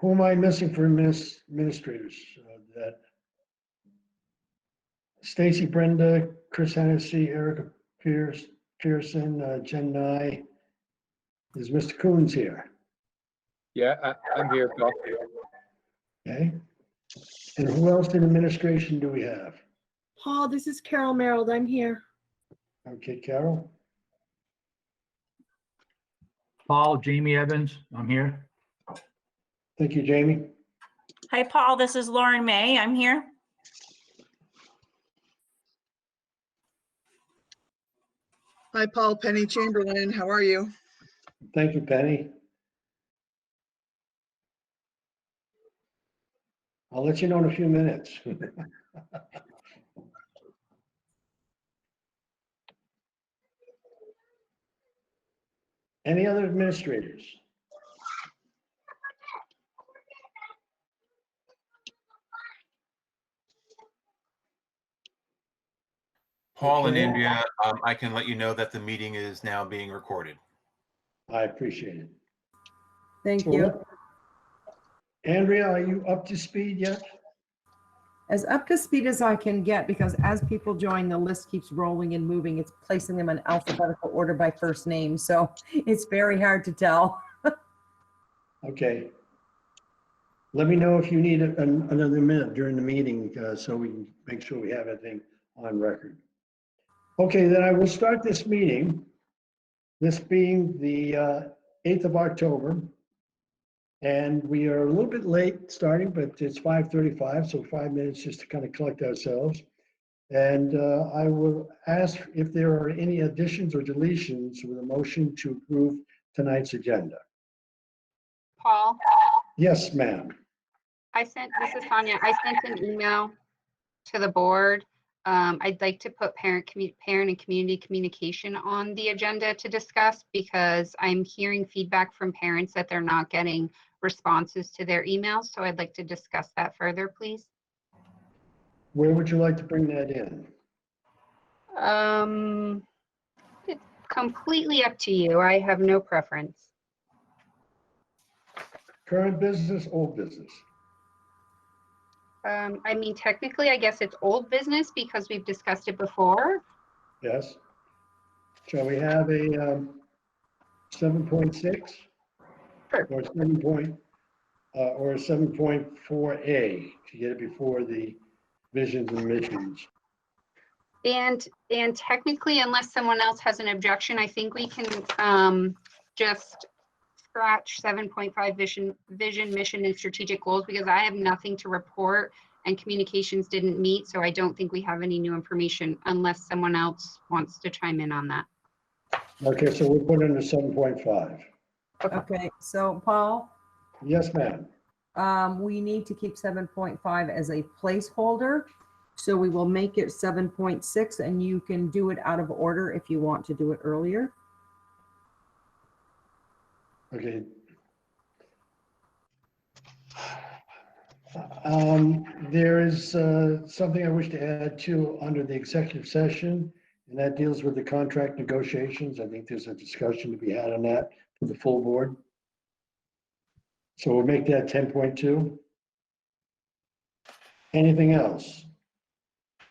Who am I missing for administrators? That Stacy, Brenda, Chris Hennessy, Erica Pearson, Jen Nye. Is Mr. Coons here? Yeah, I'm here, Paul. Okay. And who else in administration do we have? Paul, this is Carol Merrill. I'm here. Okay, Carol. Paul, Jamie Evans, I'm here. Thank you, Jamie. Hi, Paul. This is Lauren May. I'm here. Hi, Paul. Penny Chamberlain. How are you? Thank you, Penny. I'll let you know in a few minutes. Any other administrators? Paul and Okay. Andrea, I can let you know that the meeting is now being recorded. I appreciate it. Thank you. Andrea, are you up to speed yet? As up to speed as I can get, because as people join, the list keeps rolling and moving. It's placing them in alphabetical order by first name. So it's very hard to tell. Okay. Let me know if you need another minute during the meeting so we can make sure we have everything on record. Okay, then I will start this meeting, this being the 8th of October. And we are a little bit late starting, but it's 5:35, so 5 minutes just to kind of collect ourselves. And I will ask if there are any additions or deletions with a motion to approve tonight's agenda. Paul, Yes, ma'am. this is Tanya. I sent an email to the board. I'd like to put parent and community communication on the agenda to discuss because I'm hearing feedback from parents that they're not getting responses to their emails. So I'd like to discuss that further, please. Where would you like to bring that in? It's completely up to you. I have no preference. Current business, old business? I mean, technically, I guess it's old business because we've discussed it before. Yes. Shall we have a 7.6? Sure. Or 7.4A to get it before the visions and missions? And technically, unless someone else has an objection, I think we can just scratch 7.5 vision, mission, and strategic goals because I have nothing to report and communications didn't meet. So I don't think we have any new information unless someone else wants to chime in on that. Okay, so we'll put in the 7.5. Okay, so Paul, Yes, ma'am. we need to keep 7.5 as a placeholder. So we will make it 7.6 and you can do it out of order if you want to do it earlier. Okay. There is something I wish to add to under the executive session, and that deals with the contract negotiations. I think there's a discussion to be had on that for the full board. So we'll make that 10.2. Anything else?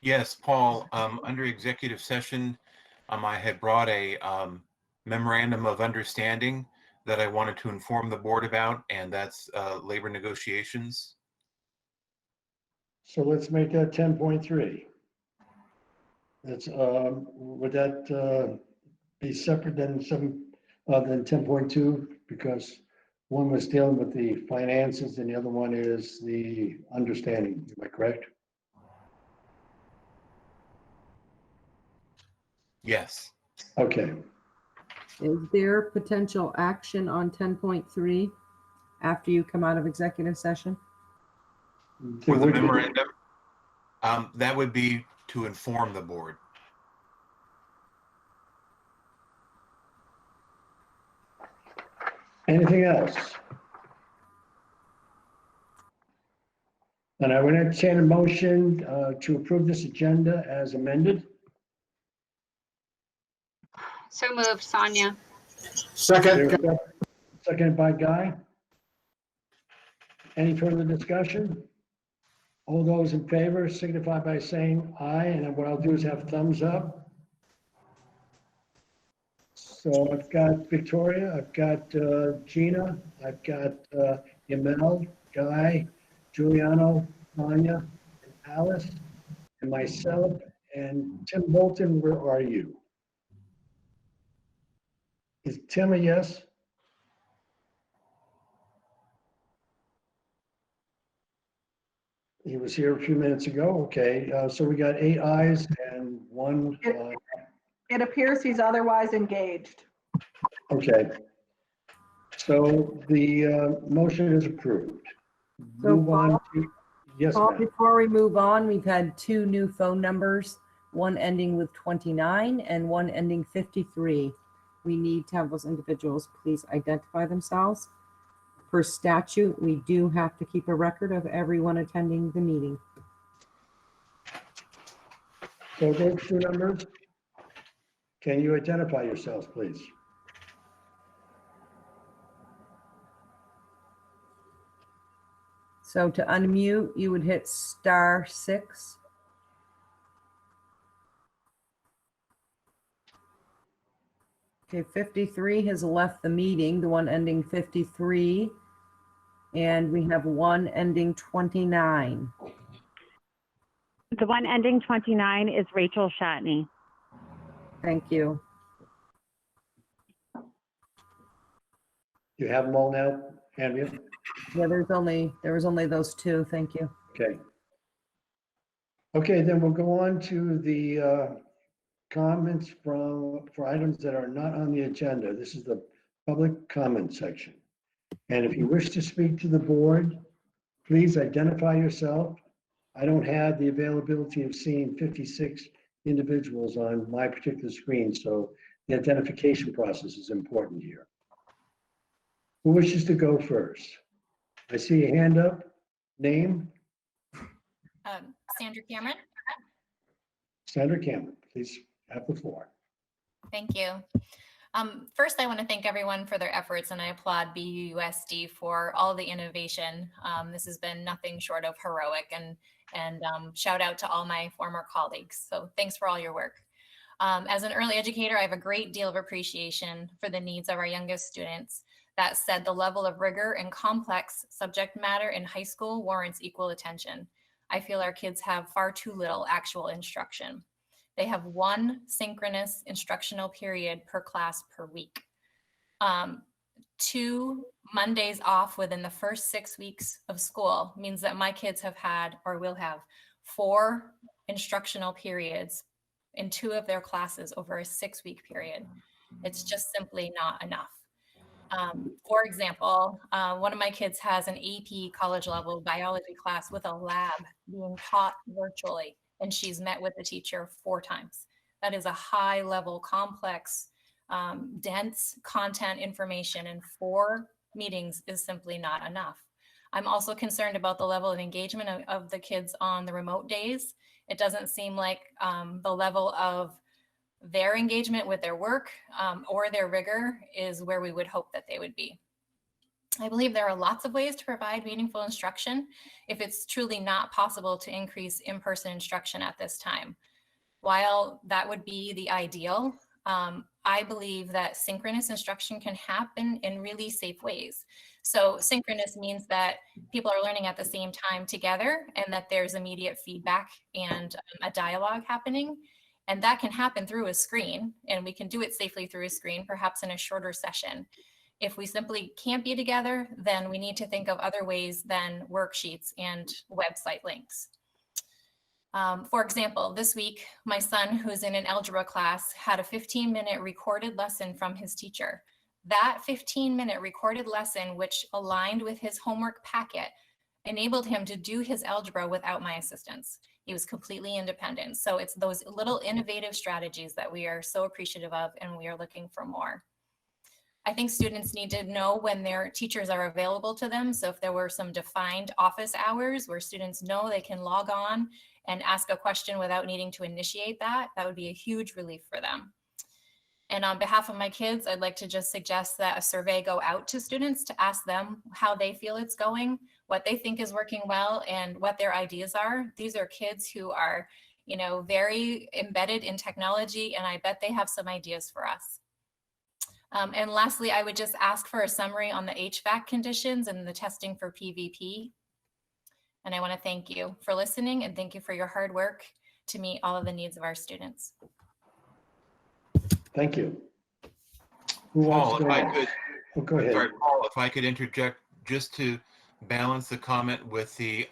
Yes, Paul, under executive session, I had brought a memorandum of understanding that I wanted to inform the board about, and that's labor negotiations. So let's make that 10.3. That's would that be separate than 10.2 because one was dealing with the finances and the other one is the understanding. Am I correct? Yes. Okay. Is there potential action on 10.3 after you come out of executive session? For the memorandum, that would be to inform the board. Anything else? And I would entertain a motion to approve this agenda as amended. So moved, Sonia. Second. Seconded by Guy. Any further discussion? All those in favor signify by saying aye, and then what I'll do is have thumbs up. So I've got Victoria, I've got Gina, I've got Yamel, Guy, Giuliano, Tanya, and Alice, and myself, and Tim Bolton, where are you? Is Tim a yes? He was here a few minutes ago. Okay, so we got 8 ayes and 1. It appears he's otherwise engaged. Okay. So the motion is approved. So Move on to, yes, Paul, ma'am. before we move on, we've had 2 new phone numbers, one ending with 29 and one ending 53. We need to have those individuals please identify themselves. Per statute, we do have to keep a record of everyone attending the meeting. So those 2 numbers, can you identify yourselves, please? So to unmute, you would hit *6. Okay, 53 has left the meeting, the one ending 53. And we have one ending 29. The one ending 29 is Rachel Shatney. Thank you. You have them all now, Andrea? Yeah, there was only those 2. Thank you. Okay. Okay, then we'll go on to the comments for items that are not on the agenda. This is the public comment section. And if you wish to speak to the board, please identify yourself. I don't have the availability of seeing 56 individuals on my particular screen, so the identification process is important here. Who wishes to go first? I see a hand up. Name? Sandra Cameron. Sandra Cameron, please have the floor. Thank you. First, I want to thank everyone for their efforts, and I applaud BUUSD for all the innovation. This has been nothing short of heroic, and shout out to all my former colleagues. So thanks for all your work. As an early educator, I have a great deal of appreciation for the needs of our youngest students. That said, the level of rigor and complex subject matter in high school warrants equal attention. I feel our kids have far too little actual instruction. They have 1 synchronous instructional period per class per week. 2 Mondays off within the first 6 weeks of school means that my kids have had or will have 4 instructional periods in 2 of their classes over a 6-week period. It's just simply not enough. For example, one of my kids has an AP college level biology class with a lab being taught virtually, and she's met with the teacher 4 times. That is a high level, complex, dense content information, and 4 meetings is simply not enough. I'm also concerned about the level of engagement of the kids on the remote days. It doesn't seem like the level of their engagement with their work or their rigor is where we would hope that they would be. I believe there are lots of ways to provide meaningful instruction if it's truly not possible to increase in-person instruction at this time. While that would be the ideal, I believe that synchronous instruction can happen in really safe ways. So synchronous means that people are learning at the same time together and that there's immediate feedback and a dialogue happening. And that can happen through a screen, and we can do it safely through a screen, perhaps in a shorter session. If we simply can't be together, then we need to think of other ways than worksheets and website links. For example, this week, my son, who's in an algebra class, had a 15-minute recorded lesson from his teacher. That 15-minute recorded lesson, which aligned with his homework packet, enabled him to do his algebra without my assistance. He was completely independent. So it's those little innovative strategies that we are so appreciative of, and we are looking for more. I think students need to know when their teachers are available to them. So if there were some defined office hours where students know they can log on and ask a question without needing to initiate that, that would be a huge relief for them. And on behalf of my kids, I'd like to just suggest that a survey go out to students to ask them how they feel it's going, what they think is working well and what their ideas are. These are kids who are, you know, very embedded in technology, and I bet they have some ideas for us. And lastly, I would just ask for a summary on the HVAC conditions and the testing for PVP. And I want to thank you for listening and thank you for your hard work to meet all of the needs of our students. Thank you. Who wants Paul, to if go I next? could, Oh, go ahead. sorry, Paul, if I could interject just to balance the comment with the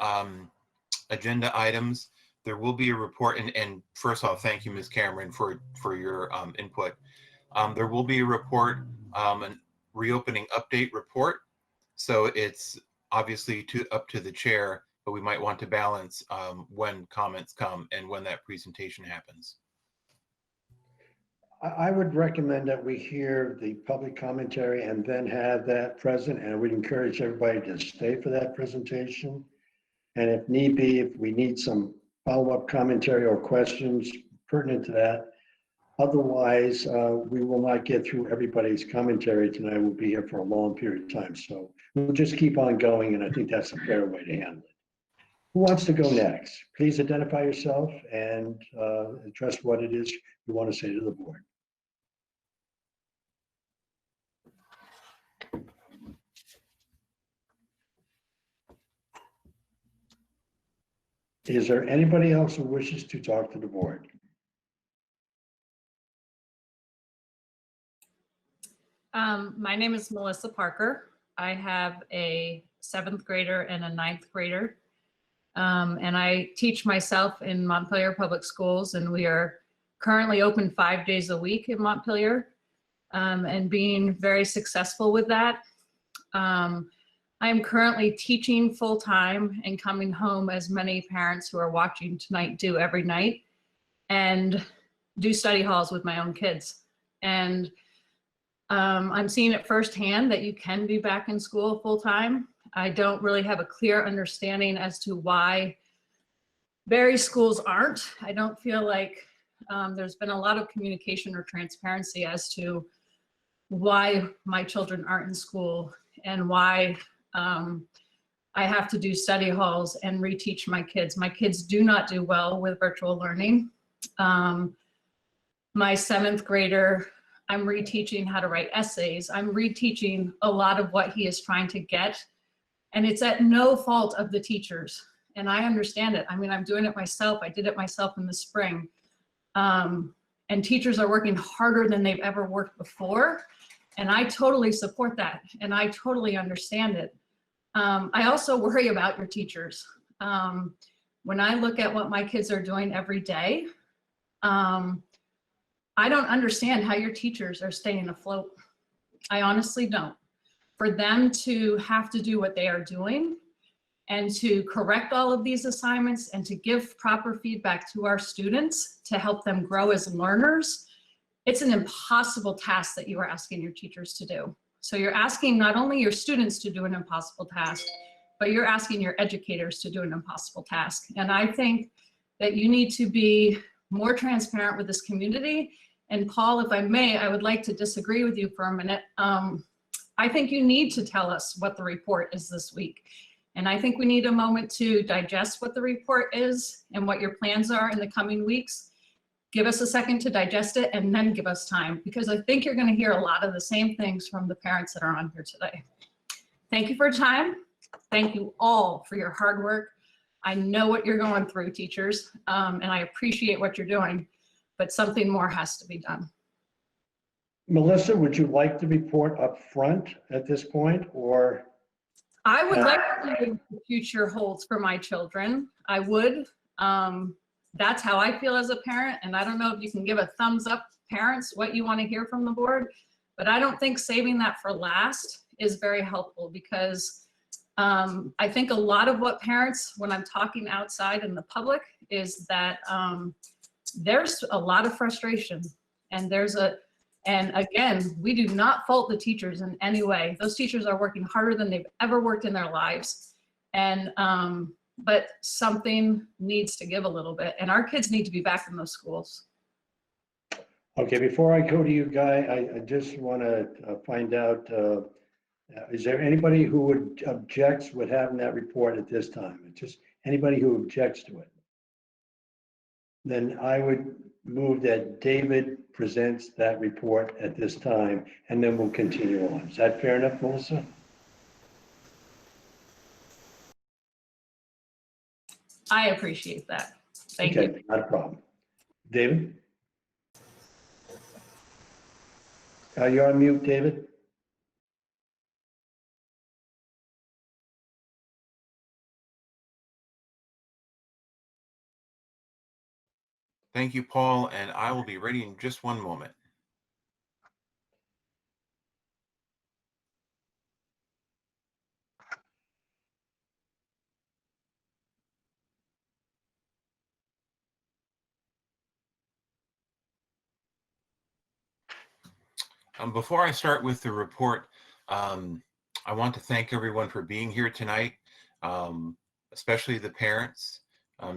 agenda items. There will be a report, and first off, thank you, Ms. Cameron, for your input. There will be a report, a reopening update report. So it's obviously up to the chair, but we might want to balance when comments come and when that presentation happens. I would recommend that we hear the public commentary and then have that present, and I would encourage everybody to stay for that presentation. And if need be, if we need some follow-up commentary or questions pertinent to that. Otherwise, we will not get through everybody's commentary tonight. We'll be here for a long period of time. So we'll just keep on going, and I think that's a fair way to handle it. Who wants to go next? Please identify yourself and address what it is you want to say to the board. Is there anybody else who wishes to talk to the board? My name is Melissa Parker. I have a 7th grader and a 9th grader. And I teach myself in Montpelier Public Schools, and we are currently open 5 days a week in Montpelier, and being very successful with that. I am currently teaching full-time and coming home, as many parents who are watching tonight do every night, and do study halls with my own kids. And I'm seeing it firsthand that you can be back in school full-time. I don't really have a clear understanding as to why various schools aren't. I don't feel like there's been a lot of communication or transparency as to why my children aren't in school and why I have to do study halls and reteach my kids. My kids do not do well with virtual learning. My 7th grader, I'm reteaching how to write essays. I'm reteaching a lot of what he is trying to get. And it's at no fault of the teachers. And I understand it. I mean, I'm doing it myself. I did it myself in the spring. And teachers are working harder than they've ever worked before. And I totally support that. And I totally understand it. I also worry about your teachers. When I look at what my kids are doing every day, I don't understand how your teachers are staying afloat. I honestly don't. For them to have to do what they are doing and to correct all of these assignments and to give proper feedback to our students to help them grow as learners, it's an impossible task that you are asking your teachers to do. So you're asking not only your students to do an impossible task, but you're asking your educators to do an impossible task. And I think that you need to be more transparent with this community. And Paul, if I may, I would like to disagree with you for a minute. I think you need to tell us what the report is this week. And I think we need a moment to digest what the report is and what your plans are in the coming weeks. Give us a second to digest it and then give us time, because I think you're going to hear a lot of the same things from the parents that are on here today. Thank you for your time. Thank you all for your hard work. I know what you're going through, teachers, and I appreciate what you're doing, but something more has to be done. Melissa, would you like the report up front at this point, or? I would like to see what the future holds for my children. I would. That's how I feel as a parent. And I don't know if you can give a thumbs up, parents, what you want to hear from the board, but I don't think saving that for last is very helpful, because I think a lot of what parents, when I'm talking outside in the public, is that there's a lot of frustration, and and again, we do not fault the teachers in any way. Those teachers are working harder than they've ever worked in their lives. And, but something needs to give a little bit, and our kids need to be back in those schools. Okay, before I go to you, Guy, I just want to find out Is there anybody who would objects with having that report at this time? Just anybody who objects to it? Then I would move that David presents that report at this time, and then we'll continue on. Is that fair enough, Melissa? I appreciate that. Thank you. Okay, not a problem. David? You're on mute, David? Thank you, Paul, and I will be ready in just one moment. Before I start with the report, I want to thank everyone for being here tonight, especially the parents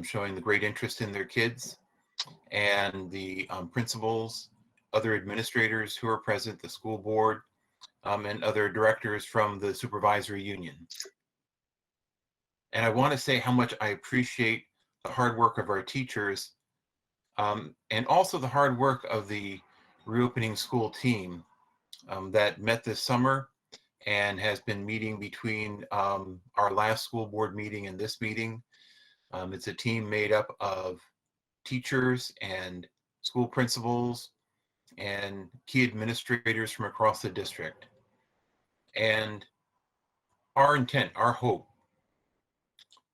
showing the great interest in their kids, and the principals, other administrators who are present, the school board, and other directors from the supervisory union. And I want to say how much I appreciate the hard work of our teachers, and also the hard work of the reopening school team that met this summer and has been meeting between our last school board meeting and this meeting. It's a team made up of teachers and school principals and key administrators from across the district. And our intent, our hope,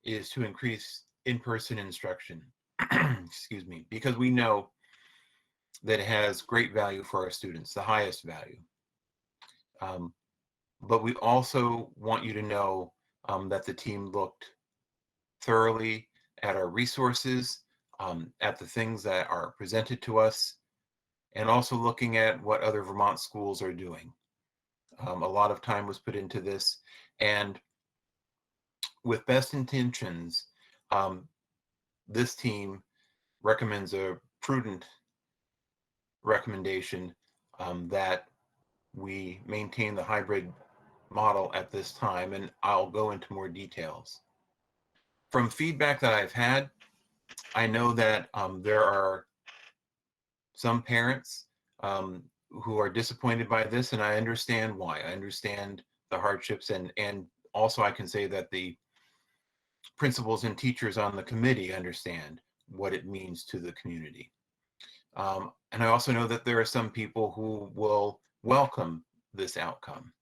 is to increase in-person instruction, excuse me, because we know that it has great value for our students, the highest value. But we also want you to know that the team looked thoroughly at our resources, at the things that are presented to us, and also looking at what other Vermont schools are doing. A lot of time was put into this, and with best intentions, this team recommends a prudent recommendation that we maintain the hybrid model at this time, and I'll go into more details. From feedback that I've had, I know that there are some parents who are disappointed by this, and I understand why. I understand the hardships, and also I can say that the principals and teachers on the committee understand what it means to the community. And I also know that there are some people who will welcome this outcome.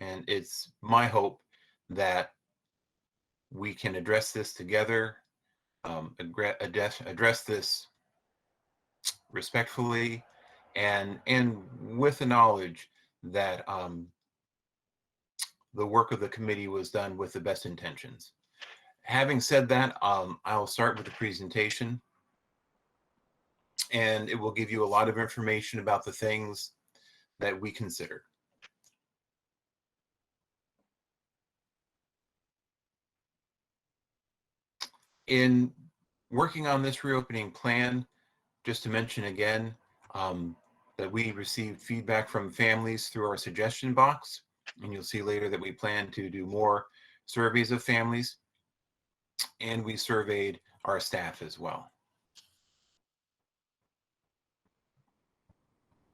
And it's my hope that we can address this together, address this respectfully, and with the knowledge that the work of the committee was done with the best intentions. Having said that, I'll start with the presentation, and it will give you a lot of information about the things that we consider. In working on this reopening plan, just to mention again, that we received feedback from families through our suggestion box, and you'll see later that we plan to do more surveys of families, and we surveyed our staff as well.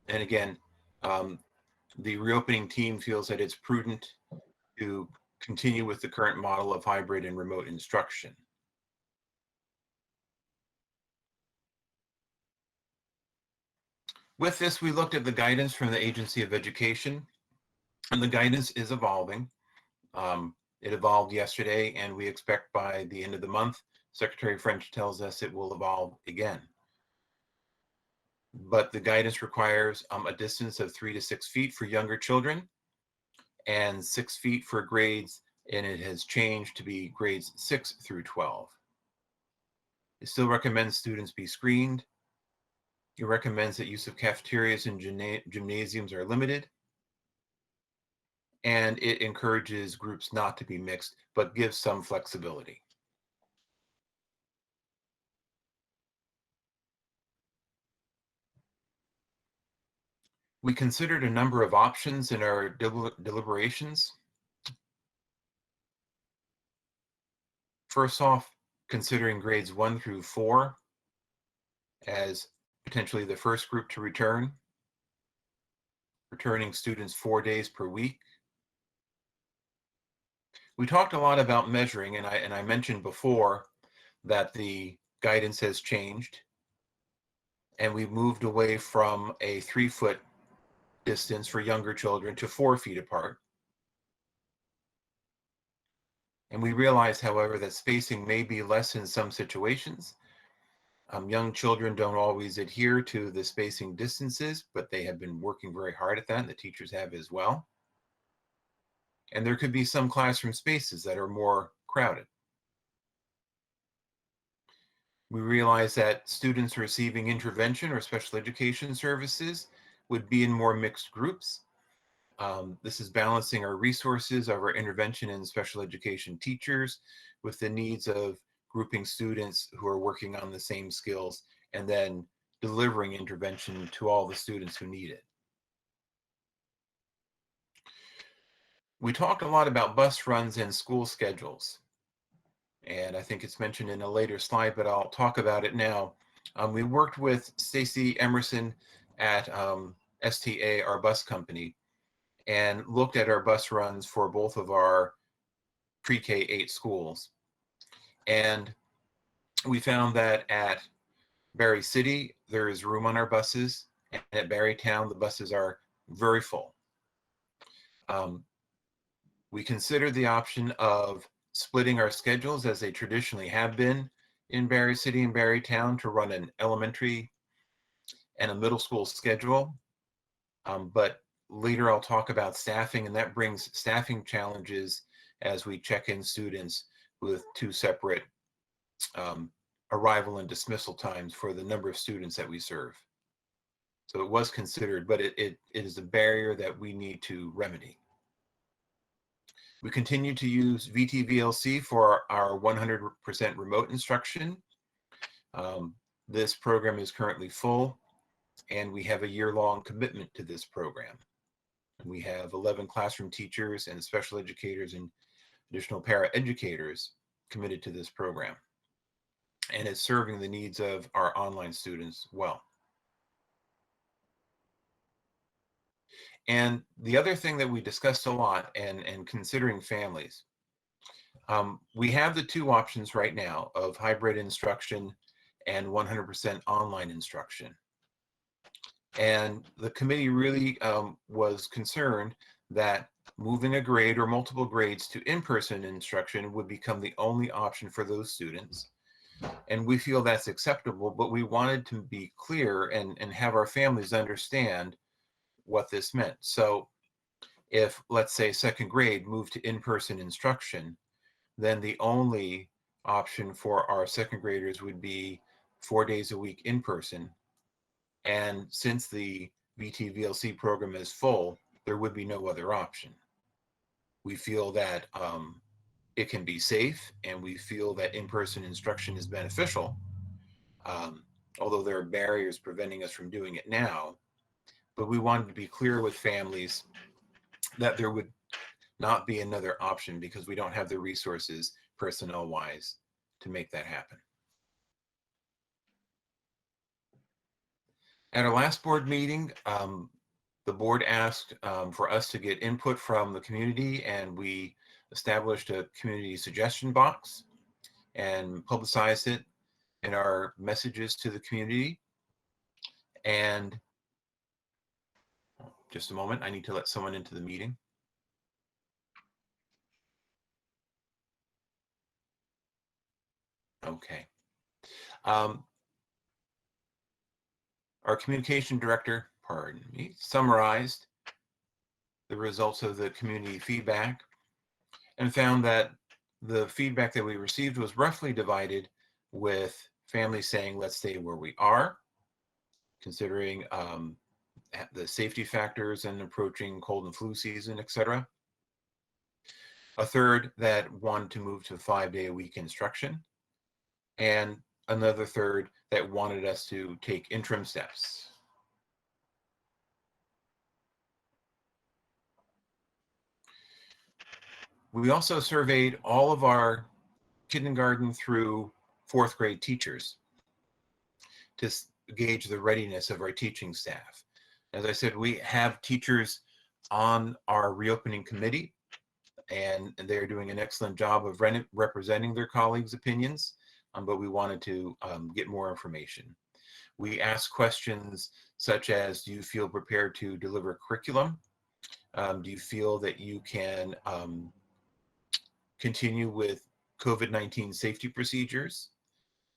And again, the reopening team feels that it's prudent to continue with the current model of hybrid and remote instruction. With this, we looked at the guidance from the Agency of Education, and the guidance is evolving. It evolved yesterday, and we expect by the end of the month, Secretary French tells us it will evolve again. But the guidance requires a distance of 3 to 6 feet for younger children and 6 feet for grades, and it has changed to be grades 6 through 12. It still recommends students be screened. It recommends that use of cafeterias and gymnasiums are limited. And it encourages groups not to be mixed, but gives some flexibility. We considered a number of options in our deliberations. First off, considering grades 1 through 4 as potentially the first group to return, returning students 4 days per week. We talked a lot about measuring, and I mentioned before that the guidance has changed, and we've moved away from a 3-foot distance for younger children to 4 feet apart. And we realized, however, that spacing may be less in some situations. Young children don't always adhere to the spacing distances, but they have been working very hard at that, and the teachers have as well. And there could be some classroom spaces that are more crowded. We realize that students receiving intervention or special education services would be in more mixed groups. This is balancing our resources of our intervention and special education teachers with the needs of grouping students who are working on the same skills and then delivering intervention to all the students who need it. We talked a lot about bus runs and school schedules. And I think it's mentioned in a later slide, but I'll talk about it now. We worked with Stacy Emerson at STA, our bus company, and looked at our bus runs for both of our pre-K 8 schools. And we found that at Berry City, there is room on our buses, and at Berrytown, the buses are very full. We considered the option of splitting our schedules as they traditionally have been in Berry City and Berrytown to run an elementary and a middle school schedule. But later I'll talk about staffing, and that brings staffing challenges as we check in students with 2 separate arrival and dismissal times for the number of students that we serve. So it was considered, but it is a barrier that we need to remedy. We continue to use VTVLC for our 100% remote instruction. This program is currently full, and we have a year-long commitment to this program. We have 11 classroom teachers and special educators and additional para-educators committed to this program. And it's serving the needs of our online students well. And the other thing that we discussed a lot, and considering families, we have the 2 options right now of hybrid instruction and 100% online instruction. And the committee really was concerned that moving a grade or multiple grades to in-person instruction would become the only option for those students. And we feel that's acceptable, but we wanted to be clear and have our families understand what this meant. So if, let's say, 2nd grade moved to in-person instruction, then the only option for our 2nd graders would be 4 days a week in person. And since the VTVLC program is full, there would be no other option. We feel that it can be safe, and we feel that in-person instruction is beneficial, although there are barriers preventing us from doing it now. But we wanted to be clear with families that there would not be another option because we don't have the resources personnel-wise to make that happen. At our last board meeting, the board asked for us to get input from the community, and we established a community suggestion box and publicized it in our messages to the community. And just a moment, I need to let someone into the meeting. Okay. Our communication director, pardon me, summarized the results of the community feedback and found that the feedback that we received was roughly divided, with families saying, let's stay where we are, considering the safety factors and approaching cold and flu season, etc. A third that wanted to move to 5-day-a-week instruction, and another third that wanted us to take interim steps. We also surveyed all of our kindergarten through 4th grade teachers to gauge the readiness of our teaching staff. As I said, we have teachers on our reopening committee, and they're doing an excellent job of representing their colleagues' opinions, but we wanted to get more information. We asked questions such as, do you feel prepared to deliver curriculum? Do you feel that you can continue with COVID-19 safety procedures?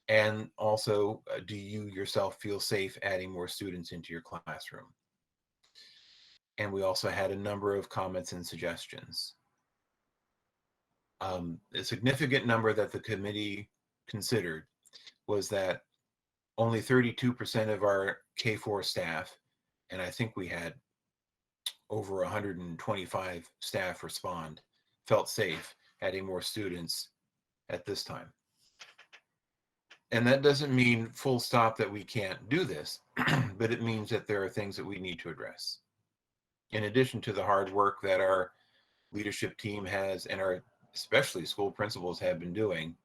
And also, do you yourself feel safe adding more students into your classroom? And we also had a number of comments and suggestions. A significant number that the committee considered was that only 32% of our K-4 staff, and I think we had over 125 staff respond, felt safe adding more students at this time. And that doesn't mean full stop that we can't do this, but it means that there are things that we need to address. In addition to the hard work that our leadership team has, and our especially school principals have been doing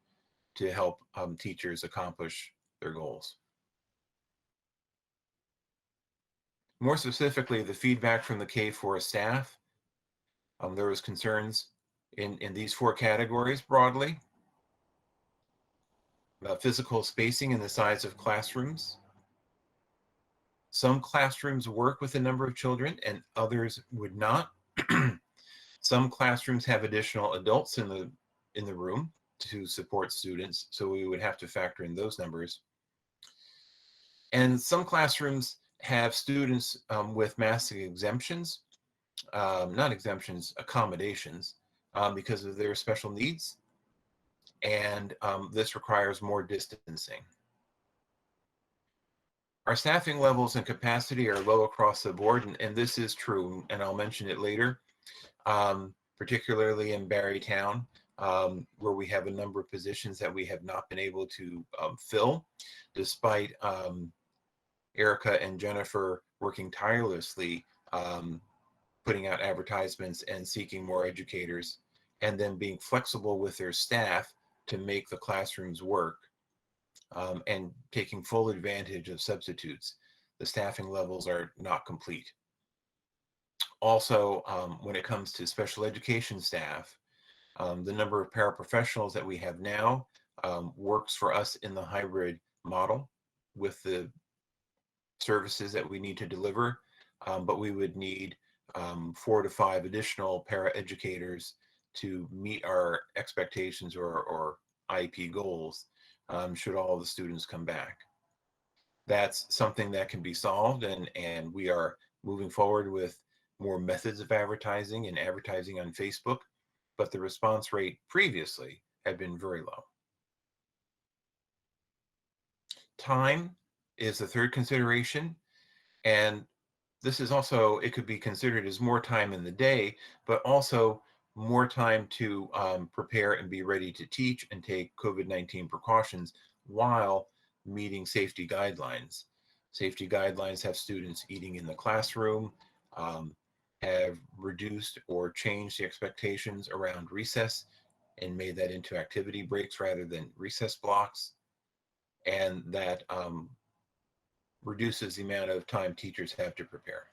to help teachers accomplish their goals. More specifically, the feedback from the K-4 staff, there was concerns in these 4 categories broadly: about physical spacing and the size of classrooms. Some classrooms work with a number of children and others would not. Some classrooms have additional adults in the room to support students, so we would have to factor in those numbers. And some classrooms have students with mask exemptions, not exemptions, accommodations, because of their special needs. And this requires more distancing. Our staffing levels and capacity are low across the board, and this is true, and I'll mention it later, particularly in Barrytown, where we have a number of positions that we have not been able to fill, despite Erica and Jennifer working tirelessly, putting out advertisements and seeking more educators, and then being flexible with their staff to make the classrooms work, and taking full advantage of substitutes. The staffing levels are not complete. Also, when it comes to special education staff, the number of paraprofessionals that we have now works for us in the hybrid model with the services that we need to deliver, but we would need 4 to 5 additional paraeducators to meet our expectations or IEP goals, should all the students come back. That's something that can be solved, and we are moving forward with more methods of advertising and advertising on Facebook, but the response rate previously had been very low. Time is the third consideration, and this is also, it could be considered as more time in the day, but also more time to prepare and be ready to teach and take COVID-19 precautions while meeting safety guidelines. Safety guidelines have students eating in the classroom, have reduced or changed the expectations around recess and made that into activity breaks rather than recess blocks. And that reduces the amount of time teachers have to prepare.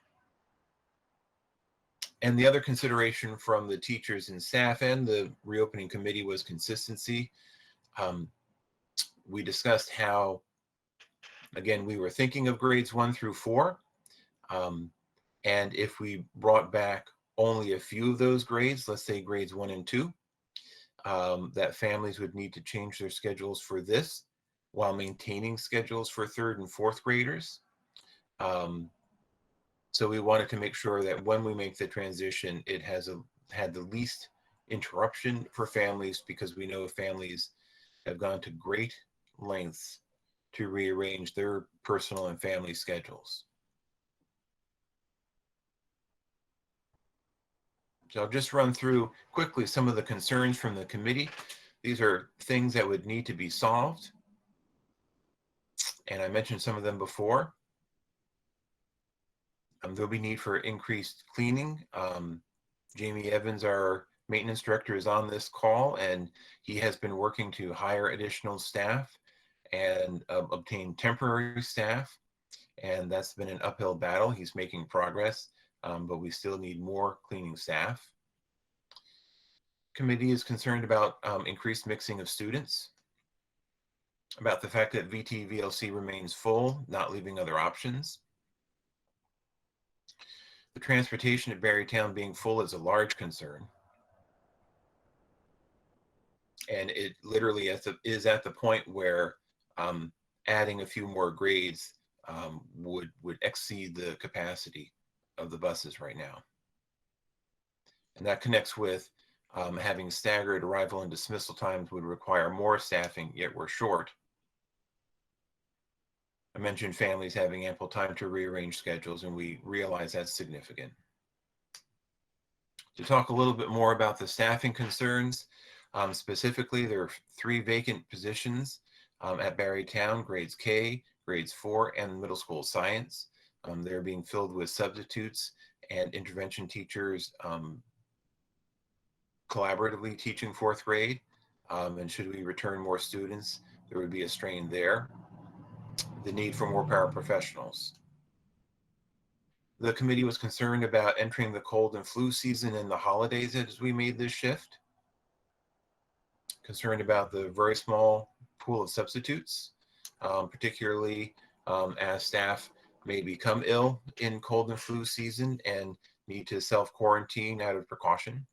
And the other consideration from the teachers and staff and the reopening committee was consistency. We discussed how, again, we were thinking of grades 1 through 4. And if we brought back only a few of those grades, let's say grades 1 and 2, that families would need to change their schedules for this while maintaining schedules for 3rd and 4th graders. So we wanted to make sure that when we make the transition, it has had the least interruption for families, because we know families have gone to great lengths to rearrange their personal and family schedules. So I'll just run through quickly some of the concerns from the committee. These are things that would need to be solved, and I mentioned some of them before. There'll be need for increased cleaning. Jamie Evans, our maintenance director is on this call, and he has been working to hire additional staff and obtain temporary staff. And that's been an uphill battle. He's making progress, but we still need more cleaning staff. Committee is concerned about increased mixing of students, about the fact that VT-VLC remains full, not leaving other options. The transportation at Berrytown being full is a large concern. And it literally is at the point where adding a few more grades would exceed the capacity of the buses right now. And that connects with having staggered arrival and dismissal times would require more staffing, yet we're short. I mentioned families having ample time to rearrange schedules, and we realize that's significant. To talk a little bit more about the staffing concerns, specifically, there are 3 vacant positions at Berrytown, grades K, grades 4, and middle school science. They're being filled with substitutes and intervention teachers collaboratively teaching 4th grade. And should we return more students, there would be a strain there. The need for more paraprofessionals. The committee was concerned about entering the cold and flu season and the holidays as we made this shift. Concerned about the very small pool of substitutes, particularly as staff may become ill in cold and flu season and need to self-quarantine out of precaution.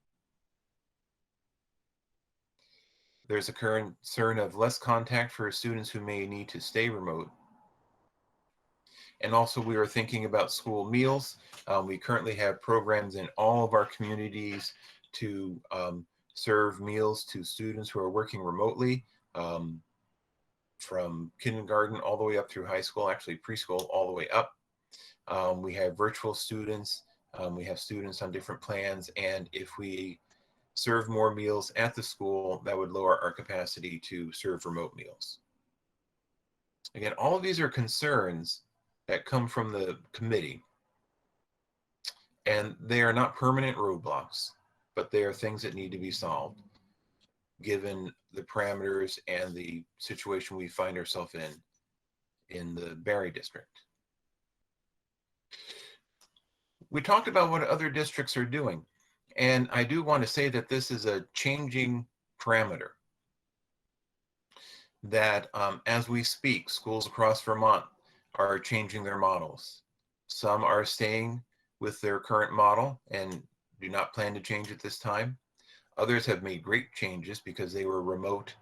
There's a concern of less contact for students who may need to stay remote. And also we are thinking about school meals. We currently have programs in all of our communities to serve meals to students who are working remotely, from kindergarten all the way up through high school, actually preschool all the way up. We have virtual students, we have students on different plans, and if we serve more meals at the school, that would lower our capacity to serve remote meals. Again, all of these are concerns that come from the committee, and they are not permanent roadblocks, but they are things that need to be solved given the parameters and the situation we find ourselves in the Barry district. We talked about what other districts are doing, and I do want to say that this is a changing parameter, that as we speak, schools across Vermont are changing their models. Some are staying with their current model and do not plan to change at this time. Others have made great changes because they were remote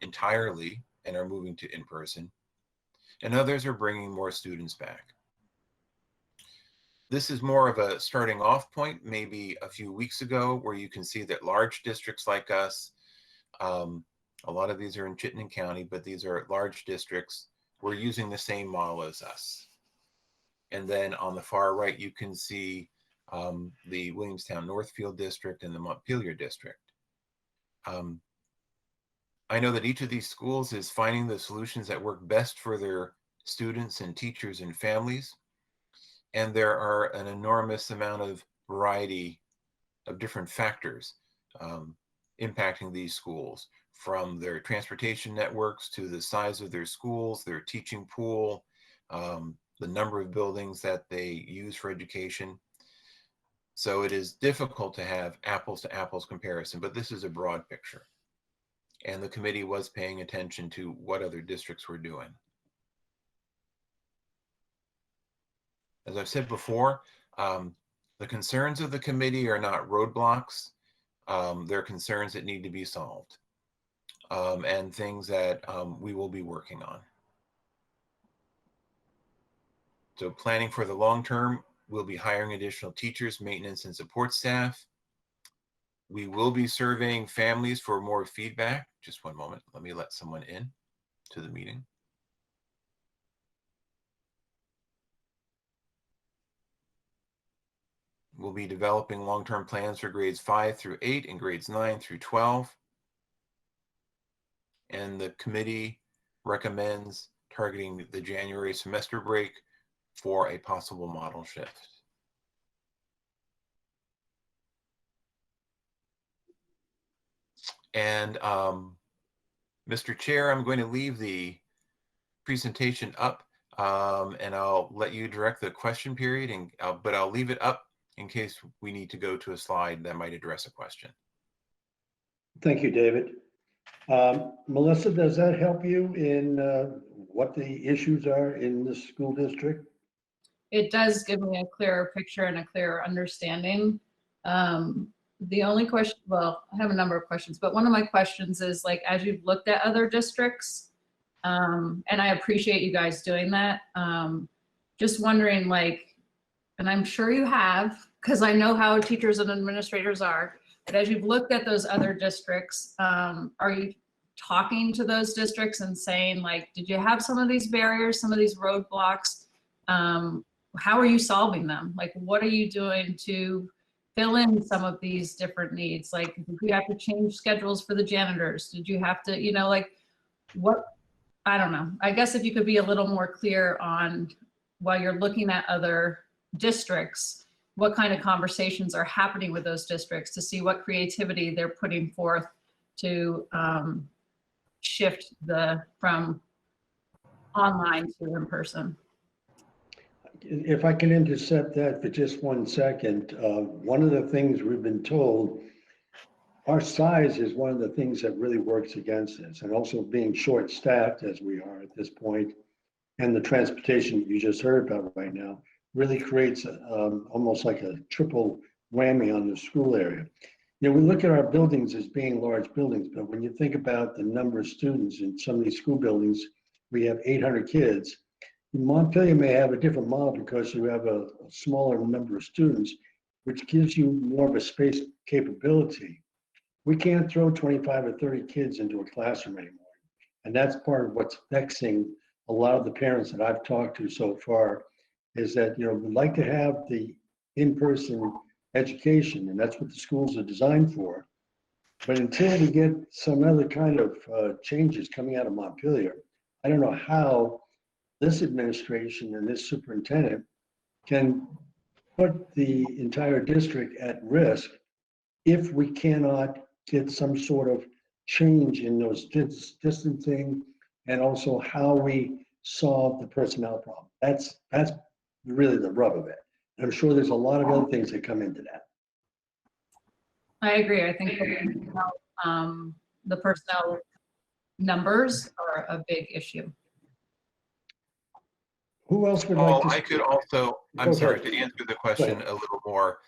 entirely and are moving to in-person. And others are bringing more students back. This is more of a starting off point, maybe a few weeks ago, where you can see that large districts like us, a lot of these are in Chittenden County, but these are large districts, we're using the same model as us. And then on the far right, you can see the Williamstown Northfield district and the Montpelier district. I know that each of these schools is finding the solutions that work best for their students and teachers and families. And there are an enormous amount of variety of different factors impacting these schools, from their transportation networks to the size of their schools, their teaching pool, the number of buildings that they use for education. So it is difficult to have apples to apples comparison, but this is a broad picture. And the committee was paying attention to what other districts were doing. As I've said before, the concerns of the committee are not roadblocks. They're concerns that need to be solved, and things that we will be working on. So planning for the long term, we'll be hiring additional teachers, maintenance, and support staff. We will be surveying families for more feedback. Just one moment. Let me let someone in to the meeting. We'll be developing long-term plans for grades 5 through 8 and grades 9 through 12. And the committee recommends targeting the January semester break for a possible model shift. And Mr. Chair, I'm going to leave the presentation up and I'll let you direct the question period, but I'll leave it up in case we need to go to a slide that might address a question. Thank you, David. Melissa, does that help you in what the issues are in the school district? It does give me a clearer picture and a clearer understanding. The only question, well, I have a number of questions, but one of my questions is like, as you've looked at other districts, and I appreciate you guys doing that. Just wondering like, and I'm sure you have, because I know how teachers and administrators are, but as you've looked at those other districts, are you talking to those districts and saying like, did you have some of these barriers, some of these roadblocks? How are you solving them? Like, what are you doing to fill in some of these different needs? Like, did you have to change schedules for the janitors? Did you have to, you know, like what, I don't know. I guess if you could be a little more clear on while you're looking at other districts, what kind of conversations are happening with those districts to see what creativity they're putting forth to shift from online to in person. If I can intercept that for just 1 second, one of the things we've been told, our size is one of the things that really works against us, and also being short-staffed as we are at this point, and the transportation that you just heard about right now really creates almost like a triple whammy on the school area. You know, we look at our buildings as being large buildings, but when you think about the number of students in some of these school buildings, we have 800 kids. Montpelier may have a different model because you have a smaller number of students, which gives you more of a space capability. We can't throw 25 or 30 kids into a classroom anymore. And that's part of what's vexing a lot of the parents that I've talked to so far, is that, you know, we'd like to have the in-person education, and that's what the schools are designed for. But until we get some other kind of changes coming out of Montpelier, I don't know how this administration and this superintendent can put the entire district at risk if we cannot get some sort of change in those distancing and also how we solve the personnel problem. That's really the rub of it. And I'm sure there's a lot of other things that come into that. I agree. I think the personnel numbers are a big issue. Who else would like Paul, to I speak? could also, I'm Go sorry, ahead. to answer the question a little more.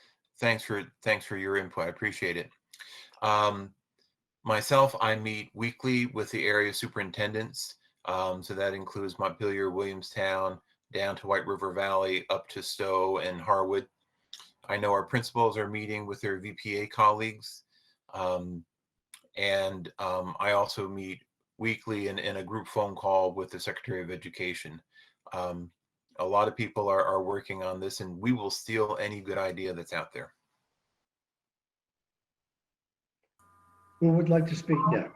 Thanks for your input. I appreciate it. Myself, I meet weekly with the area superintendents. So that includes Montpelier, Williamstown, down to White River Valley, up to Stowe and Harwood. I know our principals are meeting with their VPA colleagues. And I also meet weekly in a group phone call with the Secretary of Education. A lot of people are working on this, and we will steal any good idea that's out there. Who would like to speak now?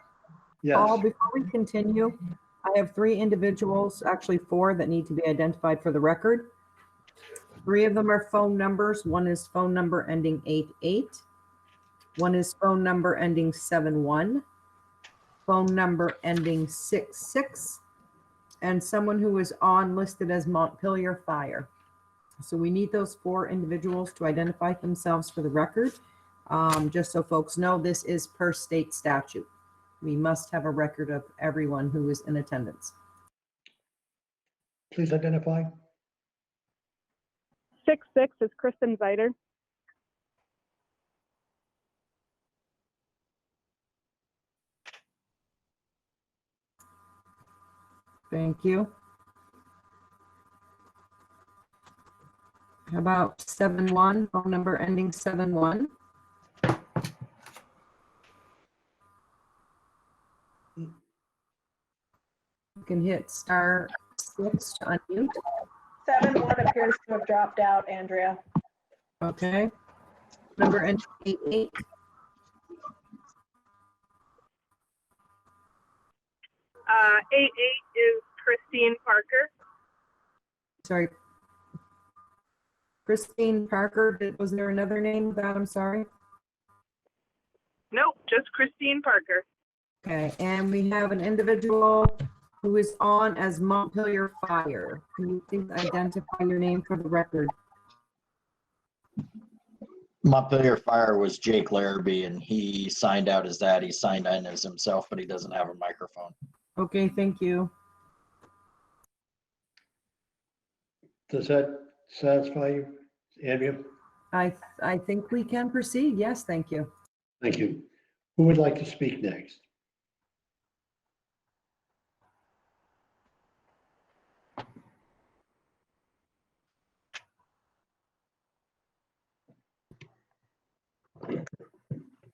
Yes. Paul, before we continue, I have 3 individuals, actually 4, that need to be identified for the record. 3 of them are phone numbers. One is phone number ending 88. One is phone number ending 71. Phone number ending 66. And someone who is on listed as Montpelier Fire. So we need those 4 individuals to identify themselves for the record. Just so folks know, this is per state statute. We must have a record of everyone who is in attendance. Please identify. 66 is Kristen Zeiter. Thank you. How about 71, phone number ending 71? You can hit *6 to unmute. 71 appears to have dropped out, Andrea. Okay. Number ending 88. Uh, 88 is Christine Parker. Sorry. Christine Parker, was there another name of that? I'm sorry. Nope, just Christine Parker. Okay, and we have an individual who is on as Montpelier Fire. Can you please identify your name for the record? Montpelier Fire was Jake Larrabee, and he signed out as that. He signed in as himself, but he doesn't have a microphone. Okay, thank you. Does that satisfy you, Andrea? I think we can proceed. Yes, thank you. Thank you. Who would like to speak next?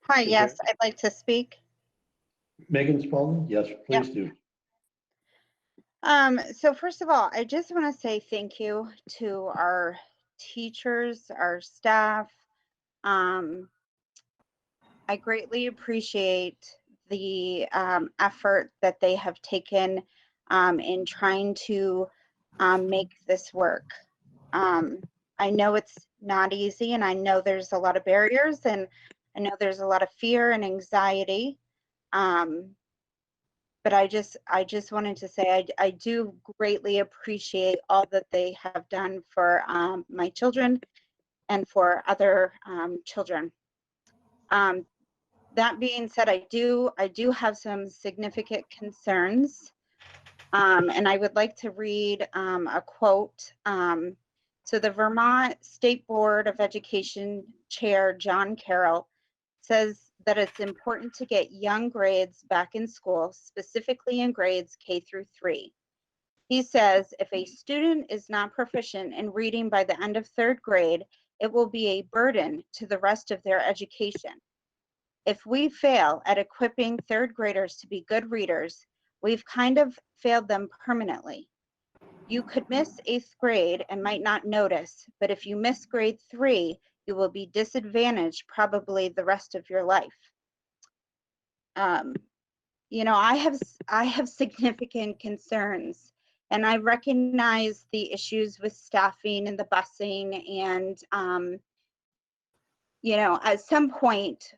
Hi, Is yes, I'd like to speak. Megan Spalding? Yes, please do. So first of all, I just want to say thank you to our teachers, our staff. I greatly appreciate the effort that they have taken in trying to make this work. I know it's not easy, and I know there's a lot of barriers, and I know there's a lot of fear and anxiety. But I just wanted to say I do greatly appreciate all that they have done for my children and for other children. That being said, I do have some significant concerns, and I would like to read a quote. So the Vermont State Board of Education Chair John Carroll says that it's important to get young grades back in school, specifically in grades K through 3. He says if a student is not proficient in reading by the end of 3rd grade, it will be a burden to the rest of their education. If we fail at equipping 3rd graders to be good readers, we've kind of failed them permanently. You could miss 8th grade and might not notice, but if you miss grade 3, you will be disadvantaged probably the rest of your life. You know, I have significant concerns, and I recognize the issues with staffing and the busing, and you know, at some point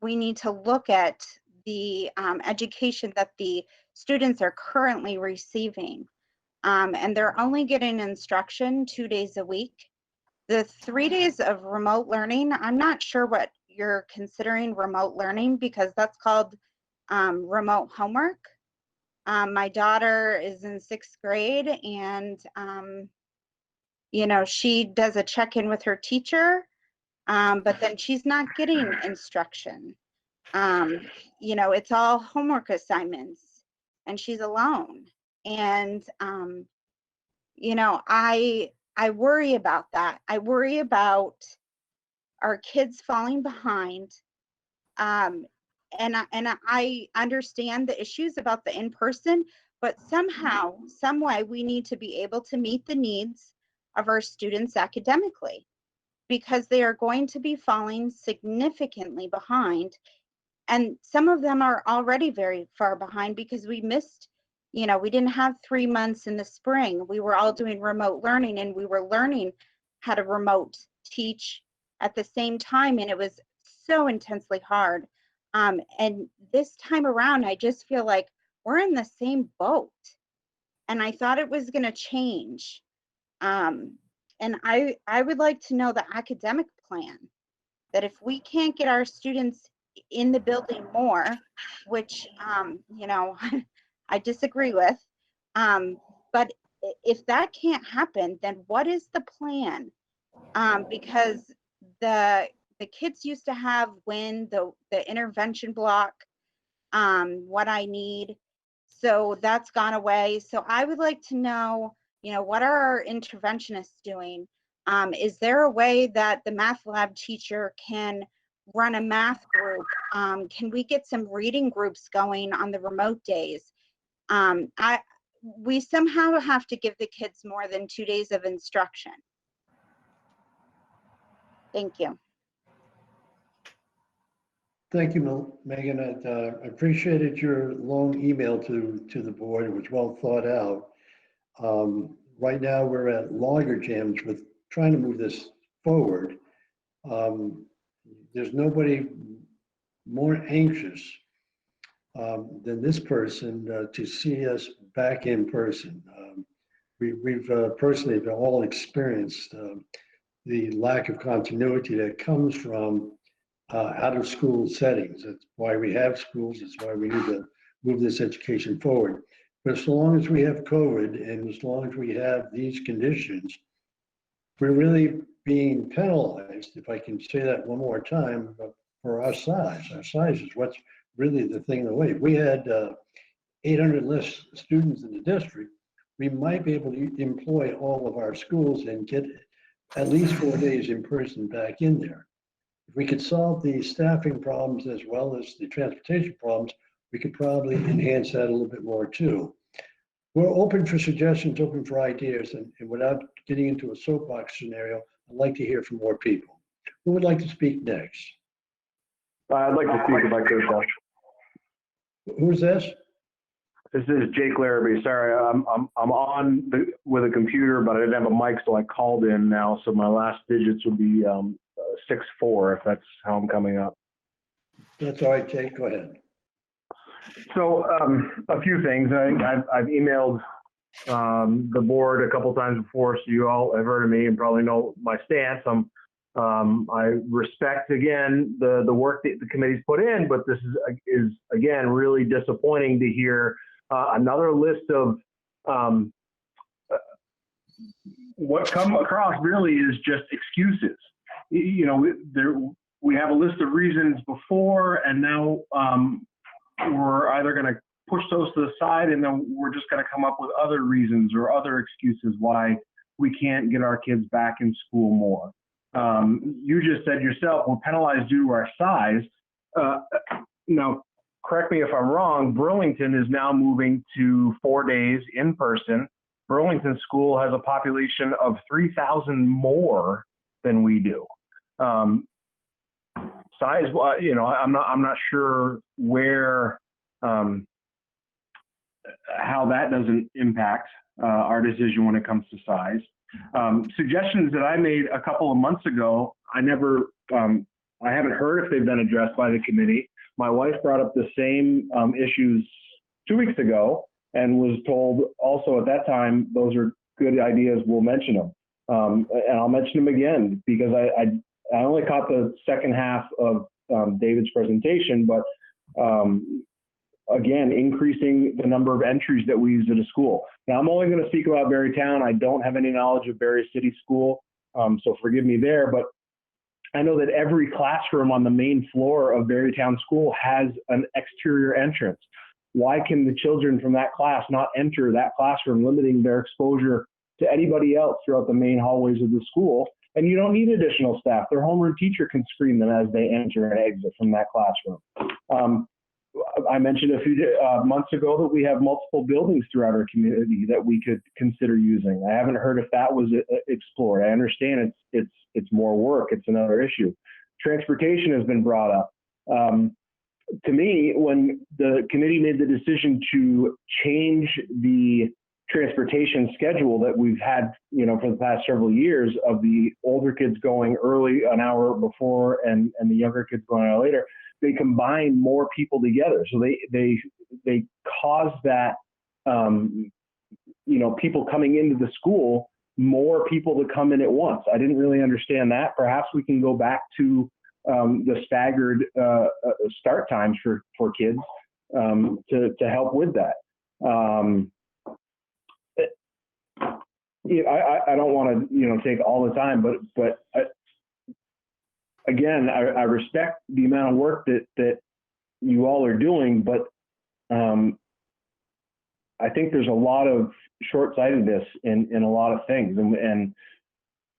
we need to look at the education that the students are currently receiving, and they're only getting instruction 2 days a week. The 3 days of remote learning, I'm not sure what you're considering remote learning, because that's called remote homework. My daughter is in 6th grade, and you know, she does a check-in with her teacher, but then she's not getting instruction. You know, it's all homework assignments, and she's alone. And you know, I worry about that. I worry about our kids falling behind. And I understand the issues about the in-person, but somehow, some way, we need to be able to meet the needs of our students academically, because they are going to be falling significantly behind. And some of them are already very far behind because we missed, you know, we didn't have 3 months in the spring. We were all doing remote learning, and we were learning how to remote teach at the same time, and it was so intensely hard. And this time around, I just feel like we're in the same boat, and I thought it was going to change. And I would like to know the academic plan, that if we can't get our students in the building more, which, you know, I disagree with, but if that can't happen, then what is the plan? Because the kids used to have the intervention block, what I need, so that's gone away. So I would like to know, you know, what are our interventionists doing? Is there a way that the math lab teacher can run a math group? Can we get some reading groups going on the remote days? We somehow have to give the kids more than 2 days of instruction. Thank you. Thank you, Megan. I appreciated your long email to the board. It was well thought out. Right now, we're at loggerjams with trying to move this forward. There's nobody more anxious than this person to see us back in person. We've personally been all experienced the lack of continuity that comes from out of school settings. That's why we have schools. That's why we need to move this education forward. But as long as we have COVID and as long as we have these conditions, we're really being penalized, if I can say that one more time, for our size. Our size is what's really the thing in the way. If we had 800 less students in the district, we might be able to employ all of our schools and get at least 4 days in person back in there. If we could solve the staffing problems as well as the transportation problems, we could probably enhance that a little bit more too. We're open for suggestions, open for ideas, and without getting into a soapbox scenario, I'd like to hear from more people. Who would like to speak next? I'd like to speak if I could, Josh. Who's this? This is Jake Larrabee. Sorry, I'm on with a computer, but I didn't have a mic, so I called in now. So my last digits would be 64, if that's how I'm coming up. That's all right, Jake. Go ahead. So a few things. I've emailed the board a couple times before, so you all have heard of me and probably know my stance. I respect again the work that the committee's put in, but this is again really disappointing to hear another list of what come across really is just excuses. You know, we have a list of reasons before, and now we're either going to push those to the side, and then we're just going to come up with other reasons or other excuses why we can't get our kids back in school more. You just said yourself, we're penalized due to our size. Now, correct me if I'm wrong, Burlington is now moving to 4 days in person. Burlington School has a population of 3,000 more than we do. Size, you know, I'm not sure where, how that doesn't impact our decision when it comes to size. Suggestions that I made a couple of months ago, I haven't heard if they've been addressed by the committee. My wife brought up the same issues 2 weeks ago and was told also at that time, those are good ideas, we'll mention them. And I'll mention them again because I only caught the second half of David's presentation, but again, increasing the number of entries that we use at a school. Now, I'm only going to speak about Berrytown. I don't have any knowledge of Berry City School, so forgive me there, but I know that every classroom on the main floor of Berrytown School has an exterior entrance. Why can the children from that class not enter that classroom, limiting their exposure to anybody else throughout the main hallways of the school? And you don't need additional staff. Their homeroom teacher can screen them as they enter and exit from that classroom. I mentioned a few months ago that we have multiple buildings throughout our community that we could consider using. I haven't heard if that was explored. I understand it's more work. It's another issue. Transportation has been brought up. To me, when the committee made the decision to change the transportation schedule that we've had, you know, for the past several years, of the older kids going early an hour before and the younger kids going an hour later, they combine more people together. So they cause that, you know, people coming into the school, more people to come in at once. I didn't really understand that. Perhaps we can go back to the staggered start times for kids to help with that. I don't want to, you know, take all the time, but again, I respect the amount of work that you all are doing, but I think there's a lot of short-sightedness in a lot of things, and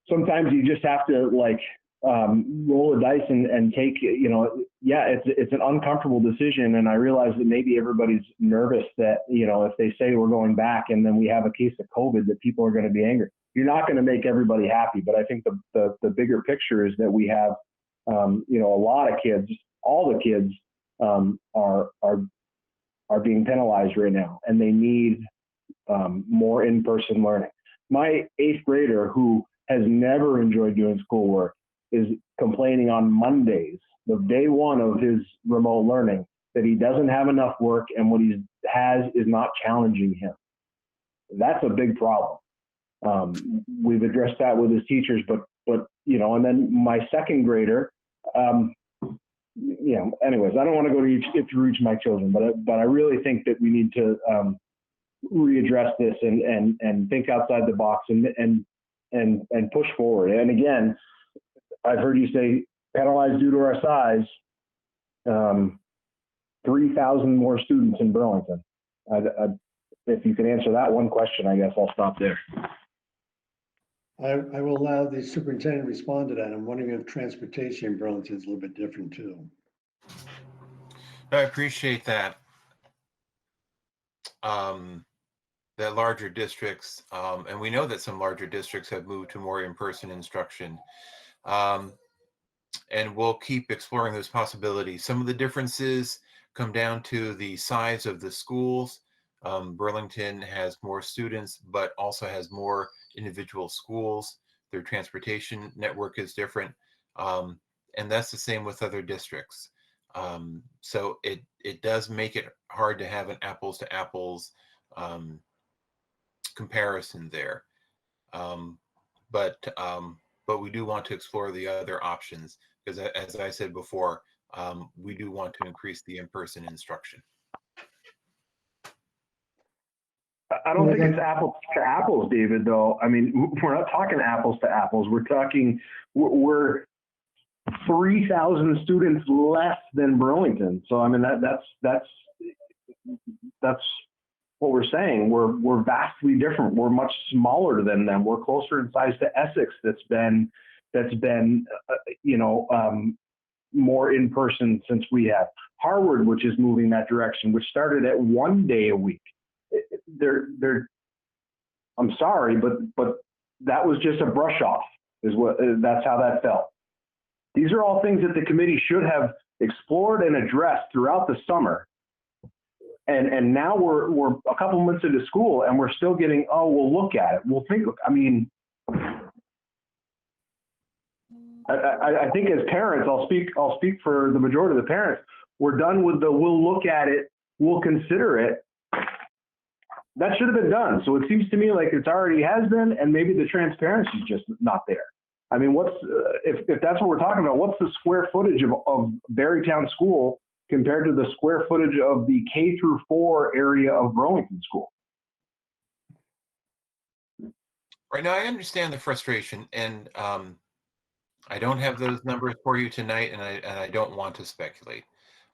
sometimes you just have to like roll the dice and take, you know, yeah, it's an uncomfortable decision, and I realize that maybe everybody's nervous that, you know, if they say we're going back and then we have a case of COVID, that people are going to be angry. You're not going to make everybody happy, but I think the bigger picture is that we have, you know, a lot of kids, all the kids are being penalized right now, and they need more in-person learning. My 8th grader, who has never enjoyed doing schoolwork, is complaining on Mondays the day one of his remote learning, that he doesn't have enough work and what he has is not challenging him. That's a big problem. We've addressed that with his teachers, but and then my second grader, anyways, I don't want to go through each of my children, but I really think that we need to readdress this and think outside the box and push forward. And again, I've heard you say penalized due to our size. 3,000 more students in Burlington. If you can answer that one question, I guess I'll stop there. I will allow the superintendent to respond to that. I'm wondering if transportation in Burlington is a little bit different too. I appreciate that. That larger districts, and we know that some larger districts have moved to more in-person instruction. And we'll keep exploring those possibilities. Some of the differences come down to the size of the schools. Burlington has more students, but also has more individual schools. Their transportation network is different. And that's the same with other districts. So it does make it hard to have an apples to apples comparison there. But we do want to explore the other options because, as I said before, we do want to increase the in-person instruction. I don't think it's apples to apples, David, though. I mean, we're not talking apples to apples. We're 3,000 students less than Burlington. So, I mean, that's what we're saying. We're vastly different. We're much smaller than them. We're closer in size to Essex. That's been more in person since we have. Harvard, which is moving that direction, which started at 1 day a week. I'm sorry, but that was just a brush off. That's how that felt. These are all things that the committee should have explored and addressed throughout the summer. And now we're a couple months into school and we're still getting, we'll look at it. We'll think, I mean, I think as parents, I'll speak for the majority of the parents. We're done with we'll look at it, we'll consider it. That should have been done. So it seems to me like it's already has been, and maybe the transparency is just not there. I mean, if that's what we're talking about, what's the square footage of Barrytown School compared to the square footage of the K-4 area of Burlington School? Right now, I understand the frustration, and I don't have those numbers for you tonight, and I don't want to speculate.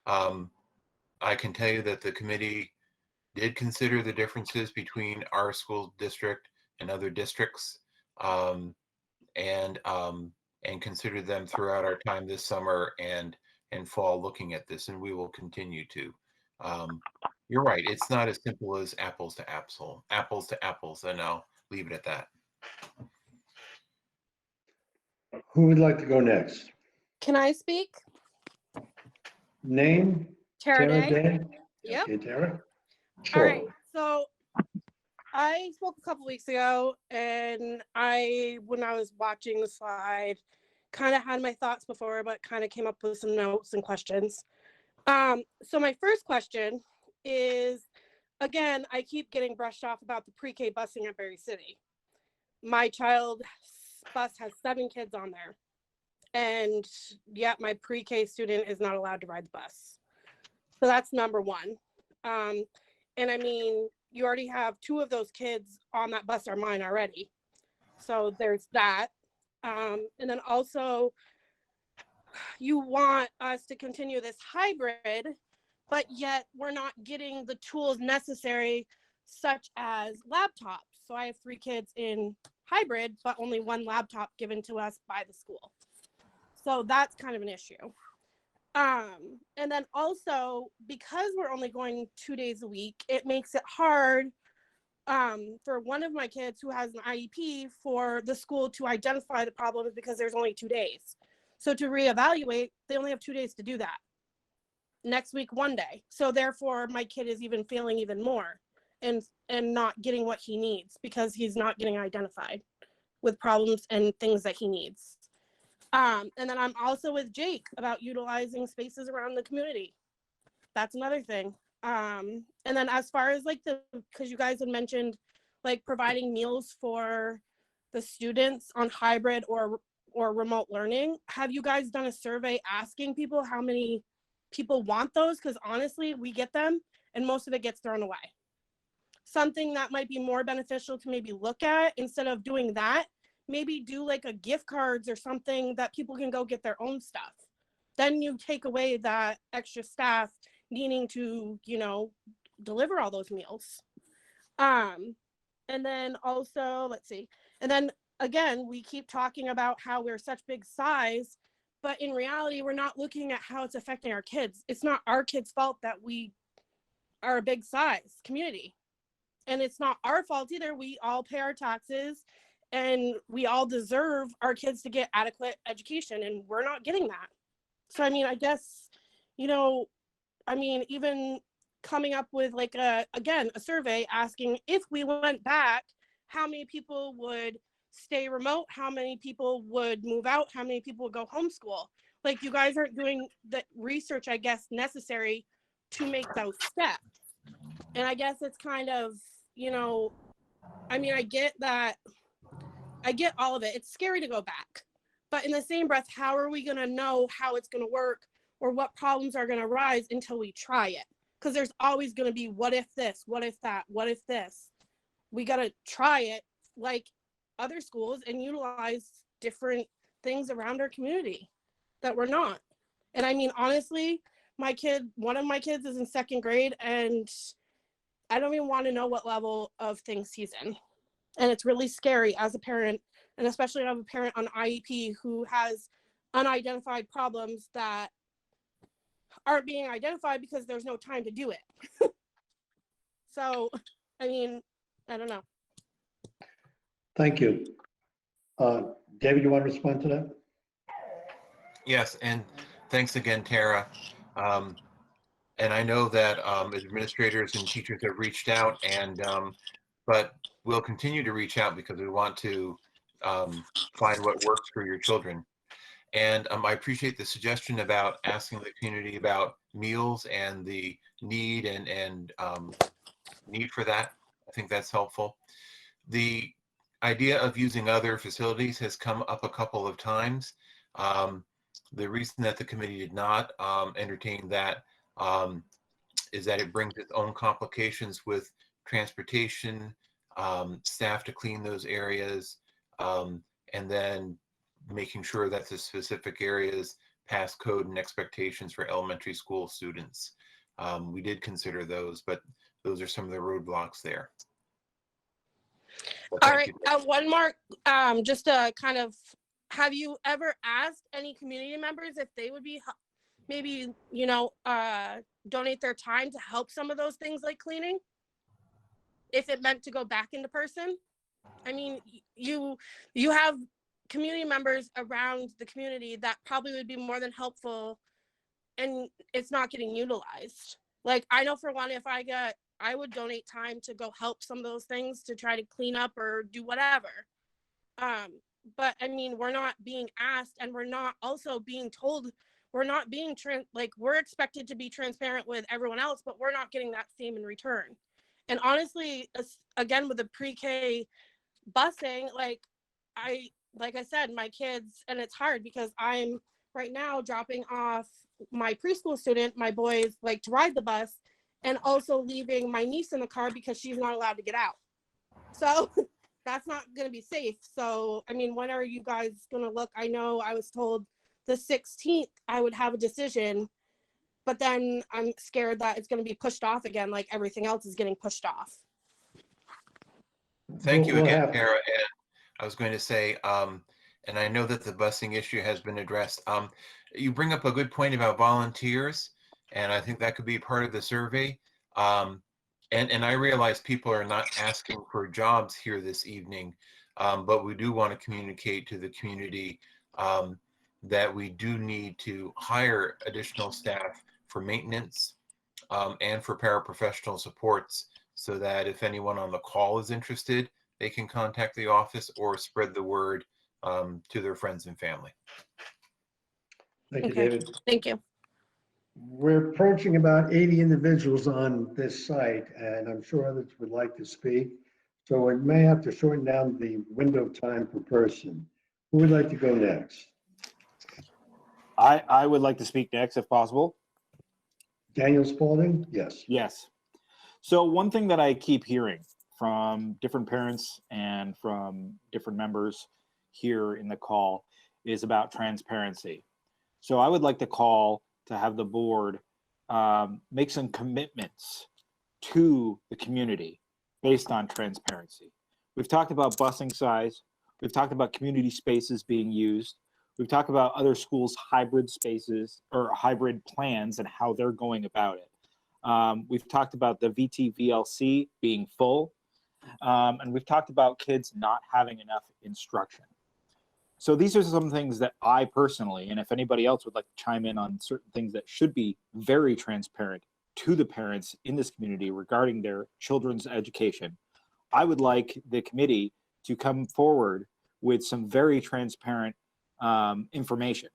I can tell you that the committee did consider the differences between our school district and other districts, and considered them throughout our time this summer and fall looking at this, and we will continue to. You're right, it's not as simple as apples to apples, and I'll leave it at that. Who would like to go next? Can I speak? Name? Tara Day. Day? Yep. Okay, Tara. All Sure. right. So I spoke a couple weeks ago, and when I was watching the slide, kind of had my thoughts before, but kind of came up with some notes and questions. So my first question is, again, I keep getting brushed off about the pre-K busing at Berry City. My child's bus has 7 kids on there, and yet my pre-K student is not allowed to ride the bus. So that's number one. And I mean, you already have 2 of those kids on that bus are mine already. So there's that. And then also, you want us to continue this hybrid, but yet we're not getting the tools necessary, such as laptops. So I have 3 kids in hybrid, but only 1 laptop given to us by the school. So that's kind of an issue. And then also, because we're only going 2 days a week, it makes it hard for one of my kids who has an IEP for the school to identify the problems because there's only 2 days. So to reevaluate, they only have 2 days to do that. Next week, 1 day. So therefore, my kid is even failing even more and not getting what he needs because he's not getting identified with problems and things that he needs. And then I'm also with Jake about utilizing spaces around the community. That's another thing. And then as far as like because you guys had mentioned like providing meals for the students on hybrid or remote learning, have you guys done a survey asking people how many people want those? Because honestly, we get them and most of it gets thrown away. Something that might be more beneficial to maybe look at instead of doing that, maybe do like a gift cards or something that people can go get their own stuff. Then you take away that extra staff needing to, you know, deliver all those meals. And then also, let's see, and then again, we keep talking about how we're such big size, but in reality, we're not looking at how it's affecting our kids. It's not our kids' fault that we are a big size community. And it's not our fault either. We all pay our taxes and we all deserve our kids to get adequate education, and we're not getting that. So, I mean, I guess, you know, I mean, even coming up with like again, a survey asking if we went back, how many people would stay remote, how many people would move out, how many people would go homeschool. Like, you guys aren't doing the research, I guess, necessary to make those steps. And I guess it's kind of, you know, I mean, I get that. I get all of it. It's scary to go back. But in the same breath, how are we going to know how it's going to work or what problems are going to arise until we try it? Because there's always going to be what if this, what if that, what if this. We got to try it like other schools and utilize different things around our community that we're not. And I mean, honestly, one of my kids is in 2nd grade, and I don't even want to know what level of things he's in. And it's really scary as a parent, and especially of a parent on IEP who has unidentified problems that aren't being identified because there's no time to do it. So, I mean, I don't know. Thank you. David, you want to respond to that? Yes, and thanks again, Tara. And I know that administrators and teachers have reached out, and but we'll continue to reach out because we want to find what works for your children. And I appreciate the suggestion about asking the community about meals and the need and need for that. I think that's helpful. The idea of using other facilities has come up a couple of times. The reason that the committee did not entertain that is that it brings its own complications with transportation, staff to clean those areas, and then making sure that the specific areas pass code and expectations for elementary school students. We did consider those, but those are some of the roadblocks there. All right, one more, just to kind of, have you ever asked any community members if they would be maybe, you know, donate their time to help some of those things like cleaning? If it meant to go back into person? I mean, you have community members around the community that probably would be more than helpful, and it's not getting utilized. Like, I know for one, if I would donate time to go help some of those things to try to clean up or do whatever. But I mean, we're not being asked, and we're not also being told, we're not being like, we're expected to be transparent with everyone else, but we're not getting that same in return. And honestly, again, with the pre-K busing, like I said, my kids, and it's hard because I'm right now dropping off my preschool student, my boys like to ride the bus, and also leaving my niece in the car because she's not allowed to get out. So that's not going to be safe. So, I mean, when are you guys going to look? I know I was told the 16th I would have a decision, but then I'm scared that it's going to be pushed off again, like everything else is getting pushed off. Thank you again, Tara. And I was going to say, and I know that the busing issue has been addressed. You bring up a good point about volunteers, and I think that could be part of the survey. And I realize people are not asking for jobs here this evening, but we do want to communicate to the community that we do need to hire additional staff for maintenance and for paraprofessional supports, so that if anyone on the call is interested, they can contact the office or spread the word to their friends and family. Thank you, Okay. David. Thank you. We're approaching about 80 individuals on this site, and I'm sure others would like to speak. So we may have to shorten down the window time per person. Who would like to go next? I would like to speak next if possible. Daniel Spalding? Yes. Yes. So one thing that I keep hearing from different parents and from different members here in the call is about transparency. So I would like to call to have the board make some commitments to the community based on transparency. We've talked about busing size. We've talked about community spaces being used. We've talked about other schools' hybrid spaces or hybrid plans and how they're going about it. We've talked about the VT-VLC being full. And we've talked about kids not having enough instruction. So these are some things that I personally, and if anybody else would like to chime in on certain things that should be very transparent to the parents in this community regarding their children's education, I would like the committee to come forward with some very transparent information.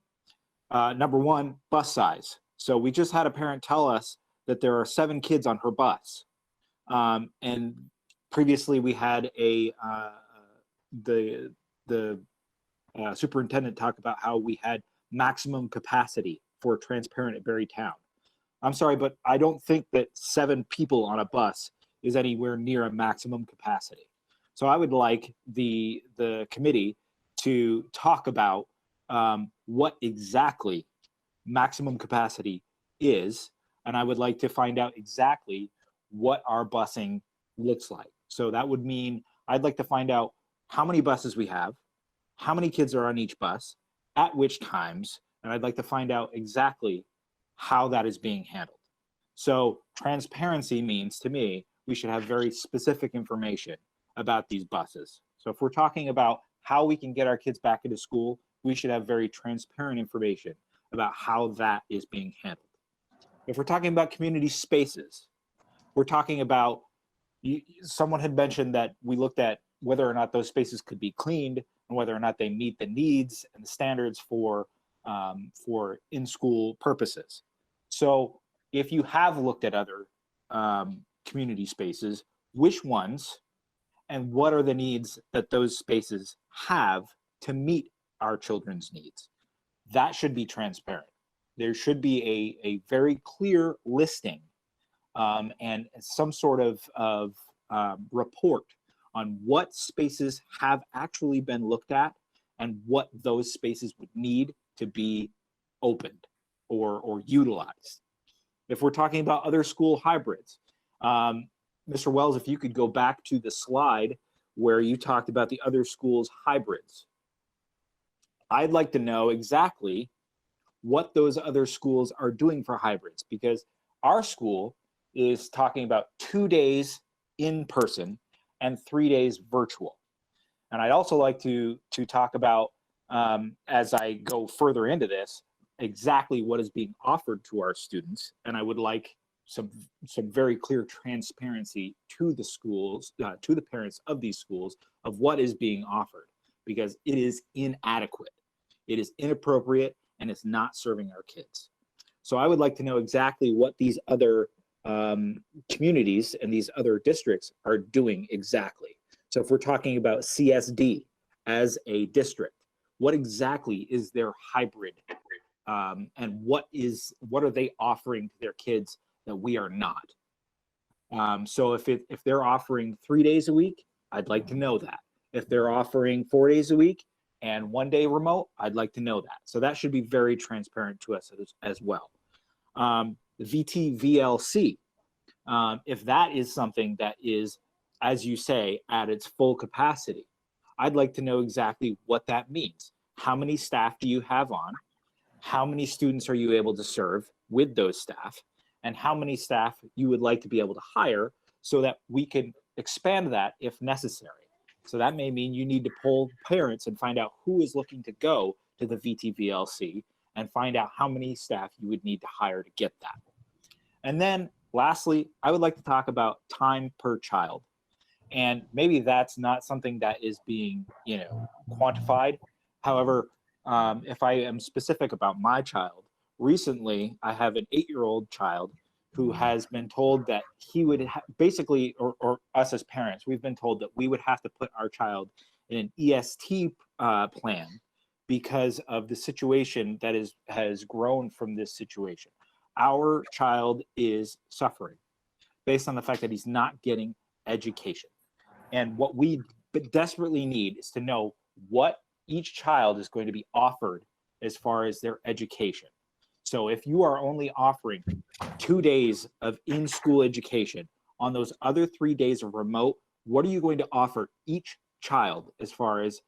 Number one, bus size. So we just had a parent tell us that there are 7 kids on her bus. And previously we had the superintendent talk about how we had maximum capacity for transparent at Berrytown. I'm sorry, but I don't think that 7 people on a bus is anywhere near a maximum capacity. So I would like the committee to talk about what exactly maximum capacity is, and I would like to find out exactly what our busing looks like. So that would mean I'd like to find out how many buses we have, how many kids are on each bus, at which times, and I'd like to find out exactly how that is being handled. So transparency means to me, we should have very specific information about these buses. So if we're talking about how we can get our kids back into school, we should have very transparent information about how that is being handled. If we're talking about community spaces, we're talking about, someone had mentioned that we looked at whether or not those spaces could be cleaned and whether or not they meet the needs and the standards for in-school purposes. So if you have looked at other community spaces, which ones and what are the needs that those spaces have to meet our children's needs? That should be transparent. There should be a very clear listing and some sort of report on what spaces have actually been looked at and what those spaces would need to be opened or utilized. If we're talking about other school hybrids, Mr. Wells, if you could go back to the slide where you talked about the other schools' hybrids. I'd like to know exactly what those other schools are doing for hybrids, because our school is talking about 2 days in person and 3 days virtual. And I'd also like to talk about, as I go further into this, exactly what is being offered to our students. And I would like some very clear transparency to the schools, to the parents of these schools, of what is being offered, because it is inadequate. It is inappropriate and it's not serving our kids. So I would like to know exactly what these other communities and these other districts are doing exactly. So if we're talking about CSD as a district, what exactly is their hybrid and what are they offering to their kids that we are not? So if they're offering 3 days a week, I'd like to know that. If they're offering 4 days a week and 1 day remote, I'd like to know that. So that should be very transparent to us as well. The VT-VLC, if that is something that is, as you say, at its full capacity, I'd like to know exactly what that means. How many staff do you have on? How many students are you able to serve with those staff? And how many staff you would like to be able to hire so that we can expand that if necessary. So that may mean you need to poll parents and find out who is looking to go to the VT-VLC and find out how many staff you would need to hire to get that. And then lastly, I would like to talk about time per child. And maybe that's not something that is being, quantified, However, if I am specific about my child, recently I have an 8-year-old child who has been told that he would basically, or us as parents, we've been told that we would have to put our child in an EST plan because of the situation that has grown from this situation. Our child is suffering based on the fact that he's not getting education. And what we desperately need is to know what each child is going to be offered as far as their education. So if you are only offering 2 days of in-school education, on those other 3 days of remote, what are you going to offer each child as far as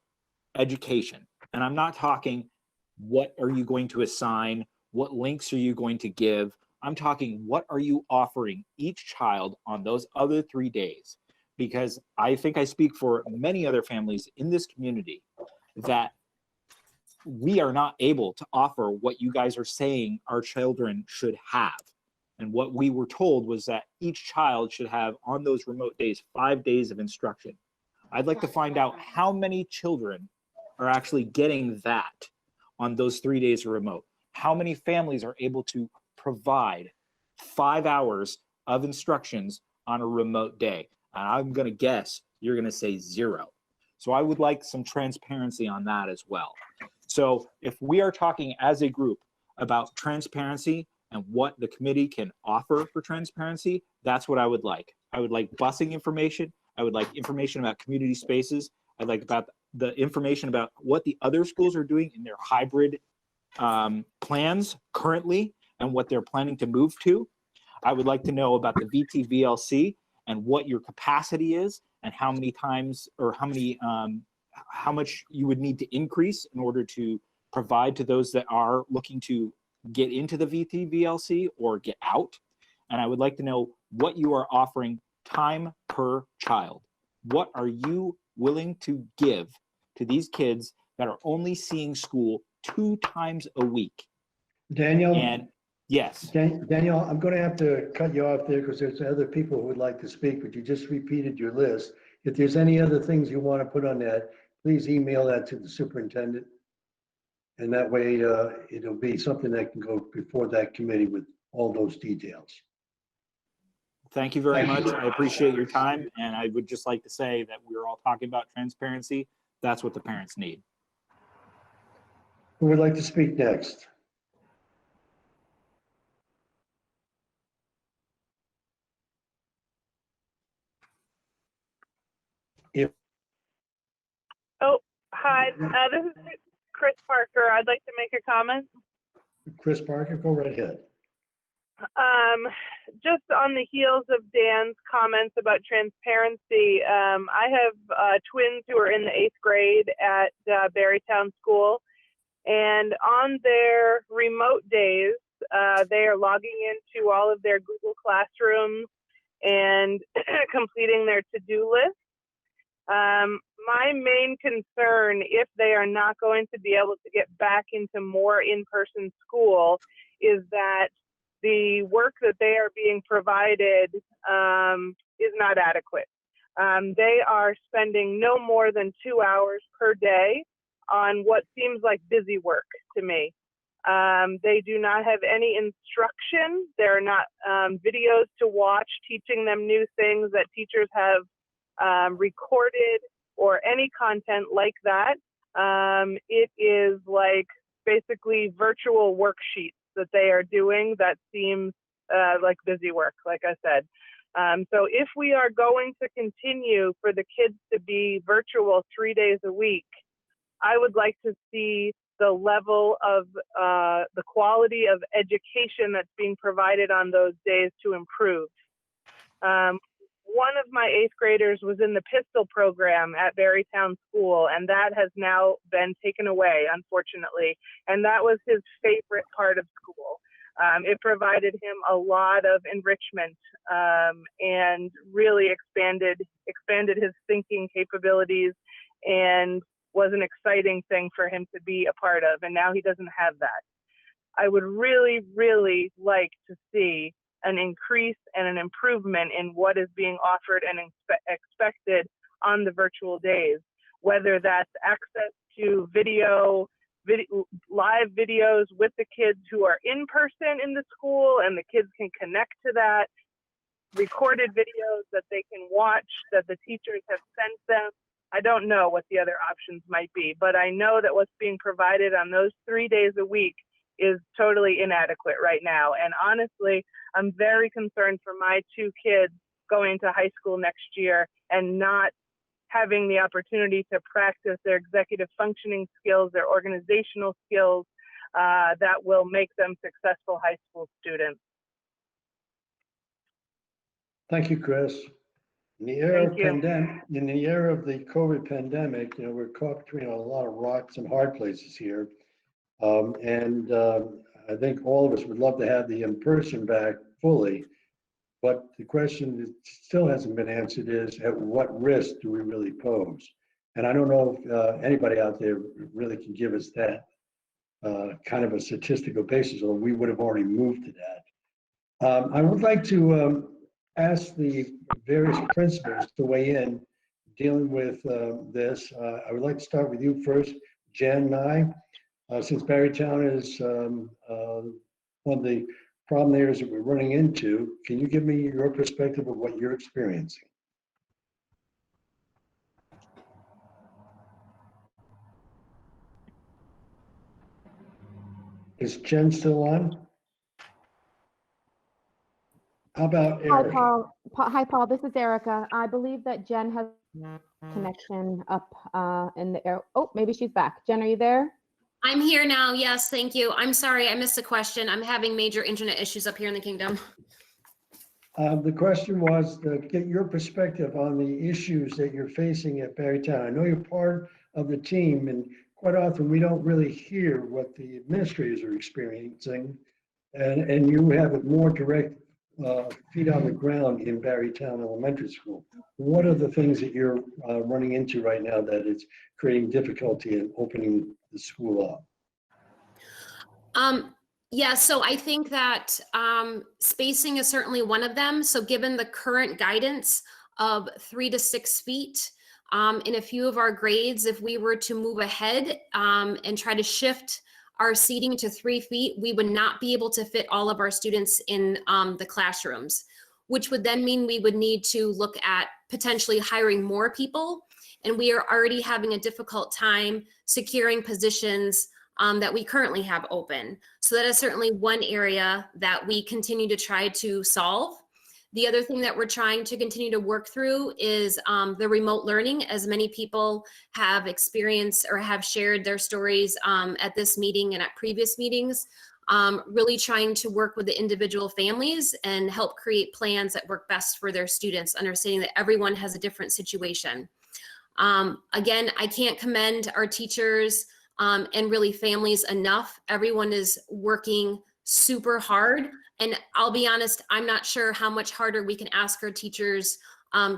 education? And I'm not talking what are you going to assign, what links are you going to give. I'm talking what are you offering each child on those other 3 days? Because I think I speak for many other families in this community that we are not able to offer what you guys are saying our children should have. And what we were told was that each child should have on those remote days 5 days of instruction. I'd like to find out how many children are actually getting that on those 3 days of remote. How many families are able to provide 5 hours of instructions on a remote day? And I'm going to guess you're going to say 0. So I would like some transparency on that as well. So if we are talking as a group about transparency and what the committee can offer for transparency, that's what I would like. I would like busing information. I would like information about community spaces. I'd like about the information about what the other schools are doing in their hybrid plans currently and what they're planning to move to. I would like to know about the VTVLC and what your capacity is and how many times or how much you would need to increase in order to provide to those that are looking to get into the VTVLC or get out. And I would like to know what you are offering time per child. What are you willing to give to these kids that are only seeing school 2 times a week? Daniel? And yes. Daniel, I'm going to have to cut you off there because there's other people who would like to speak, but you just repeated your list. If there's any other things you want to put on that, please email that to the superintendent. And that way it'll be something that can go before that committee with all those details. Thank you very much. I appreciate your time. And I would just like to say that we're all talking about transparency. That's what the parents need. Who would like to speak next? Oh, hi. This is Chris Parker. I'd like to make a comment. Chris Parker, go right ahead. Just on the heels of Dan's comments about transparency, I have twins who are in the 8th grade at Berrytown School, and on their remote days, they are logging into all of their Google Classrooms and completing their to-do list. My main concern, if they are not going to be able to get back into more in-person school, is that the work that they are being provided is not adequate. They are spending no more than 2 hours per day on what seems like busy work to me. They do not have any instruction. There are not videos to watch teaching them new things that teachers have recorded or any content like that. It is like basically virtual worksheets that they are doing that seems like busy work, like I said. So if we are going to continue for the kids to be virtual 3 days a week, I would like to see the level of the quality of education that's being provided on those days to improve. One of my 8th graders was in the pistol program at Berrytown School, and that has now been taken away, unfortunately. And that was his favorite part of school. It provided him a lot of enrichment and really expanded his thinking capabilities, and was an exciting thing for him to be a part of. And now he doesn't have that. I would really, really like to see an increase and an improvement in what is being offered and expected on the virtual days. whether that's access to live videos with the kids who are in person in the school, and the kids can connect to that, recorded videos that they can watch that the teachers have sent them. I don't know what the other options might be, but I know that what's being provided on those 3 days a week is totally inadequate right now. And honestly, I'm very concerned for my 2 kids going to high school next year and not having the opportunity to practice their executive functioning skills, their organizational skills that will make them successful high school students. Thank you, Chris. In the era of in the era of the COVID pandemic, you know, we're caught between a lot of rocks and hard places here. I think all of us would love to have the in-person back fully, but the question that still hasn't been answered is, at what risk do we really pose? And I don't know if anybody out there really can give us that kind of a statistical basis, or we would have already moved to that. I would like to ask the various principals to weigh in dealing with this. I would like to start with you first, Jen Nye. Since Barrytown is one of the problem areas that we're running into, can you give me your perspective of what you're experiencing? Is Jen still on? How about Erica? Hi, Paul. This is Erica. I believe that Jen has connection up in the air. Oh, maybe she's back. Jen, are you there? I'm here now. Yes, thank you. I'm sorry, I missed the question. I'm having major internet issues up here in the kingdom. The question was to get your perspective on the issues that you're facing at Barrytown. I know you're part of the team, and quite often we don't really hear what the administrators are experiencing, and you have a more direct feet on the ground in Barrytown Elementary School. What are the things that you're running into right now that is creating difficulty in opening the school up? Yeah, so I think that spacing is certainly one of them. So given the current guidance of 3 to 6 feet in a few of our grades, if we were to move ahead and try to shift our seating to 3 feet, we would not be able to fit all of our students in the classrooms, which would then mean we would need to look at potentially hiring more people. And we are already having a difficult time securing positions that we currently have open. So that is certainly one area that we continue to try to solve. The other thing that we're trying to continue to work through is the remote learning, as many people have experienced or have shared their stories at this meeting and at previous meetings, really trying to work with the individual families and help create plans that work best for their students, understanding that everyone has a different situation. Again, I can't commend our teachers and really families enough. Everyone is working super hard. And I'll be honest, I'm not sure how much harder we can ask our teachers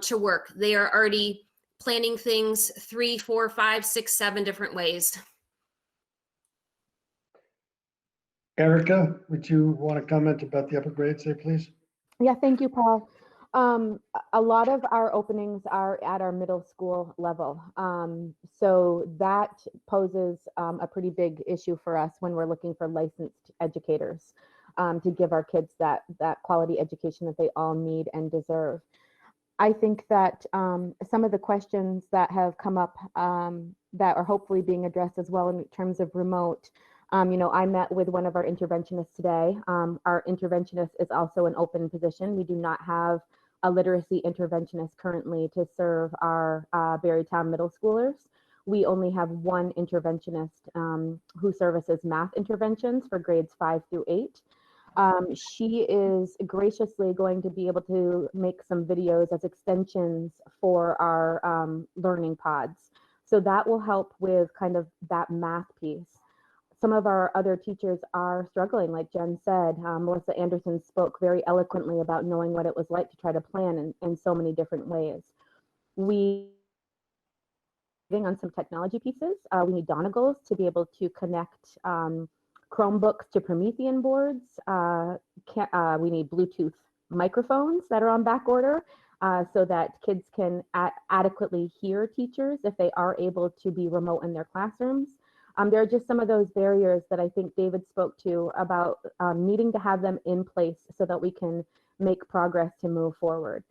to work. They are already planning things 3, 4, 5, 6, 7 different ways. Erica, would you want to comment about the upper grades there, please? Yeah, thank you, Paul. A lot of our openings are at our middle school level. So that poses a pretty big issue for us when we're looking for licensed educators to give our kids that quality education that they all need and deserve. I think that some of the questions that have come up that are hopefully being addressed as well in terms of remote, you know, I met with one of our interventionists today. Our interventionist is also an open position. We do not have a literacy interventionist currently to serve our Barrytown middle schoolers. We only have one interventionist who services math interventions for grades 5 through 8. She is graciously going to be able to make some videos as extensions for our learning pods. So that will help with kind of that math piece. Some of our other teachers are struggling, like Jen said. Melissa Anderson spoke very eloquently about knowing what it was like to try to plan in so many different ways. We on some technology pieces. We need donagles to be able to connect Chromebooks to Promethean boards. We need Bluetooth microphones that are on back order. so that kids can adequately hear teachers if they are able to be remote in their classrooms. There are just some of those barriers that I think David spoke to about needing to have them in place so that we can make progress to move forward.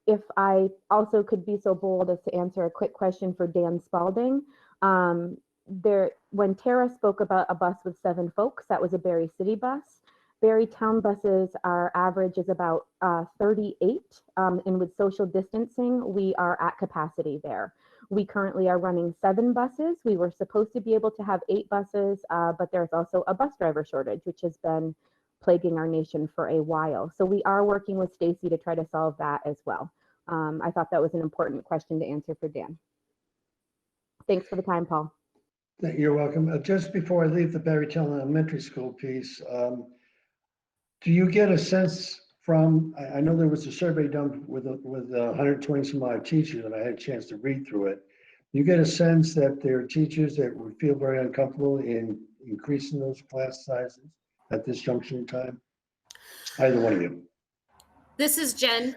If I also could be so bold as to answer a quick question for Dan Spalding. When Tara spoke about a bus with 7 folks, that was a Barre City bus. Barre Town buses, our average is about 38, and with social distancing, we are at capacity there. We currently are running 7 buses. We were supposed to be able to have 8 buses, but there's also a bus driver shortage, which has been plaguing our nation for a while. So we are working with Stacy to try to solve that as well. I thought that was an important question to answer for Dan. Thanks for the time, Paul. You're welcome. Just before I leave the Barrytown Elementary School piece, do you get a sense from, I know there was a survey done with 120 some odd teachers, and I had a chance to read through it. You get a sense that there are teachers that would feel very uncomfortable in increasing those class sizes at this junction in time? Either one of you. This is Jen.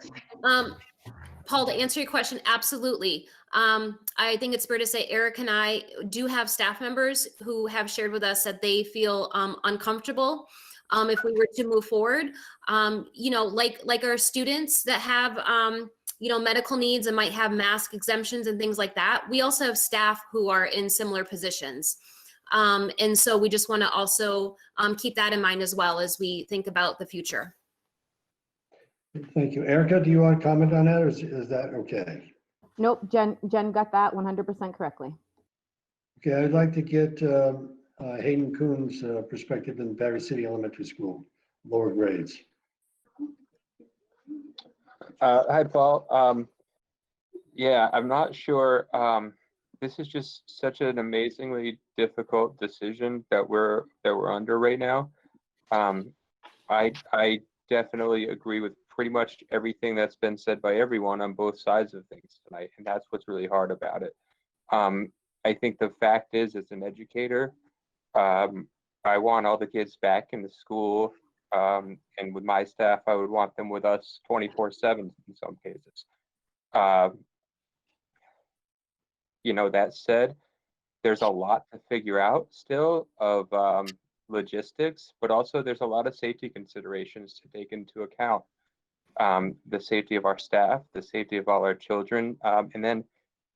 Paul, to answer your question, absolutely. I think it's fair to say Eric and I do have staff members who have shared with us that they feel uncomfortable if we were to move forward. You know, like our students that have you know, medical needs and might have mask exemptions and things like that. We also have staff who are in similar positions. And so we just want to also keep that in mind as well as we think about the future. Thank you. Erica, do you want to comment on that, or is that okay? Nope, Jen got that 100% correctly. Okay, I'd like to get Hayden Kuhn's perspective in Barre City Elementary School, lower grades. Hi, Paul. Yeah, I'm not sure. This is just such an amazingly difficult decision that we're under right now. I definitely agree with pretty much everything that's been said by everyone on both sides of things tonight, and that's what's really hard about it. I think the fact is, as an educator, I want all the kids back in the school, and with my staff, I would want them with us 24/7 in some cases. You know, that said, there's a lot to figure out still of logistics, but also there's a lot of safety considerations to take into account. The safety of our staff, the safety of all our children, and then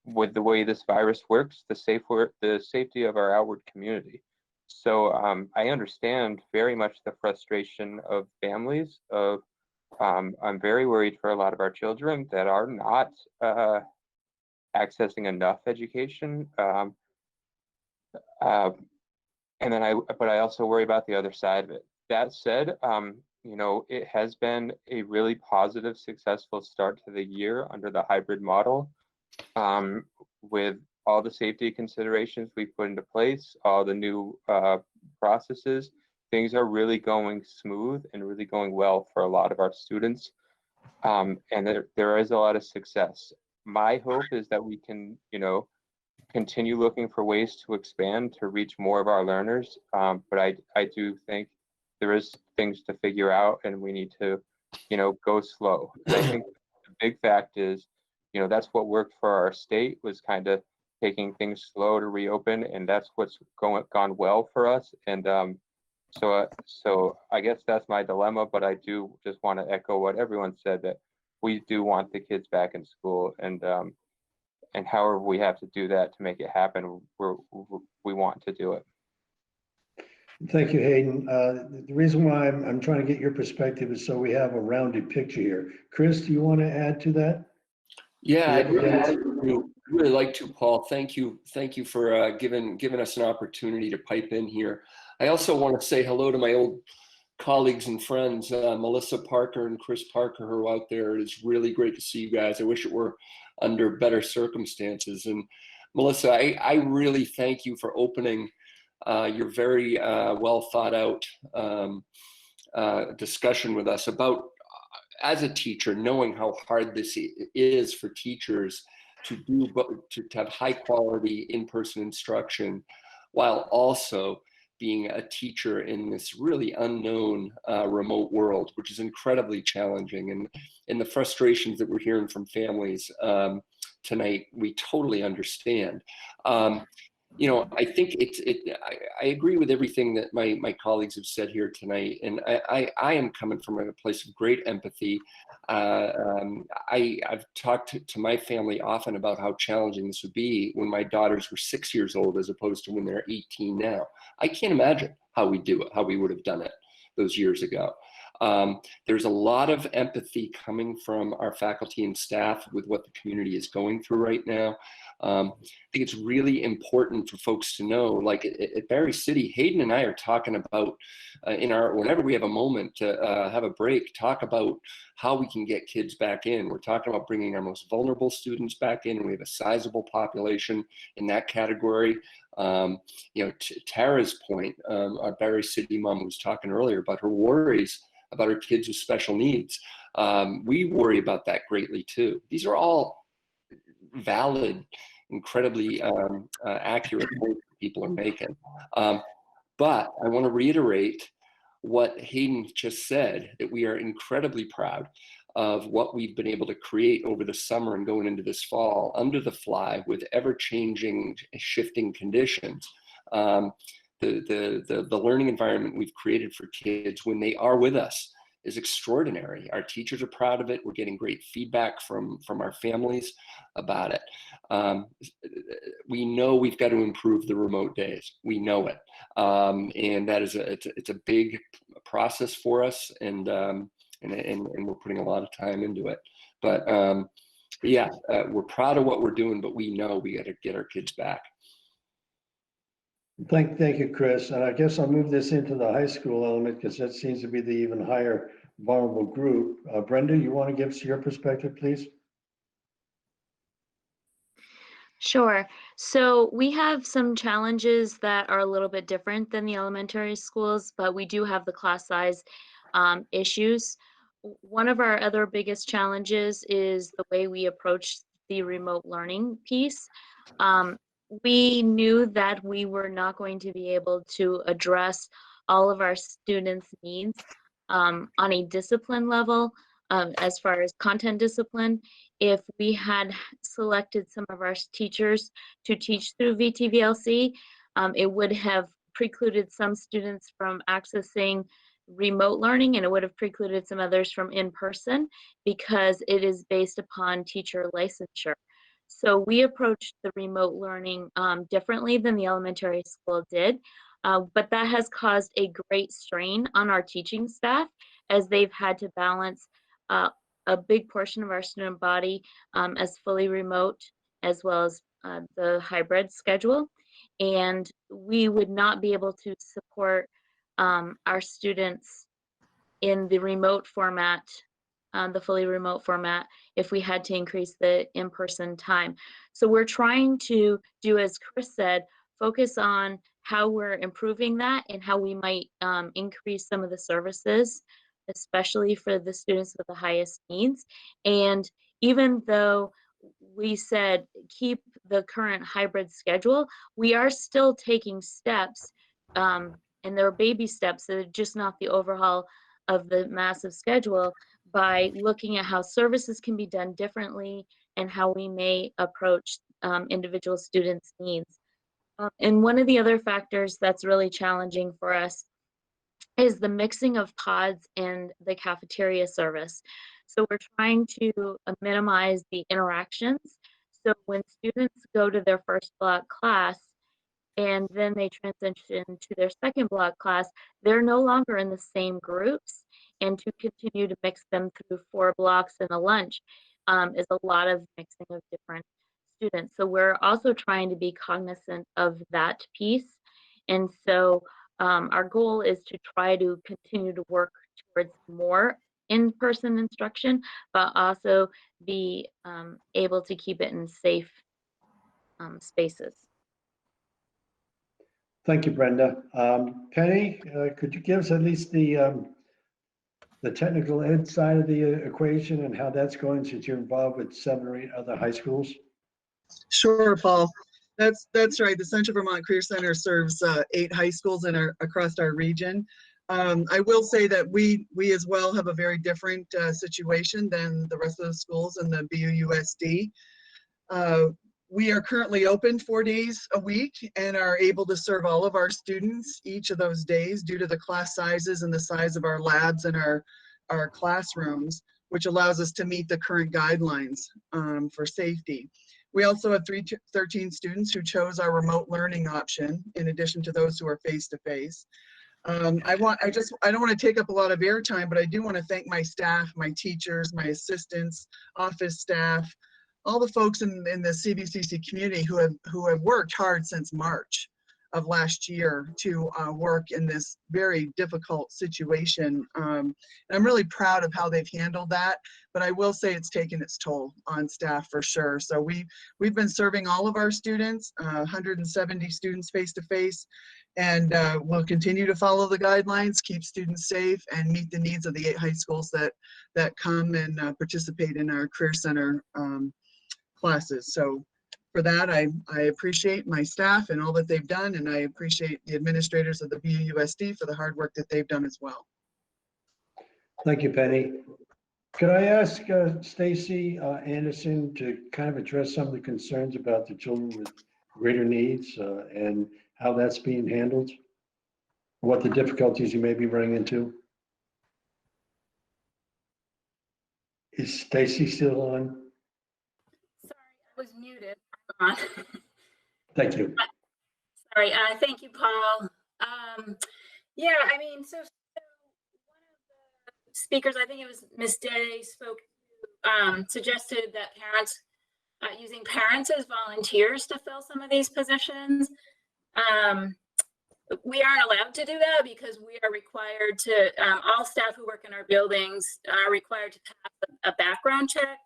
with the way this virus works, the safety of our outward community. So I understand very much the frustration of families. I'm very worried for a lot of our children that are not accessing enough education. And then but I also worry about the other side of it. That said, you know, it has been a really positive, successful start to the year under the hybrid model. With all the safety considerations we've put into place, all the new processes, things are really going smooth and really going well for a lot of our students. And there is a lot of success. My hope is that we can, you know, continue looking for ways to expand to reach more of our learners. But I do think there is things to figure out, and we need to, you know, go slow. I think the big fact is, you know, that's what worked for our state, was kind of taking things slow to reopen, and that's what's gone well for us. And so I guess that's my dilemma, but I do just want to echo what everyone said, that we do want the kids back in school, and however we have to do that to make it happen, we want to do it. Thank you, Hayden. The reason why I'm trying to get your perspective is so we have a rounded picture here. Chris, do you want to add to that? Yeah, I'd really like to, Paul. Thank you for giving us an opportunity to pipe in here. I also want to say hello to my old colleagues and friends, Melissa Parker and Chris Parker, who are out there. It is really great to see you guys. I wish it were under better circumstances. And Melissa, I really thank you for opening your very well thought out discussion with us about, as a teacher, knowing how hard this is for teachers to have high quality in-person instruction, while also being a teacher in this really unknown remote world, which is incredibly challenging. And the frustrations that we're hearing from families tonight, we totally understand. You know, I think I agree with everything that my colleagues have said here tonight, and I am coming from a place of great empathy. I've talked to my family often about how challenging this would be when my daughters were 6 years old as opposed to when they're 18 now. I can't imagine how we do it, how we would have done it those years ago. There's a lot of empathy coming from our faculty and staff with what the community is going through right now. I think it's really important for folks to know, like at Barry City, Hayden and I are talking about whenever we have a moment to have a break, talk about how we can get kids back in. We're talking about bringing our most vulnerable students back in, and we have a sizable population in that category. You know, Tara's point, our Barry City mom was talking earlier about her worries about her kids with special needs. We worry about that greatly too. These are all valid, incredibly accurate points that people are making. But I want to reiterate what Hayden just said, that we are incredibly proud of what we've been able to create over the summer and going into this fall under the fly with ever-changing, shifting conditions. The learning environment we've created for kids when they are with us is extraordinary. Our teachers are proud of it. We're getting great feedback from our families about it. We know we've got to improve the remote days. We know it, and that is it's a big process for us, and we're putting a lot of time into it. But yeah, we're proud of what we're doing, but we know we got to get our kids back. Thank you, Chris. And I guess I'll move this into the high school element because that seems to be the even higher vulnerable group. Brenda, you want to give us your perspective, please? Sure. So we have some challenges that are a little bit different than the elementary schools, but we do have the class size issues. One of our other biggest challenges is the way we approach the remote learning piece. We knew that we were not going to be able to address all of our students' needs on a discipline level, as far as content discipline. If we had selected some of our teachers to teach through VTVLC, it would have precluded some students from accessing remote learning, and it would have precluded some others from in-person because it is based upon teacher licensure. So we approached the remote learning differently than the elementary school did, but that has caused a great strain on our teaching staff as they've had to balance a big portion of our student body as fully remote, as well as the hybrid schedule. And we would not be able to support our students in the remote format, the fully remote format, if we had to increase the in-person time. So we're trying to do, as Chris said, focus on how we're improving that and how we might increase some of the services, especially for the students with the highest needs. And even though we said keep the current hybrid schedule, we are still taking steps, and there are baby steps, that are just not the overhaul of the massive schedule, by looking at how services can be done differently and how we may approach individual students' needs. And one of the other factors that's really challenging for us is the mixing of pods and the cafeteria service. So we're trying to minimize the interactions. So when students go to their first block class and then they transition to their second block class, they're no longer in the same groups. And to continue to mix them through 4 blocks and a lunch is a lot of mixing of different students. So we're also trying to be cognizant of that piece. And so our goal is to try to continue to work towards more in-person instruction, but also be able to keep it in safe spaces. Thank you, Brenda. Penny, could you give us at least the technical ed side of the equation and how that's going, since you're involved with 7 or 8 other high schools? Sure, Paul. That's right. The Central Vermont Career Center serves 8 high schools across our region. I will say that we as well have a very different situation than the rest of the schools in the BUUSD. We are currently open 4 days a week and are able to serve all of our students each of those days due to the class sizes and the size of our labs and our classrooms, which allows us to meet the current guidelines for safety. We also have 13 students who chose our remote learning option in addition to those who are face-to-face. I don't want to take up a lot of airtime, but I do want to thank my staff, my teachers, my assistants, office staff, all the folks in the CVCC community who have worked hard since March of last year to work in this very difficult situation. And I'm really proud of how they've handled that, but I will say it's taken its toll on staff for sure. So we've been serving all of our students, 170 students face-to-face, and we'll continue to follow the guidelines, keep students safe, and meet the needs of the 8 high schools that come and participate in our Career Center classes. So for that, I appreciate my staff and all that they've done, and I appreciate the administrators of the BUUSD for the hard work that they've done as well. Thank you, Penny. Could I ask Stacy Anderson to kind of address some of the concerns about the children with greater needs and how that's being handled? What the difficulties you may be running into? Is Stacy still on? Was muted. I'm on. Thank you. Sorry. Thank you, Paul. Yeah, I mean, so one of the speakers, I think it was Ms. Day, spoke, suggested that parents, using parents as volunteers to fill some of these positions. We aren't allowed to do that because we are required to, all staff who work in our buildings are required to pass a background check.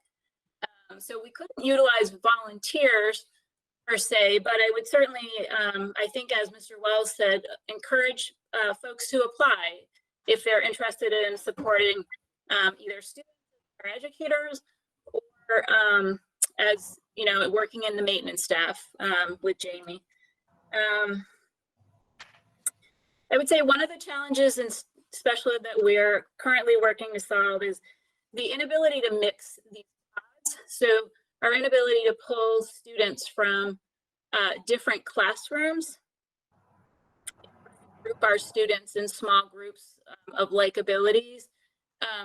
So we couldn't utilize volunteers per se, but I would certainly, I think as Mr. Wells said, encourage folks to apply if they're interested in supporting either students or educators, or as, you know, working in the maintenance staff with Jamie. I would say one of the challenges in special ed that we're currently working to solve is the inability to mix these pods. So our inability to pull students from different classrooms, group our students in small groups of like abilities,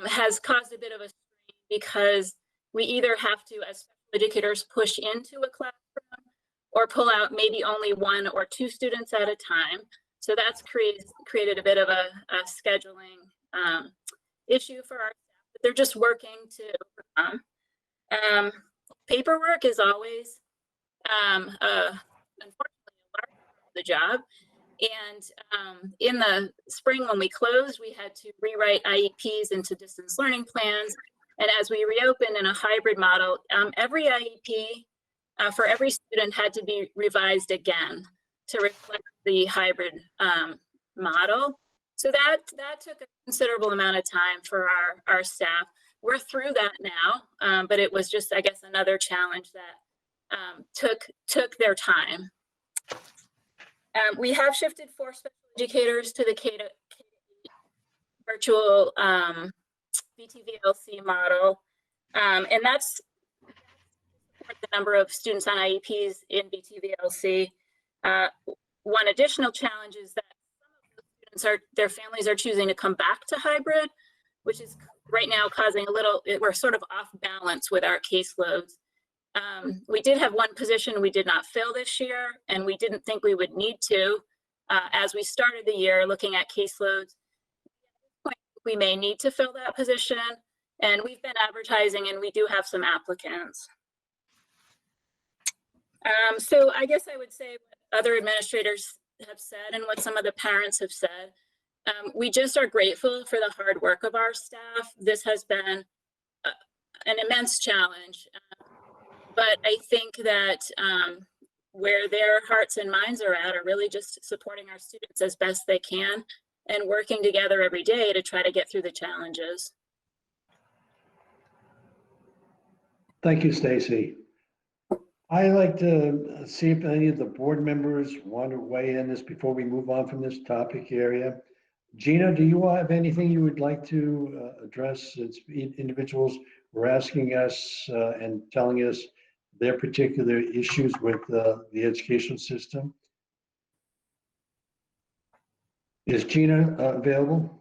has caused a bit of a strain because we either have to, as educators, push into a classroom or pull out maybe only 1 or 2 students at a time. So that's created a bit of a scheduling issue for our staff, but they're just working to overcome. Paperwork is always, unfortunately, a large part of the job. And in the spring when we closed, we had to rewrite IEPs into distance learning plans. And as we reopened in a hybrid model, every IEP for every student had to be revised again to reflect the hybrid model. So that took a considerable amount of time for our staff. We're through that now, but it was just, I guess, another challenge that took their time. We have shifted 4 special educators to the K-8 virtual BTVLC model, and that's the number of students on IEPs in BTVLC. One additional challenge is that some of the students their families are choosing to come back to hybrid, which is right now causing we're sort of off balance with our caseloads. We did have 1 position we did not fill this year, and we didn't think we would need to as we started the year looking at caseloads. We may need to fill that position, and we've been advertising, and we do have some applicants. So I guess I would say what other administrators have said and what some of the parents have said. We just are grateful for the hard work of our staff. This has been an immense challenge, but I think that where their hearts and minds are at are really just supporting our students as best they can and working together every day to try to get through the challenges. Thank you, Stacy. I'd like to see if any of the board members want to weigh in this before we move on from this topic area. Gina, do you have anything you would like to address? Since individuals were asking us and telling us their particular issues with the education system. Is Gina available?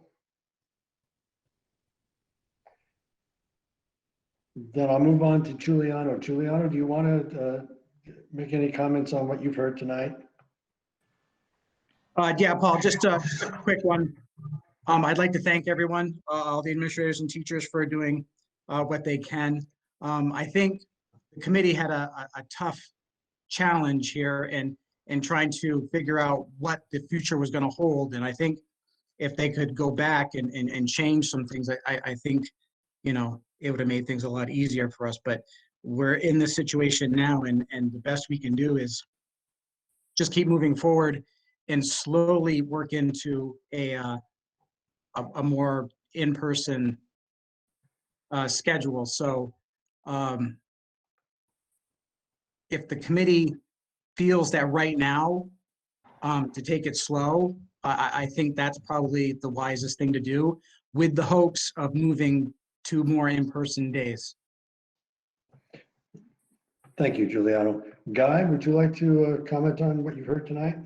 Then I'll move on to Giuliano. Giuliano, do you want to make any comments on what you've heard tonight? Yeah, Paul, just a quick one. I'd like to thank everyone, all the administrators and teachers for doing what they can. I think the committee had a tough challenge here in trying to figure out what the future was going to hold. And I think if they could go back and change some things, I think, you know, it would have made things a lot easier for us. But we're in this situation now, and the best we can do is just keep moving forward and slowly work into a more in-person schedule. So if the committee feels that right now to take it slow, I think that's probably the wisest thing to do, with the hopes of moving to more in-person days. Thank you, Giuliano. Guy, would you like to comment on what you've heard tonight?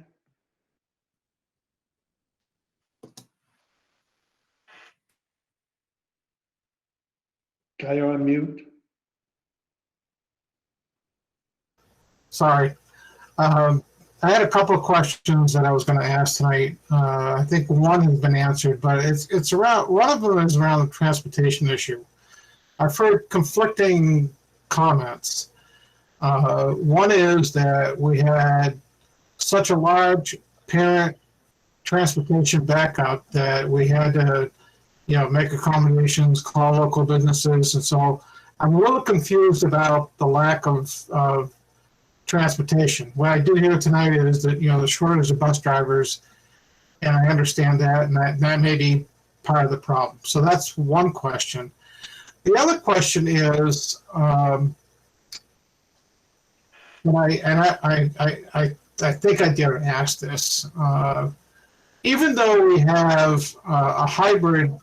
Guy, you're on mute. Sorry. I had a couple of questions that I was going to ask tonight. I think one has been answered, but it's around, one of them is around the transportation issue. I've heard conflicting comments. One is that we had such a large parent transportation backup that we had to, you know, make accommodations, call local businesses, and so I'm a little confused about the lack of transportation. What I do hear tonight is that, you know, the shortage of bus drivers, and I understand that, and that may be part of the problem. So that's one question. The other question is, and I think I dare ask this. Even though we have a hybrid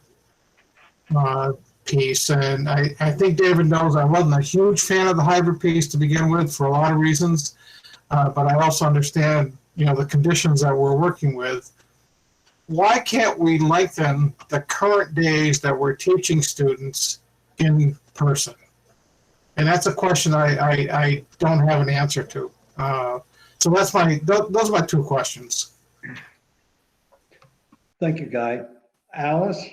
piece, and I think David knows I wasn't a huge fan of the hybrid piece to begin with for a lot of reasons, but I also understand, you know, the conditions that we're working with. Why can't we lengthen the current days that we're teaching students in person? And that's a question I don't have an answer to. So those are my two questions. Thank you, Guy. Alice?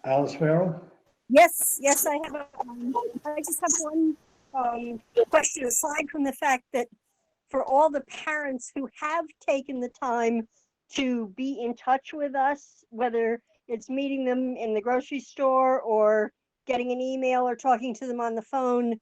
Alice Farrell? Yes, I have I just have one question, aside from the fact that for all the parents who have taken the time to be in touch with us, whether it's meeting them in the grocery store or getting an email or talking to them on the phone,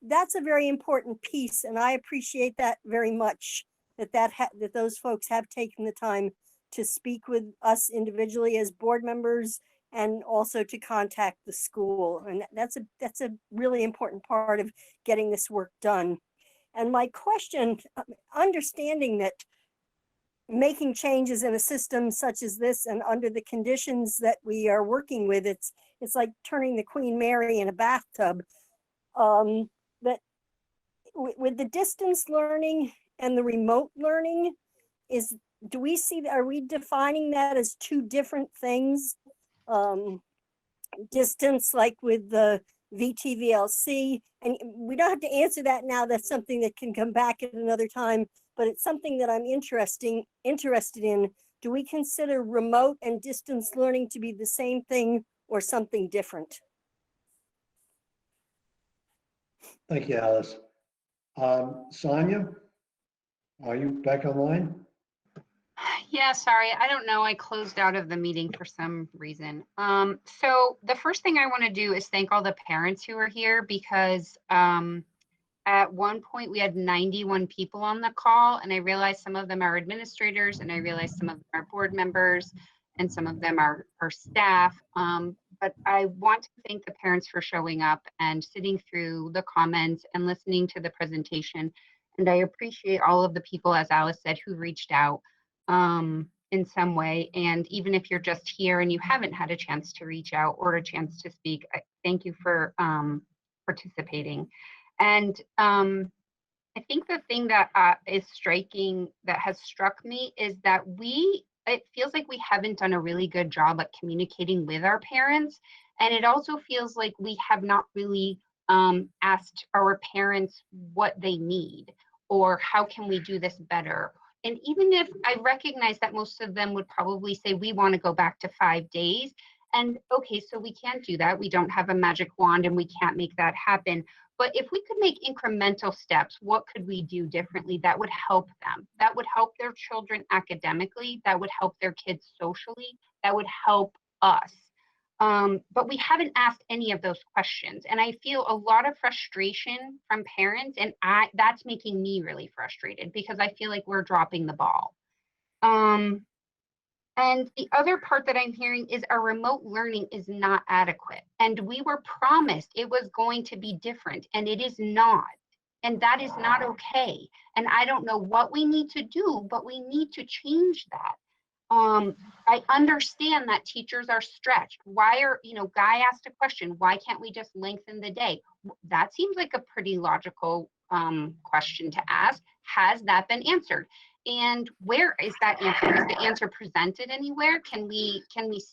that's a very important piece, and I appreciate that very much, that those folks have taken the time to speak with us individually as board members and also to contact the school. And that's a really important part of getting this work done. And my question, understanding that making changes in a system such as this and under the conditions that we are working with, it's like turning the Queen Mary in a bathtub. But with the distance learning and the remote learning, are we defining that as two different things? Distance, like with the VTVLC, and we don't have to answer that now. That's something that can come back at another time, but it's something that I'm interested in. Do we consider remote and distance learning to be the same thing or something different? Thank you, Alice. Sonia, are you back online? Yeah, sorry, I don't know. I closed out of the meeting for some reason. So the first thing I want to do is thank all the parents who are here, because at one point we had 91 people on the call, and I realized some of them are administrators, and I realized some of them are board members, and some of them are staff. But but I want to thank the parents for showing up and sitting through the comments and listening to the presentation. And I appreciate all of the people, as Alice said, who reached out in some way. And even if you're just here and you haven't had a chance to reach out or a chance to speak, thank you for participating. And I think the thing that is striking, that has struck me, is that it feels like we haven't done a really good job at communicating with our parents. And it also feels like we have not really asked our parents what they need or how can we do this better. And even if I recognize that most of them would probably say, we want to go back to 5 days. And okay, so we can't do that. We don't have a magic wand and we can't make that happen. But if we could make incremental steps, what could we do differently that would help them? That would help their children academically, that would help their kids socially, that would help us. But we haven't asked any of those questions. And I feel a lot of frustration from parents, and that's making me really frustrated because I feel like we're dropping the ball. And the other part that I'm hearing is our remote learning is not adequate. And we were promised it was going to be different, and it is not. And that is not okay. And I don't know what we need to do, but we need to change that. I understand that teachers are stretched. Why are, Guy asked a question, why can't we just lengthen the day? That seems like a pretty logical question to ask. Has that been answered? And where is that answer? Is the answer presented anywhere? Can we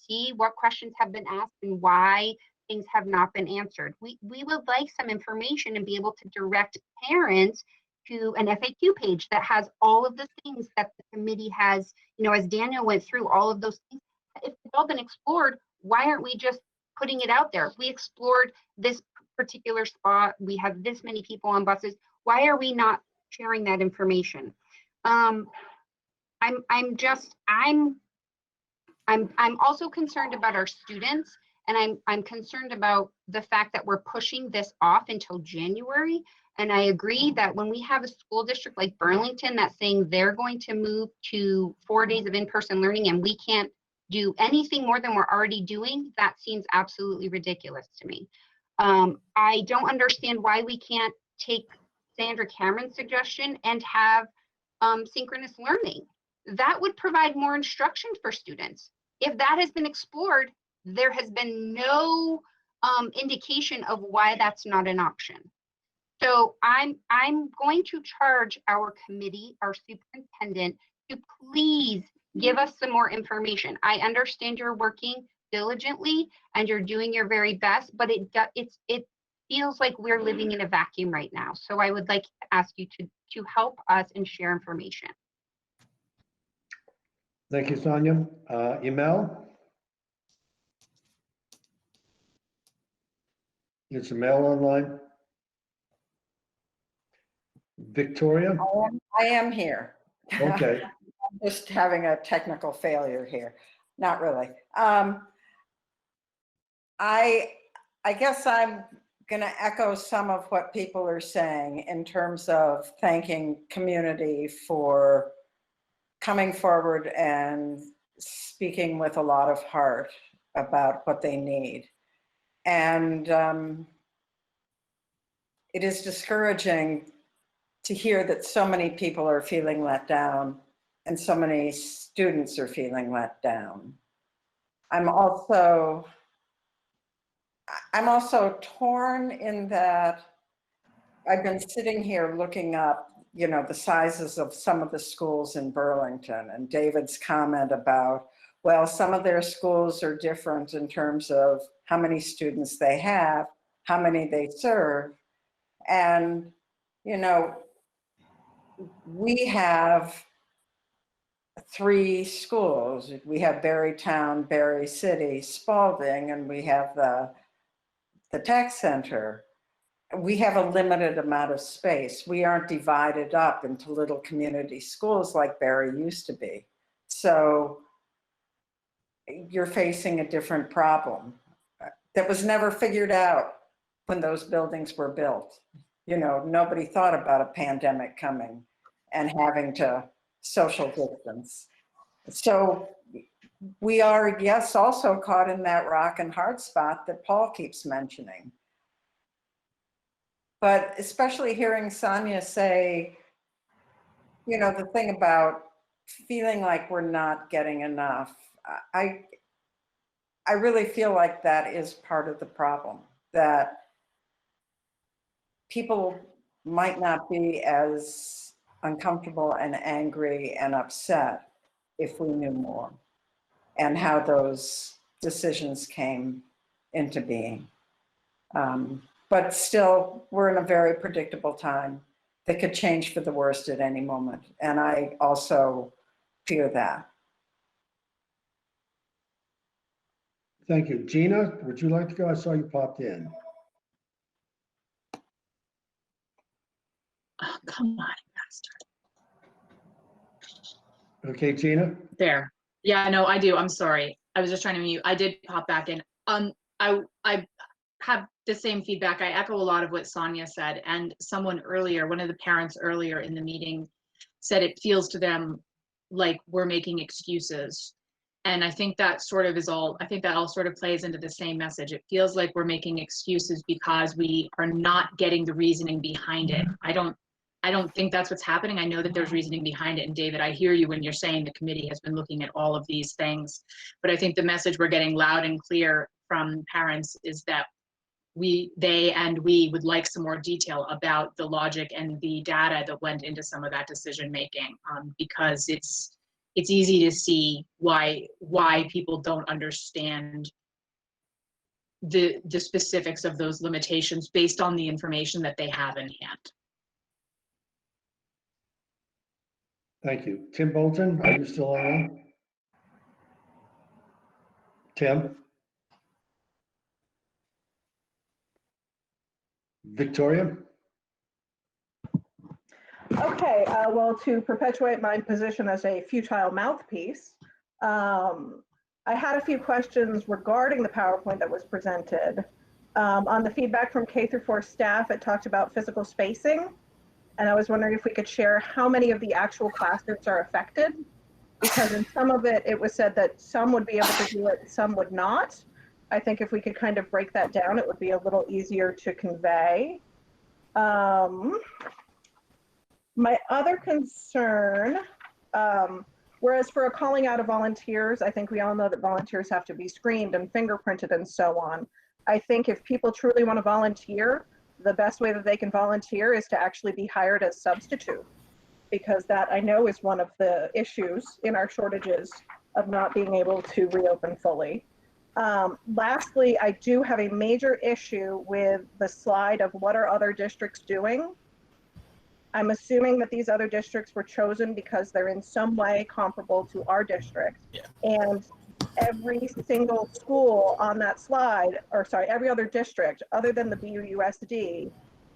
see what questions have been asked and why things have not been answered? We would like some information and be able to direct parents to an FAQ page that has all of the things that the committee has, as Daniel went through all of those things. If it's all been explored, why aren't we just putting it out there? We explored this particular spot. We have this many people on buses. Why are we not sharing that information? I'm also concerned about our students, and I'm concerned about the fact that we're pushing this off until January. And I agree that when we have a school district like Burlington that's saying they're going to move to 4 days of in-person learning and we can't do anything more than we're already doing, that seems absolutely ridiculous to me. I don't understand why we can't take Sandra Cameron's suggestion and have synchronous learning. That would provide more instruction for students. If that has been explored, there has been no indication of why that's not an option. So I'm going to charge our committee, our superintendent, to please give us some more information. I understand you're working diligently and you're doing your very best, but it feels like we're living in a vacuum right now. So I would like to ask you to help us and share information. Thank you, Sonia. Emel? Is Emel online? Victoria? I am here. Okay. Just having a technical failure here. Not really. I guess I'm going to echo some of what people are saying in terms of thanking community for coming forward and speaking with a lot of heart about what they need. And it is discouraging to hear that so many people are feeling let down and so many students are feeling let down. I'm also torn in that I've been sitting here looking up, the sizes of some of the schools in Burlington, and David's comment about, well, some of their schools are different in terms of how many students they have, how many they serve. And, we have 3 schools. We have Berrytown, Berry City, Spalding, and we have the tech center. We have a limited amount of space. We aren't divided up into little community schools like Berry used to be. So you're facing a different problem that was never figured out when those buildings were built. Nobody thought about a pandemic coming and having to social distance. So we are, yes, also caught in that rock and hard spot that Paul keeps mentioning. But especially hearing Sonia say, you know, the thing about feeling like we're not getting enough, I really feel like that is part of the problem, that people might not be as uncomfortable and angry and upset if we knew more and how those decisions came into being. But still, we're in a very predictable time that could change for the worst at any moment. And I also fear that. Thank you. Gina, would you like to go? I saw you popped in. Oh, come on, bastard. Okay, Gina? There. Yeah, no, I do. I'm sorry. I was just trying to mute. I did pop back in. I have the same feedback. I echo a lot of what Sonia said, and someone earlier, one of the parents earlier in the meeting said it feels to them like we're making excuses. And I think that sort of all sort of plays into the same message. It feels like we're making excuses because we are not getting the reasoning behind it. I don't think that's what's happening. I know that there's reasoning behind it. And David, I hear you when you're saying the committee has been looking at all of these things. But I think the message we're getting loud and clear from parents is that they and we would like some more detail about the logic and the data that went into some of that decision making, because it's easy to see why people don't understand the specifics of those limitations based on the information that they have in hand. Thank you. Tim Bolton, are you still on? Tim? Victoria? Okay, well, to perpetuate my position as a futile mouthpiece, I had a few questions regarding the PowerPoint that was presented. On the feedback from K-4 staff, it talked about physical spacing, and I was wondering if we could share how many of the actual classrooms are affected, because in some of it, it was said that some would be able to do it, some would not. I think if we could kind of break that down, it would be a little easier to convey. My other concern, whereas for a calling out of volunteers, I think we all know that volunteers have to be screened and fingerprinted and so on. I think if people truly want to volunteer, the best way that they can volunteer is to actually be hired as substitute, because that I know is one of the issues in our shortages of not being able to reopen fully. Lastly, I do have a major issue with the slide of what are other districts doing. I'm assuming that these other districts were chosen because they're in some way comparable to our district. Yeah. And every single school on that slide, or sorry, every other district other than the BUUSD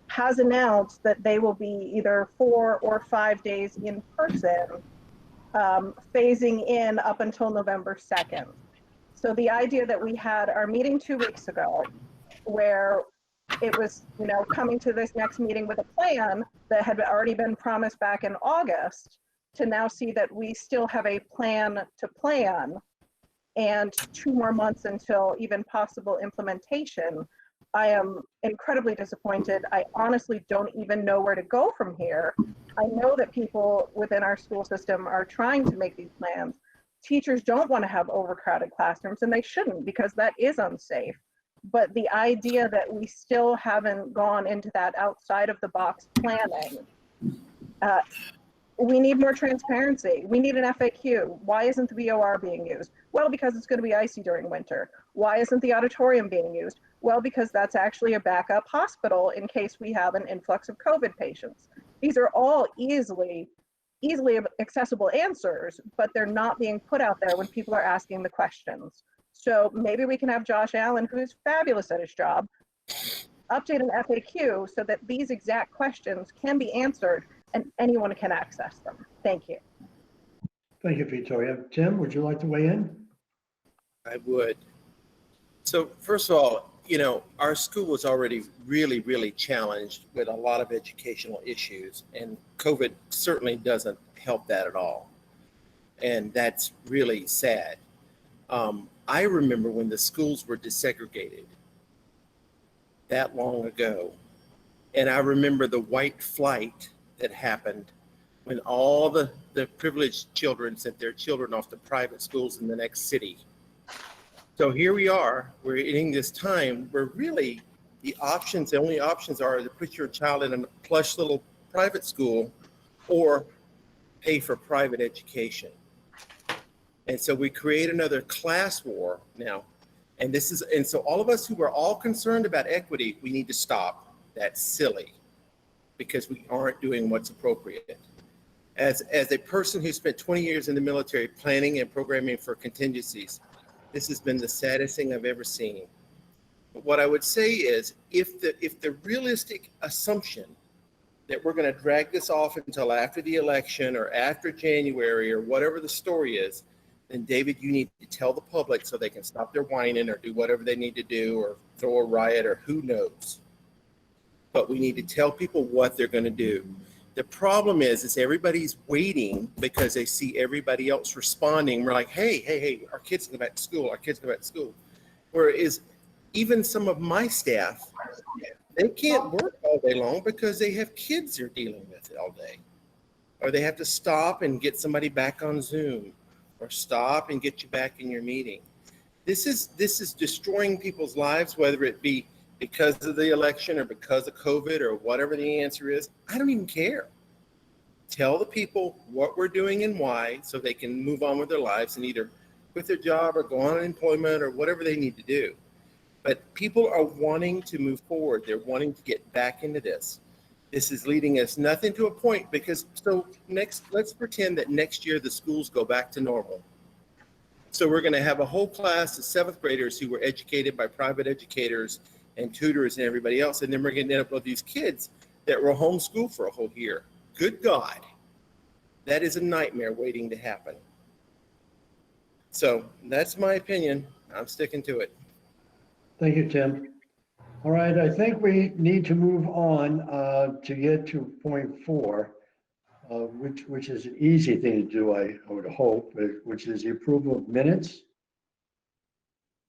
has announced that they will be either 4 or 5 days in person, phasing in up until November 2nd. So the idea that we had our meeting 2 weeks ago, where it was, you know, coming to this next meeting with a plan that had already been promised back in August, to now see that we still have a plan to plan and 2 more months until even possible implementation, I am incredibly disappointed. I honestly don't even know where to go from here. I know that people within our school system are trying to make these plans. Teachers don't want to have overcrowded classrooms, and they shouldn't, because that is unsafe. But the idea that we still haven't gone into that outside of the box planning, we need more transparency. We need an FAQ. Why isn't the BOR being used? Well, because it's going to be icy during winter. Why isn't the auditorium being used? Well, because that's actually a backup hospital in case we have an influx of COVID patients. These are all easily accessible answers, but they're not being put out there when people are asking the questions. So maybe we can have Josh Allen, who's fabulous at his job, update an FAQ so that these exact questions can be answered and anyone can access them. Thank you. Thank you, Victoria. Tim, would you like to weigh in? I would. So first of all, you know, our school was already really challenged with a lot of educational issues, and COVID certainly doesn't help that at all. And that's really sad. I remember when the schools were desegregated that long ago. And I remember the white flight that happened when all the privileged children sent their children off to private schools in the next city. So here we are, we're in this time where really the only options are to put your child in a plush little private school or pay for private education. And so we create another class war now. And so all of us who are all concerned about equity, we need to stop. That's silly because we aren't doing what's appropriate. As a person who spent 20 years in the military planning and programming for contingencies, this has been the saddest thing I've ever seen. But what I would say is if the realistic assumption that we're going to drag this off until after the election or after January or whatever the story is, then David, you need to tell the public so they can stop their whining or do whatever they need to do or throw a riot or who knows. But we need to tell people what they're going to do. The problem is everybody's waiting because they see everybody else responding. We're like, hey, our kids go back to school, our kids go back to school. Whereas even some of my staff, they can't work all day long because they have kids they're dealing with all day. Or they have to stop and get somebody back on Zoom or stop and get you back in your meeting. This is destroying people's lives, whether it be because of the election or because of COVID or whatever the answer is. I don't even care. Tell the people what we're doing and why so they can move on with their lives and either quit their job or go on unemployment or whatever they need to do. But people are wanting to move forward. They're wanting to get back into this. This is leading us nothing to a point because let's pretend that next year the schools go back to normal. So we're going to have a whole class of 7th graders who were educated by private educators and tutors and everybody else. And then we're going to end up with these kids that were homeschooled for a whole year. Good God, that is a nightmare waiting to happen. So that's my opinion. I'm sticking to it. Thank you, Tim. All right, I think we need to move on to get to point 4, which is an easy thing to do, I would hope, which is the approval of minutes.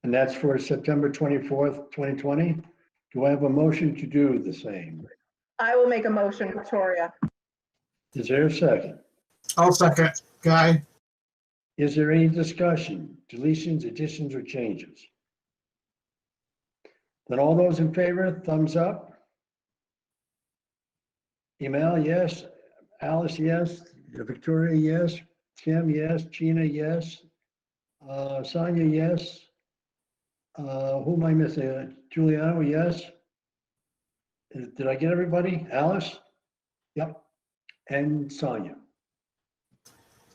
And that's for September 24th, 2020. Do I have a motion to do the same? I will make a motion, Victoria. Is there a second? I'll second, Guy. Is there any discussion, deletions, additions, or changes? Then all those in favor, thumbs up. Email, yes. Alice, yes. Victoria, yes. Tim, yes. Gina, yes. Sonia, yes. Who am I missing? Giuliano, yes. Did I get everybody? Alice? Yep. And Sonia.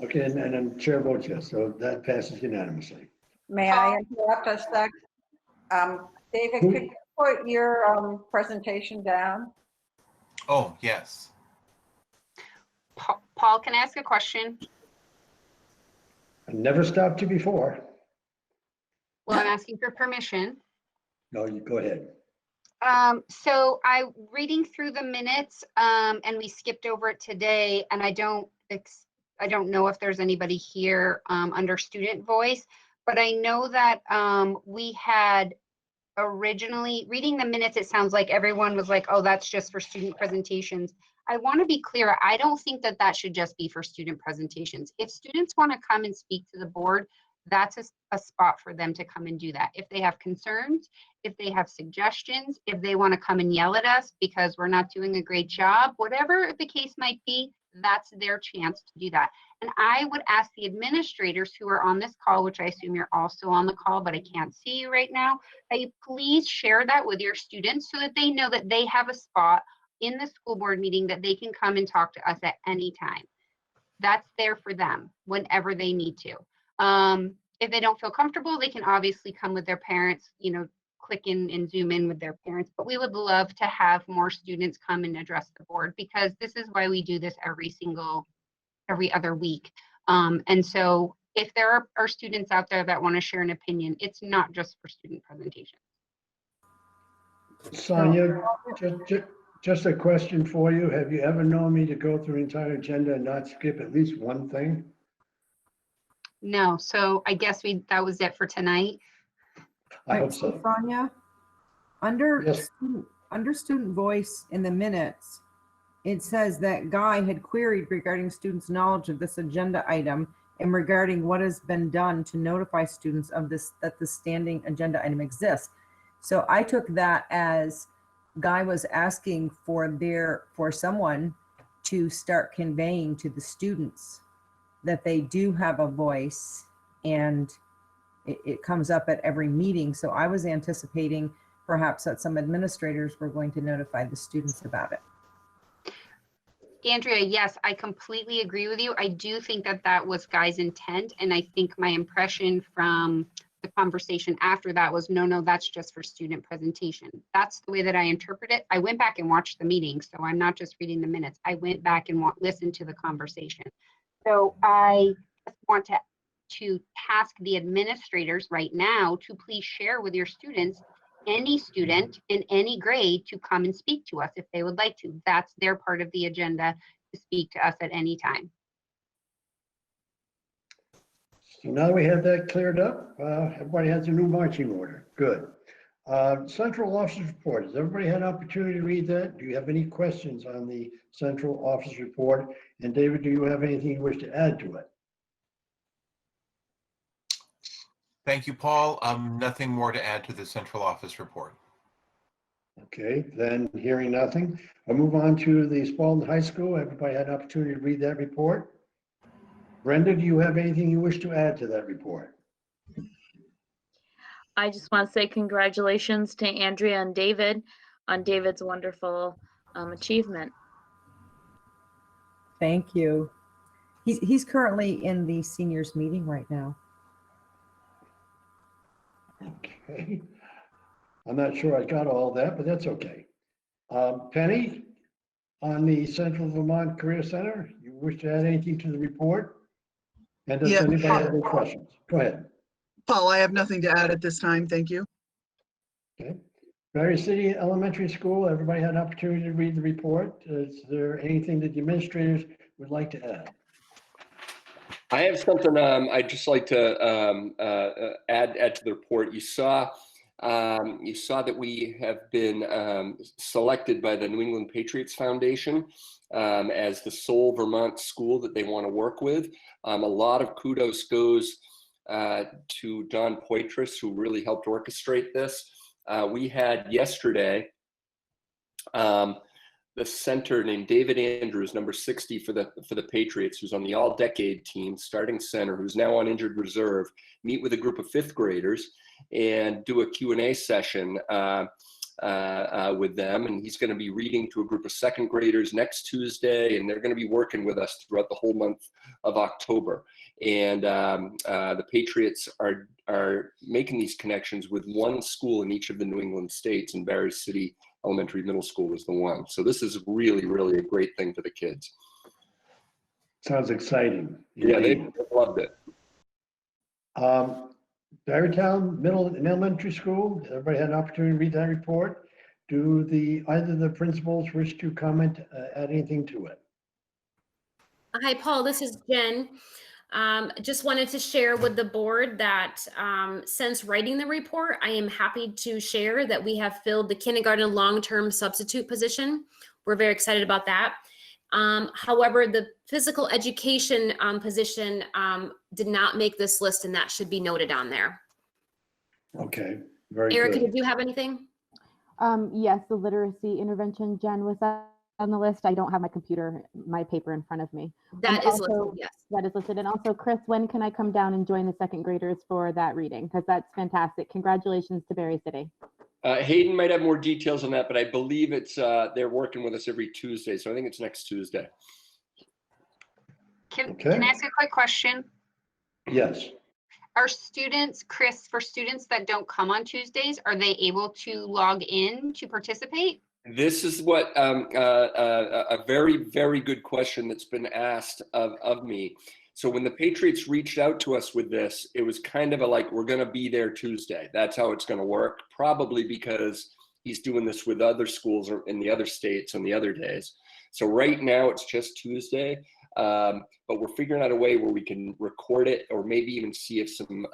Okay, and then chair votes yes, so that passes unanimously. May I interrupt a sec? David, could you put your presentation down? Oh, yes. Paul, can I ask a question? I never stopped you before. Well, I'm asking for permission. No, you go ahead. So I reading through the minutes, and we skipped over it today, and I don't know if there's anybody here under student voice, but I know that we had originally reading the minutes, it sounds like everyone was like, oh, that's just for student presentations. I want to be clear. I don't think that that should just be for student presentations. If students want to come and speak to the board, that's a spot for them to come and do that. If they have concerns, if they have suggestions, if they want to come and yell at us because we're not doing a great job, whatever the case might be, that's their chance to do that. And I would ask the administrators who are on this call, which I assume you're also on the call, but I can't see you right now, that you please share that with your students so that they know that they have a spot in the school board meeting that they can come and talk to us at any time. That's there for them whenever they need to. If they don't feel comfortable, they can obviously come with their parents, click in and Zoom in with their parents, but we would love to have more students come and address the board because this is why we do this every other week. And so if there are students out there that want to share an opinion, it's not just for student presentations. Sonia, just a question for you. Have you ever known me to go through the entire agenda and not skip at least one thing? No, so I guess that was it for tonight. I hope Right, so. Sonia, under Yes. student voice in the minutes, it says that Guy had queried regarding students' knowledge of this agenda item and regarding what has been done to notify students of this, that the standing agenda item exists. So I took that as Guy was asking for someone to start conveying to the students that they do have a voice, and it comes up at every meeting. So I was anticipating perhaps that some administrators were going to notify the students about it. Andrea, yes, I completely agree with you. I do think that that was Guy's intent. And I think my impression from the conversation after that was, no, that's just for student presentation. That's the way that I interpret it. I went back and watched the meeting, so I'm not just reading the minutes. I went back and listened to the conversation. So I want to task the administrators right now to please share with your students, any student in any grade, to come and speak to us if they would like to. That's their part of the agenda, to speak to us at any time. So now that we have that cleared up, everybody has a new marching order. Good. Central Office Report. Has everybody had an opportunity to read that? Do you have any questions on the Central Office Report? And David, do you have anything you wish to add to it? Thank you, Paul. Nothing more to add to the central office report. Okay, then hearing nothing, I'll move on to the Spalding High School. Everybody had an opportunity to read that report. Brenda, do you have anything you wish to add to that report? I just want to say congratulations to Andrea and David on David's wonderful achievement. Thank you. He's currently in the seniors meeting right now. Okay. I'm not sure I got all that, but that's okay. Penny, on the Central Vermont Career Center, you wish to add anything to the report? And does Yeah. anybody have any questions? Go ahead. Paul, I have nothing to add at this time. Thank you. Okay. Berry City Elementary School, everybody had an opportunity to read the report. Is there anything that the administrators would like to add? I have something I'd just like to add to the report. You saw that we have been selected by the New England Patriots Foundation as the sole Vermont school that they want to work with. A lot of kudos goes to Don Poitras, who really helped orchestrate this. We had yesterday the center named David Andrews, number 60 for the Patriots, who's on the all-decade team, starting center, who's now on injured reserve, meet with a group of fifth graders and do a Q&A session with them. And he's going to be reading to a group of second graders next Tuesday, and they're going to be working with us throughout the whole month of October. And the Patriots are making these connections with one school in each of the New England states, and Berry City Elementary Middle School is the one. So this is really, really a great thing for the kids. Sounds exciting. Yeah, they loved it. Barrytown Middle and Elementary School, everybody had an opportunity to read that report. Do either the principals wish to comment, add anything to it? Hi, Paul, this is Jen. Just wanted to share with the board that since writing the report, I am happy to share that we have filled the kindergarten long-term substitute position. We're very excited about that. However, the physical education position did not make this list, and that should be noted on there. Okay, very Erica, good. did you have anything? Yes, the literacy intervention, Jen, was that on the list? I don't have my paper in front of me. That is listed, yes. That is listed. And also, Chris, when can I come down and join the second graders for that reading? Because that's fantastic. Congratulations to Berry City. Hayden might have more details on that, but I believe it's they're working with us every Tuesday, so I think it's next Tuesday. Can I ask a quick question? Yes. Are students, Chris, for students that don't come on Tuesdays, are they able to log in to participate? This is what a very, very good question that's been asked of me. So when the Patriots reached out to us with this, it was kind of like, we're going to be there Tuesday. That's how it's going to work, probably because he's doing this with other schools or in the other states on the other days. So right now it's just Tuesday. But we're figuring out a way where we can record it, or maybe even see if some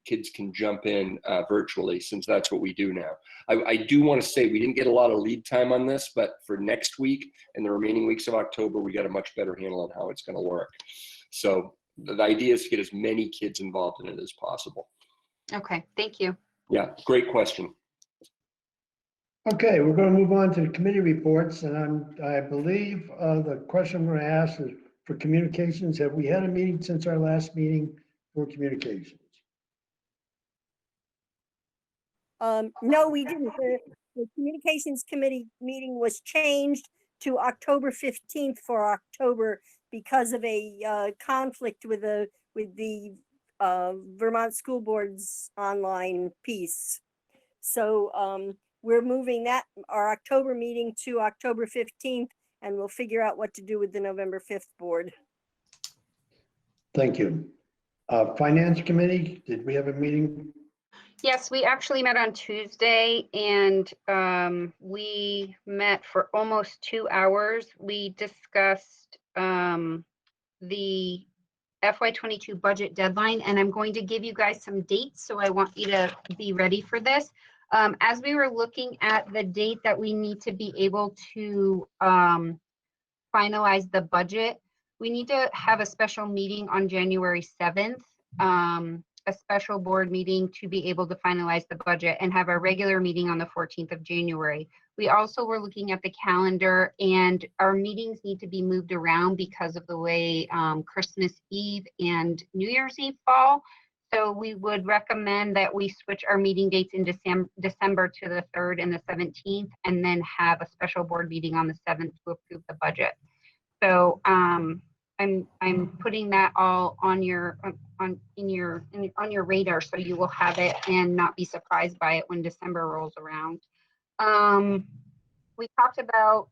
kids can jump in virtually, since that's what we do now. I do want to say we didn't get a lot of lead time on this, but for next week and the remaining weeks of October, we got a much better handle on how it's going to work. So the idea is to get as many kids involved in it as possible. Okay, thank you. Yeah, great question. Okay, we're going to move on to the committee reports, and I believe the question I'm going to ask is for communications. Have we had a meeting since our last meeting for communications? No, we didn't. The communications committee meeting was changed to October 15th for October because of a conflict with the Vermont School Board's online piece. So we're moving our October meeting to October 15th, and we'll figure out what to do with the November 5th board. Thank you. Finance committee, did we have a meeting? Yes, we actually met on Tuesday, and we met for almost 2 hours. We discussed the FY22 budget deadline, and I'm going to give you guys some dates, so I want you to be ready for this. As we were looking at the date that we need to be able to finalize the budget, we need to have a special meeting on January 7th, a special board meeting to be able to finalize the budget, and have a regular meeting on the 14th of January. We also were looking at the calendar, and our meetings need to be moved around because of the way Christmas Eve and New Year's Eve fall. So we would recommend that we switch our meeting dates in December to the 3rd and the 17th, and then have a special board meeting on the 7th to approve the budget. So I'm putting that all on your radar, so you will have it and not be surprised by it when December rolls around. We talked about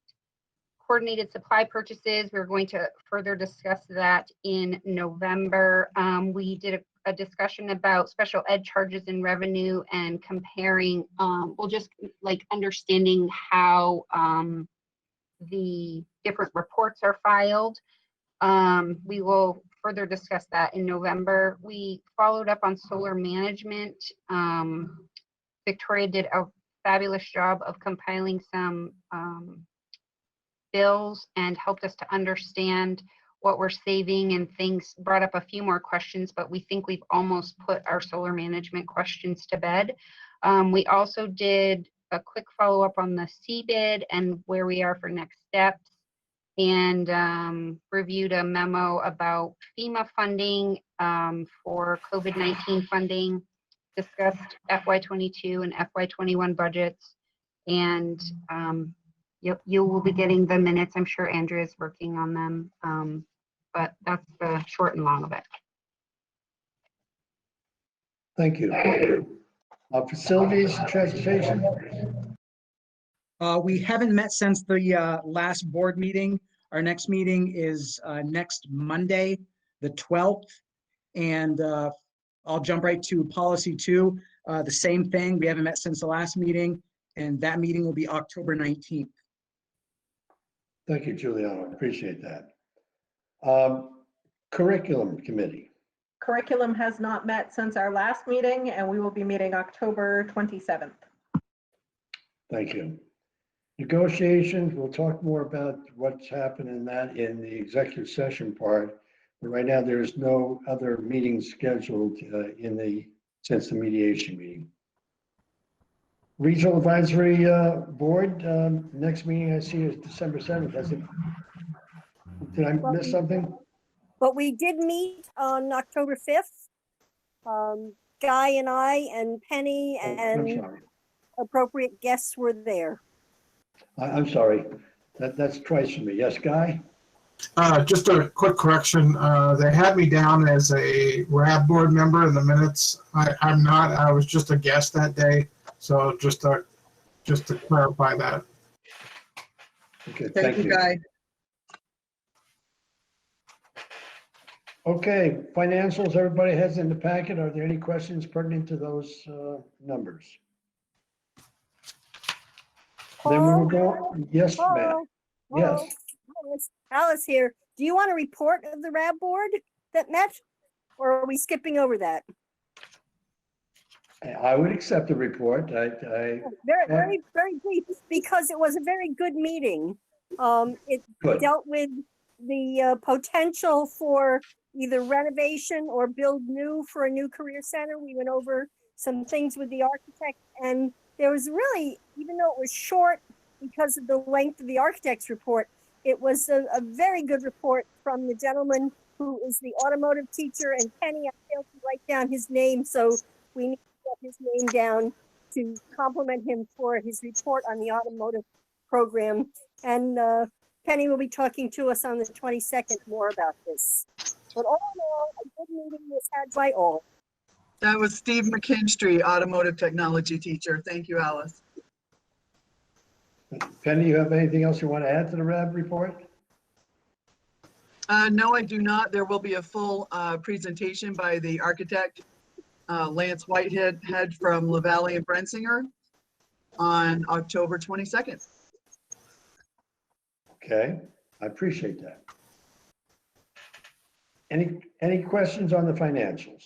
coordinated supply purchases. We're going to further discuss that in November. We did a discussion about special ed charges and revenue, and comparing, well, just like understanding how the different reports are filed. We will further discuss that in November. We followed up on solar management. Victoria did a fabulous job of compiling some bills and helped us to understand what we're saving, and things. Brought up a few more questions, but we think we've almost put our solar management questions to bed. We also did a quick follow-up on the CBID and where we are for next steps, and reviewed a memo about FEMA funding for COVID-19 funding, discussed FY22 and FY21 budgets, and you will be getting the minutes. I'm sure Andrea is working on them, but that's the short and long of it. Thank you. Facilities, transportation? We haven't met since the last board meeting. Our next meeting is next Monday, the 12th. And I'll jump right to policy 2. The same thing. We haven't met since the last meeting, and that meeting will be October 19th. Thank you, Giuliano. Appreciate that. Curriculum committee. Curriculum has not met since our last meeting, and we will be meeting October 27th. Thank you. Negotiations, we'll talk more about what's happened in that in the executive session part. But right now, there's no other meetings scheduled since the mediation meeting. Regional Advisory Board, next meeting I see is December 7th. Did I miss something? But we did meet on October 5th. Guy and I and Penny and appropriate guests were there. I'm sorry. That's twice for me. Yes, Guy? Just a quick correction. They had me down as a RAB board member in the minutes. I'm not. I was just a guest that day. So just to clarify that. Okay, Thank you, Guy. Okay, financials, everybody has in the packet. Are there any questions pertinent to those numbers? Then we will go. Yes, ma'am. Yes. Alice here. Do you want a report of the RAB board that met? Or are we skipping over that? I would accept the report. Very brief, because it was a very good meeting. It Good. dealt with the potential for either renovation or build new for a new career center. We went over some things with the architect, and there was really, even though it was short because of the length of the architect's report, it was a very good report from the gentleman who is the automotive teacher. And Kenny, I failed to write down his name, so we need to get his name down to compliment him for his report on the automotive program. And Penny will be talking to us on the 22nd more about this. But all in all, a good meeting was had by all. That was Steve McKinstry, automotive technology teacher. Thank you, Alice. Penny, you have anything else you want to add to the RAB report? No, I do not. There will be a full presentation by the architect, Lance Whitehead from LaValle and Brensinger on October 22nd. Okay, I appreciate that. Any questions on the financials?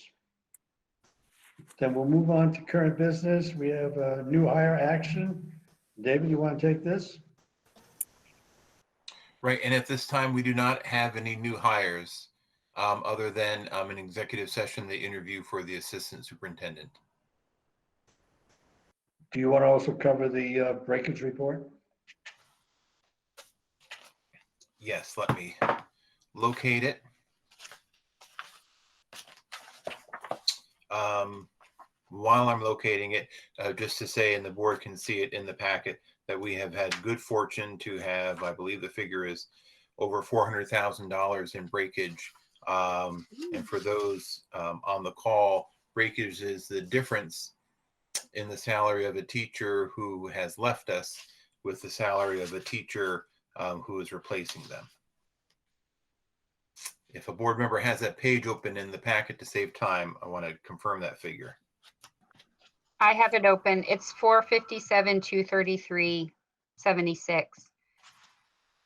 Then we'll move on to current business. We have a new hire action. David, you want to take this? Right, and at this time, we do not have any new hires other than an executive session, the interview for the assistant superintendent. Do you want to also cover the breakage report? Yes, let me locate it. While I'm locating it, just to say, and the board can see it in the packet, that we have had good fortune to have, I believe the figure is over $400,000 in breakage. And for those on the call, breakage is the difference in the salary of a teacher who has left us with the salary of a teacher who is replacing them. If a board member has that page open in the packet to save time, I want to confirm that figure. I have it open. It's 457, 233, 76.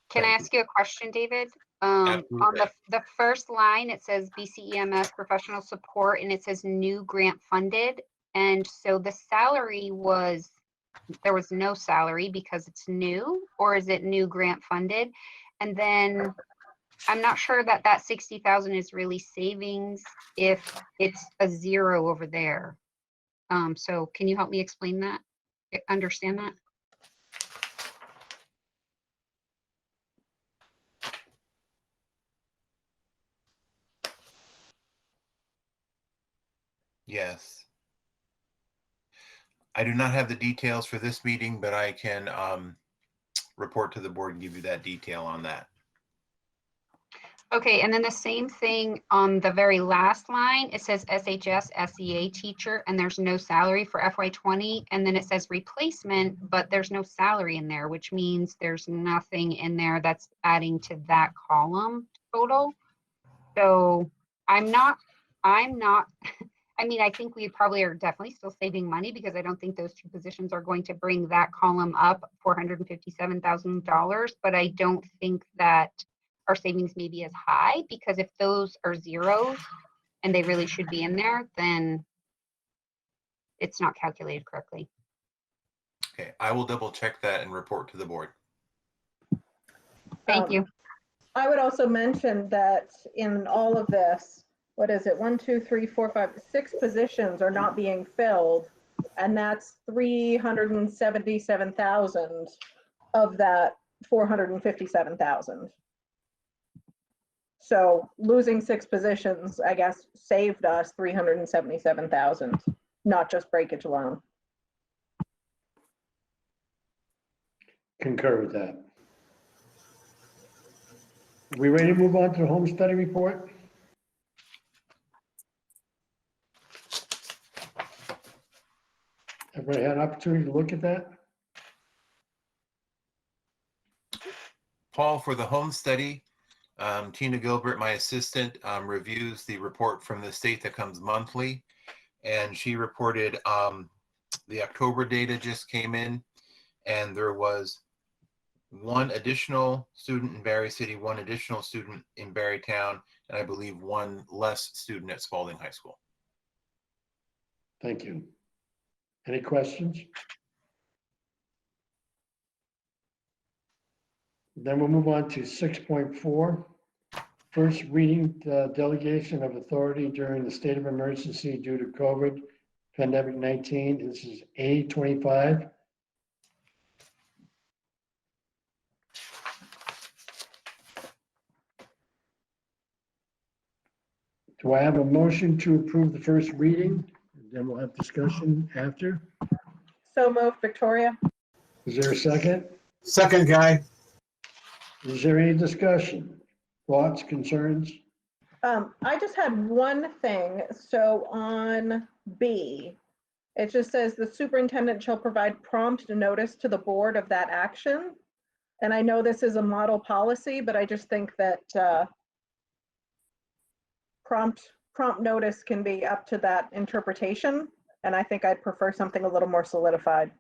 Can I ask you a question, David? On the first line, it says BCEMS professional support, and it says new grant funded. And so the salary was, there was no salary because it's new, or is it new grant funded? And then I'm not sure that that 60,000 is really savings if it's a zero over there. So can you help me explain that, understand that? Yes. I do not have the details for this meeting, but I can report to the board and give you that detail on that. Okay, and then the same thing on the very last line, it says SHS SEA teacher, and there's no salary for FY20, and then it says replacement, but there's no salary in there, which means there's nothing in there that's adding to that column total. So I'm not, I mean, I think we probably are definitely still saving money because I don't think those two positions are going to bring that column up $457,000, but I don't think that our savings may be as high, because if those are zeros and they really should be in there, then it's not calculated correctly. Okay, I will double check that and report to the board. Thank you. I would also mention that in all of this, what is it? 1, 2, 3, 4, 5, 6 positions are not being filled, and that's 377,000 of that 457,000. So losing 6 positions, I guess, saved us 377,000, not just breakage alone. Concur with that. Are we ready to move on to the home study report? Everybody had an opportunity to look at that? Paul, for the home study, Tina Gilbert, my assistant, reviews the report from the state that comes monthly, and she reported the October data just came in, and there was one additional student in Barry City, one additional student in Barrytown, and I believe one less student at Spalding High School. Thank you. Any questions? Then we'll move on to 6.4. First reading, delegation of authority during the state of emergency due to COVID pandemic 19. This is A25. Do I have a motion to approve the first reading? Then we'll have discussion after. So moved, Victoria. Is there a second? Second, Guy. Is there any discussion? Thoughts, concerns? I just had one thing. So on B, it just says the superintendent shall provide prompt notice to the board of that action. And I know this is a model policy, but I just think that prompt notice can be up to that interpretation. And I think I'd prefer something a little more solidified.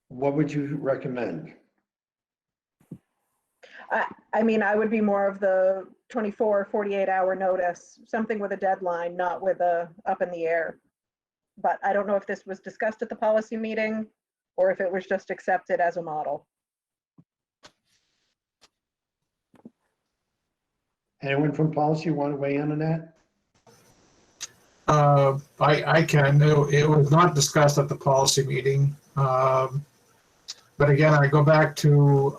What would you recommend? I mean, I would be more of the 24, 48-hour notice, something with a deadline, not with a up in the air. But I don't know if this was discussed at the policy meeting or if it was just accepted as a model. Anyone from policy want to weigh in on that? I can. It was not discussed at the policy meeting. But again, I go back to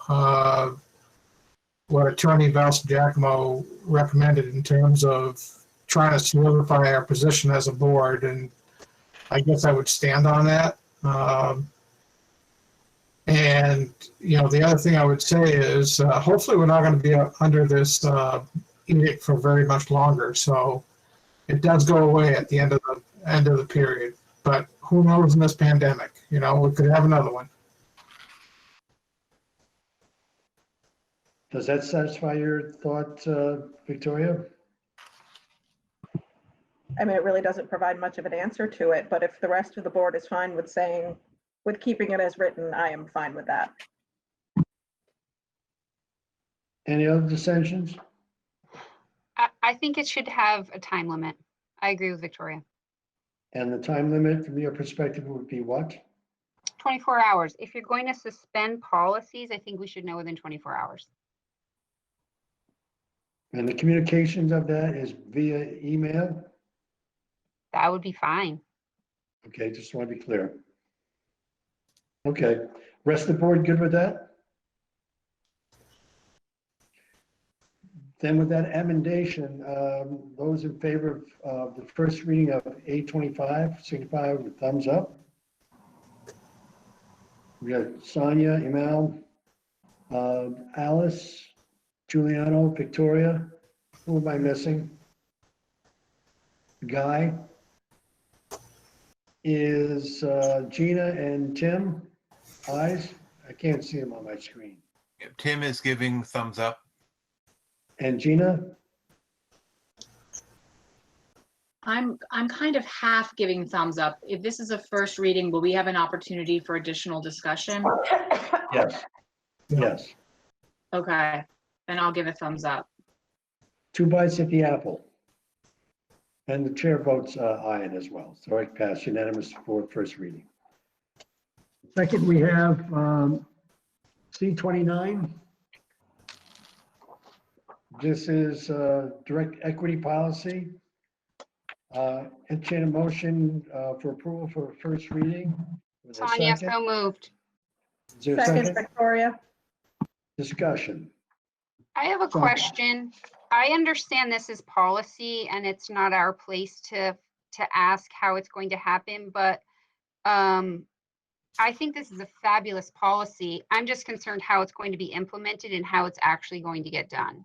what Attorney Val Giacomo recommended in terms of trying to solidify our position as a board, and I guess I would stand on that. And you know, the other thing I would say is hopefully we're not going to be under this edict for very much longer. So it does go away at the end of the period. But who knows in this pandemic? You know, we could have another one. Does that satisfy your thought, Victoria? I mean, it really doesn't provide much of an answer to it, but if the rest of the board is fine with keeping it as written, I am fine with that. Any other dissensions? I think it should have a time limit. I agree with Victoria. And the time limit from your perspective would be what? 24 hours. If you're going to suspend policies, I think we should know within 24 hours. And the communications of that is via email? That would be fine. Okay, just want to be clear. Okay, rest of the board good with that? Then with that amendation, those in favor of the first reading of A25, signify with thumbs up. We got Sonia, Emil, Alice, Giuliano, Victoria. Who am I missing? Guy. Is Gina and Tim eyes? I can't see them on my screen. Tim is giving thumbs up. And Gina? I'm kind of half giving thumbs up. If this is a first reading, will we have an opportunity for additional discussion? Yes. Yes. Okay, then I'll give a thumbs up. 2 bites at the apple. And the chair votes aye as well. So it passed unanimous for first reading. Second, we have C29. This is direct equity policy. Entertain a motion for approval for first reading. With a Sonia, second. so moved. Is there a Second, Victoria. Discussion. I have a question. I understand this is policy and it's not our place to ask how it's going to happen, but I think this is a fabulous policy. I'm just concerned how it's going to be implemented and how it's actually going to get done.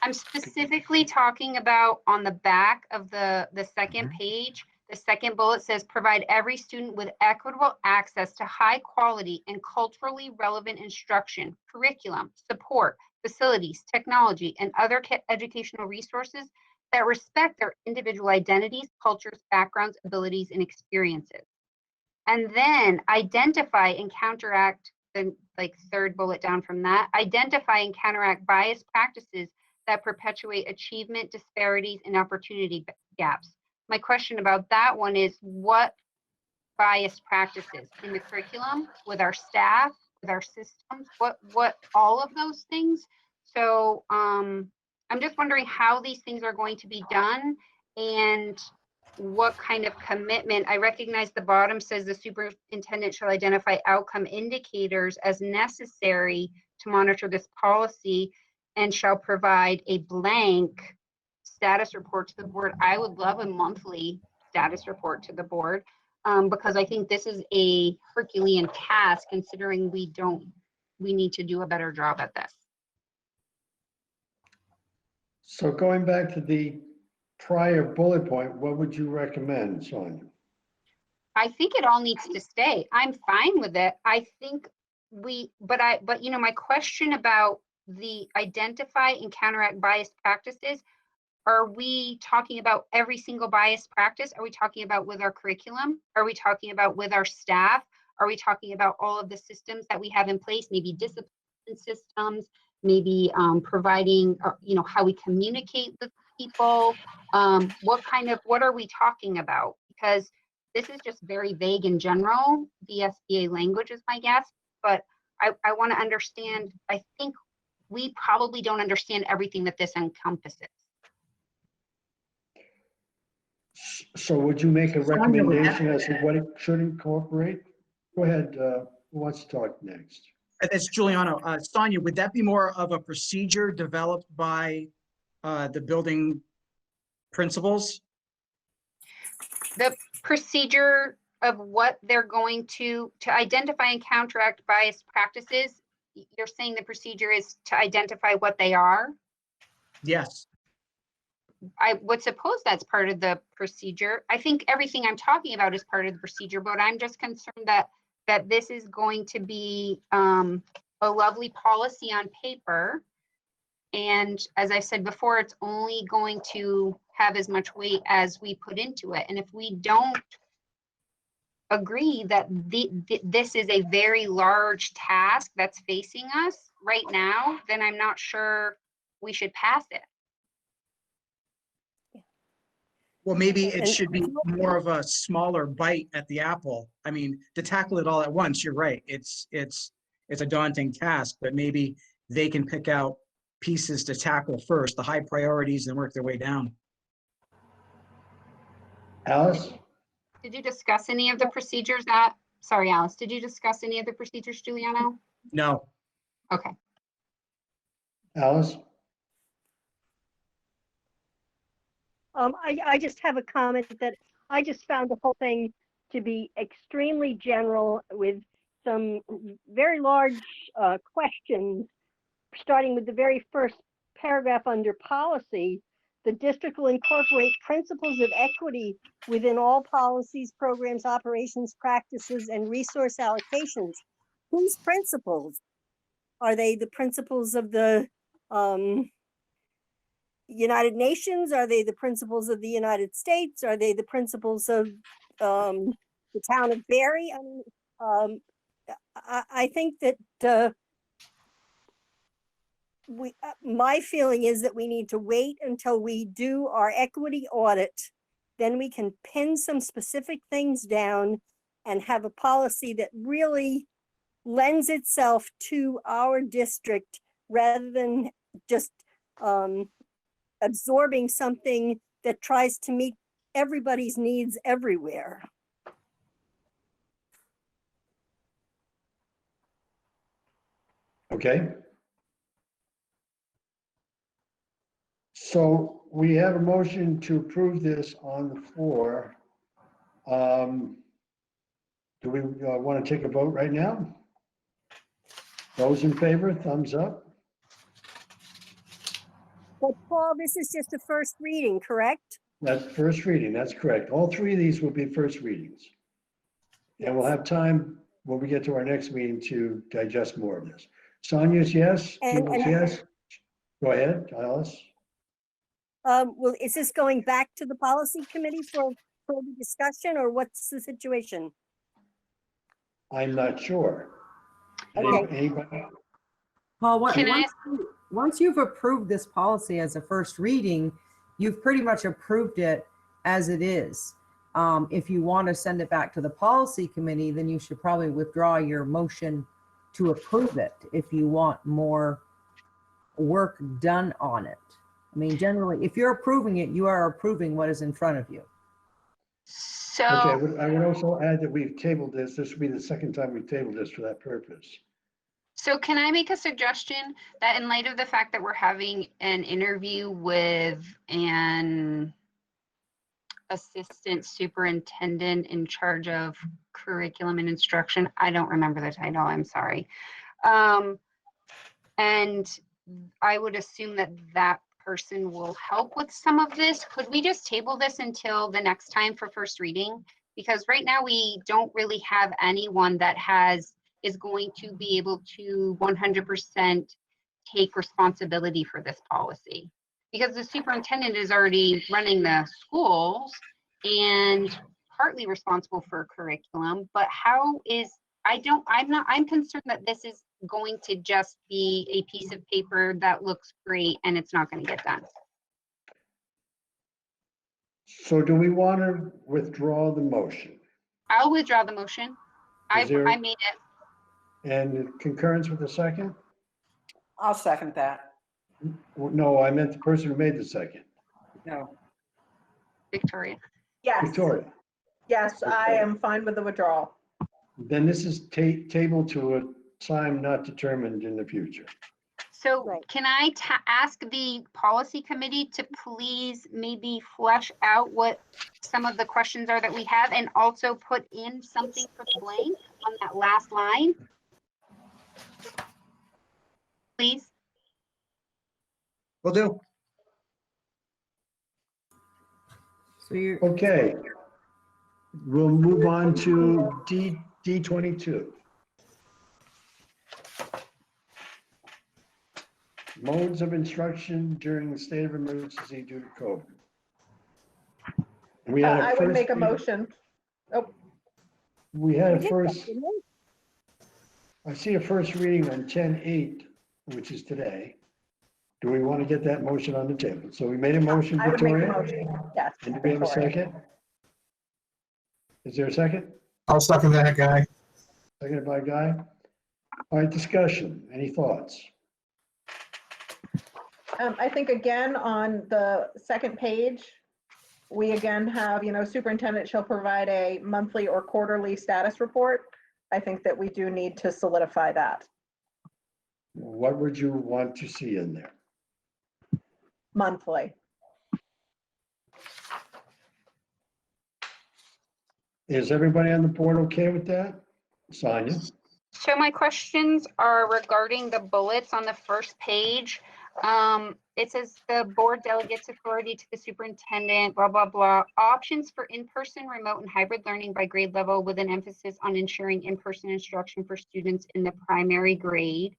I'm specifically talking about on the back of the second page. The second bullet says, provide every student with equitable access to high quality and culturally relevant instruction, curriculum, support, facilities, technology, and other educational resources that respect their individual identities, cultures, backgrounds, abilities, and experiences. And then identify and counteract, the like third bullet down from that, identify and counteract bias practices that perpetuate achievement disparities and opportunity gaps. My question about that one is, what bias practices in the curriculum, with our staff, with our systems, what all of those things? So I'm just wondering how these things are going to be done and what kind of commitment. I recognize the bottom says the superintendent shall identify outcome indicators as necessary to monitor this policy and shall provide a blank status report to the board. I would love a monthly status report to the board, because I think this is a Herculean task, considering we need to do a better job at this. So going back to the prior bullet point, what would you recommend, Sonia? I think it all needs to stay. I'm fine with it. I think but you know, my question about the identify and counteract biased practices, are we talking about every single biased practice? Are we talking about with our curriculum? Are we talking about with our staff? Are we talking about all of the systems that we have in place? Maybe discipline systems, maybe providing, you know, how we communicate with people. What are we talking about? Because this is just very vague in general. The SBA language is my guess, but I want to understand. I think we probably don't understand everything that this encompasses. So would you make a recommendation as to what it should incorporate? Go ahead, who wants to talk next? It's Giuliano. Sonia, would that be more of a procedure developed by the building principals? The procedure of what they're going to identify and counteract biased practices. You're saying the procedure is to identify what they are? Yes. I would suppose that's part of the procedure. I think everything I'm talking about is part of the procedure, but I'm just concerned that this is going to be a lovely policy on paper. And as I said before, it's only going to have as much weight as we put into it. And if we don't agree that this is a very large task that's facing us right now, then I'm not sure we should pass it. Well, maybe it should be more of a smaller bite at the apple. I mean, to tackle it all at once, you're right. It's a daunting task, but maybe they can pick out pieces to tackle first, the high priorities, and work their way down. Alice? Did you discuss any of the procedures sorry, Alice, did you discuss any of the procedures, Giuliano? No. Okay. Alice? I just have a comment that I just found the whole thing to be extremely general with some very large questions, starting with the very first paragraph under policy. The district will incorporate principles of equity within all policies, programs, operations, practices, and resource allocations. Whose principles? Are they the principles of the United Nations? Are they the principles of the United States? Are they the principles of the town of Barry? I think that my feeling is that we need to wait until we do our equity audit. Then we can pin some specific things down and have a policy that really lends itself to our district rather than just absorbing something that tries to meet everybody's needs everywhere. Okay. So we have a motion to approve this on the floor. Do we want to take a vote right now? Those in favor, thumbs up. But Paul, this is just a first reading, correct? That's first reading, that's correct. All three of these will be first readings. And we'll have time when we get to our next meeting to digest more of this. Sonia's yes, Jill's yes. Go ahead, Alice. Well, is this going back to the policy committee for further discussion, or what's the situation? I'm not sure. Okay. Anybody? Paul, Can I- once you've approved this policy as a first reading, you've pretty much approved it as it is. If you want to send it back to the policy committee, then you should probably withdraw your motion to approve it if you want more work done on it. I mean, generally, if you're approving it, you are approving what is in front of you. So, Okay, I would also add that we've tabled this. This will be the second time we've tabled this for that purpose. so can I make a suggestion that in light of the fact that we're having an interview with an assistant superintendent in charge of curriculum and instruction, I don't remember the title, I'm sorry. And I would assume that that person will help with some of this. Could we just table this until the next time for first reading? Because right now we don't really have anyone that is going to be able to 100% take responsibility for this policy. Because the superintendent is already running the schools and partly responsible for curriculum, but I'm concerned that this is going to just be a piece of paper that looks great and it's not going to get done. So do we want to withdraw the motion? I'll withdraw the motion. I Is there- made it. And concurrence with the second? I'll second that. No, I meant the person who made the second. No. Victoria. Yes, Victoria. yes, I am fine with the withdrawal. Then this is tabled to a time not determined in the future. So can I ask the policy committee to please maybe flesh out what some of the questions are that we have and also put in something for the blank on that last line? Please. Will do. So you're Okay. We'll move on to D22. Modes of instruction during the state of emergency due to COVID. We had a I would first make a reading- motion. Oh, We had We a did that, first, didn't we? I see a first reading on 10/8, which is today. Do we want to get that motion on the table? So we made a motion, I would make the Victoria. motion, yes. And do we have a Victoria. second? Is there a second? I'll second that, Guy. Seconded by Guy. All right, discussion. Any thoughts? I think again, on the second page, we again have, superintendent shall provide a monthly or quarterly status report. I think that we do need to solidify that. What would you want to see in there? Monthly. Is everybody on the board okay with that? Sonia? So my questions are regarding the bullets on the first page. It says the board delegates authority to the superintendent, blah, blah, blah. Options for in-person, remote, and hybrid learning by grade level with an emphasis on ensuring in-person instruction for students in the primary grade.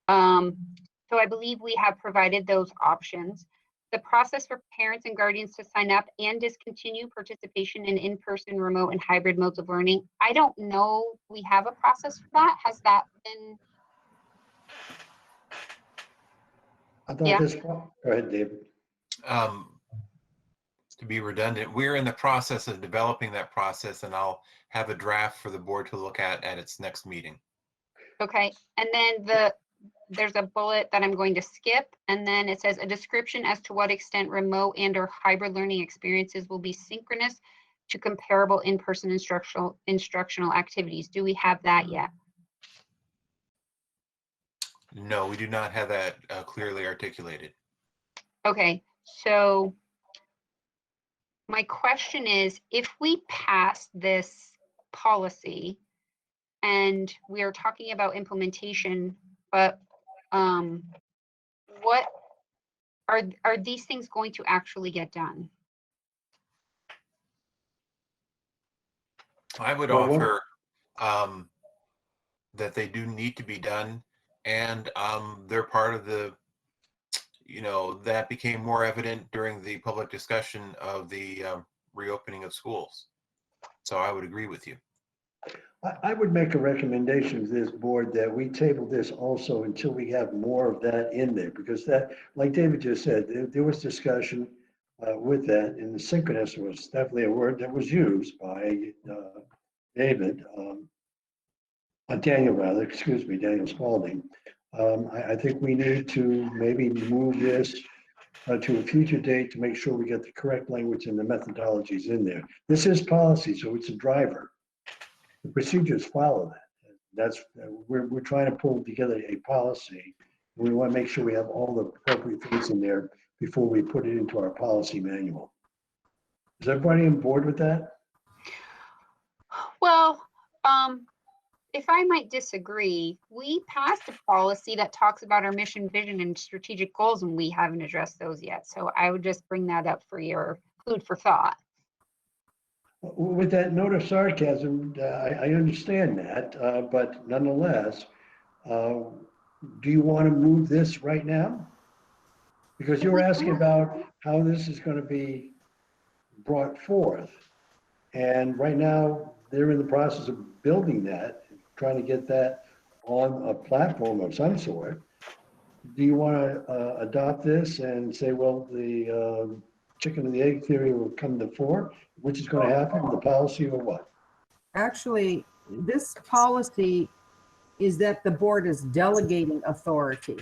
So I believe we have provided those options. The process for parents and guardians to sign up and discontinue participation in in-person, remote, and hybrid modes of learning. I don't know we have a process for that. Has that been? I thought Yeah. go ahead, David. To be redundant, we're in the process of developing that process, and I'll have a draft for the board to look at its next meeting. Okay, and then there's a bullet that I'm going to skip, and then it says a description as to what extent remote and or hybrid learning experiences will be synchronous to comparable in-person instructional activities. Do we have that yet? No, we do not have that clearly articulated. Okay, so my question is, if we pass this policy and we are talking about implementation, but what are these things going to actually get done? I would Well, offer that they do need to be done, and they're part of the, you know, that became more evident during the public discussion of the reopening of schools. So I would agree with you. I would make a recommendation to this board that we table this also until we have more of that in there, because that, like David just said, there was discussion with that, and the synchronous was definitely a word that was used by David, Daniel rather, excuse me, Daniel Spalding. I think we need to maybe move this to a future date to make sure we get the correct language and the methodologies in there. This is policy, so it's a driver. The procedures follow that. That's we're trying to pull together a policy. We want to make sure we have all the appropriate things in there before we put it into our policy manual. Is everybody on board with that? Well, if I might disagree, we passed a policy that talks about our mission, vision, and strategic goals, and we haven't addressed those yet. So I would just bring that up for your food for thought. With that note of sarcasm, I understand that, but nonetheless, do you want to move this right now? Because you were asking about how this is going to be brought forth. And right now, they're in the process of building that, trying to get that on a platform of some sort. Do you want to adopt this and say, well, the chicken and the egg theory will come to fore, which is going to happen, the policy or what? Actually, this policy is that the board is delegating authority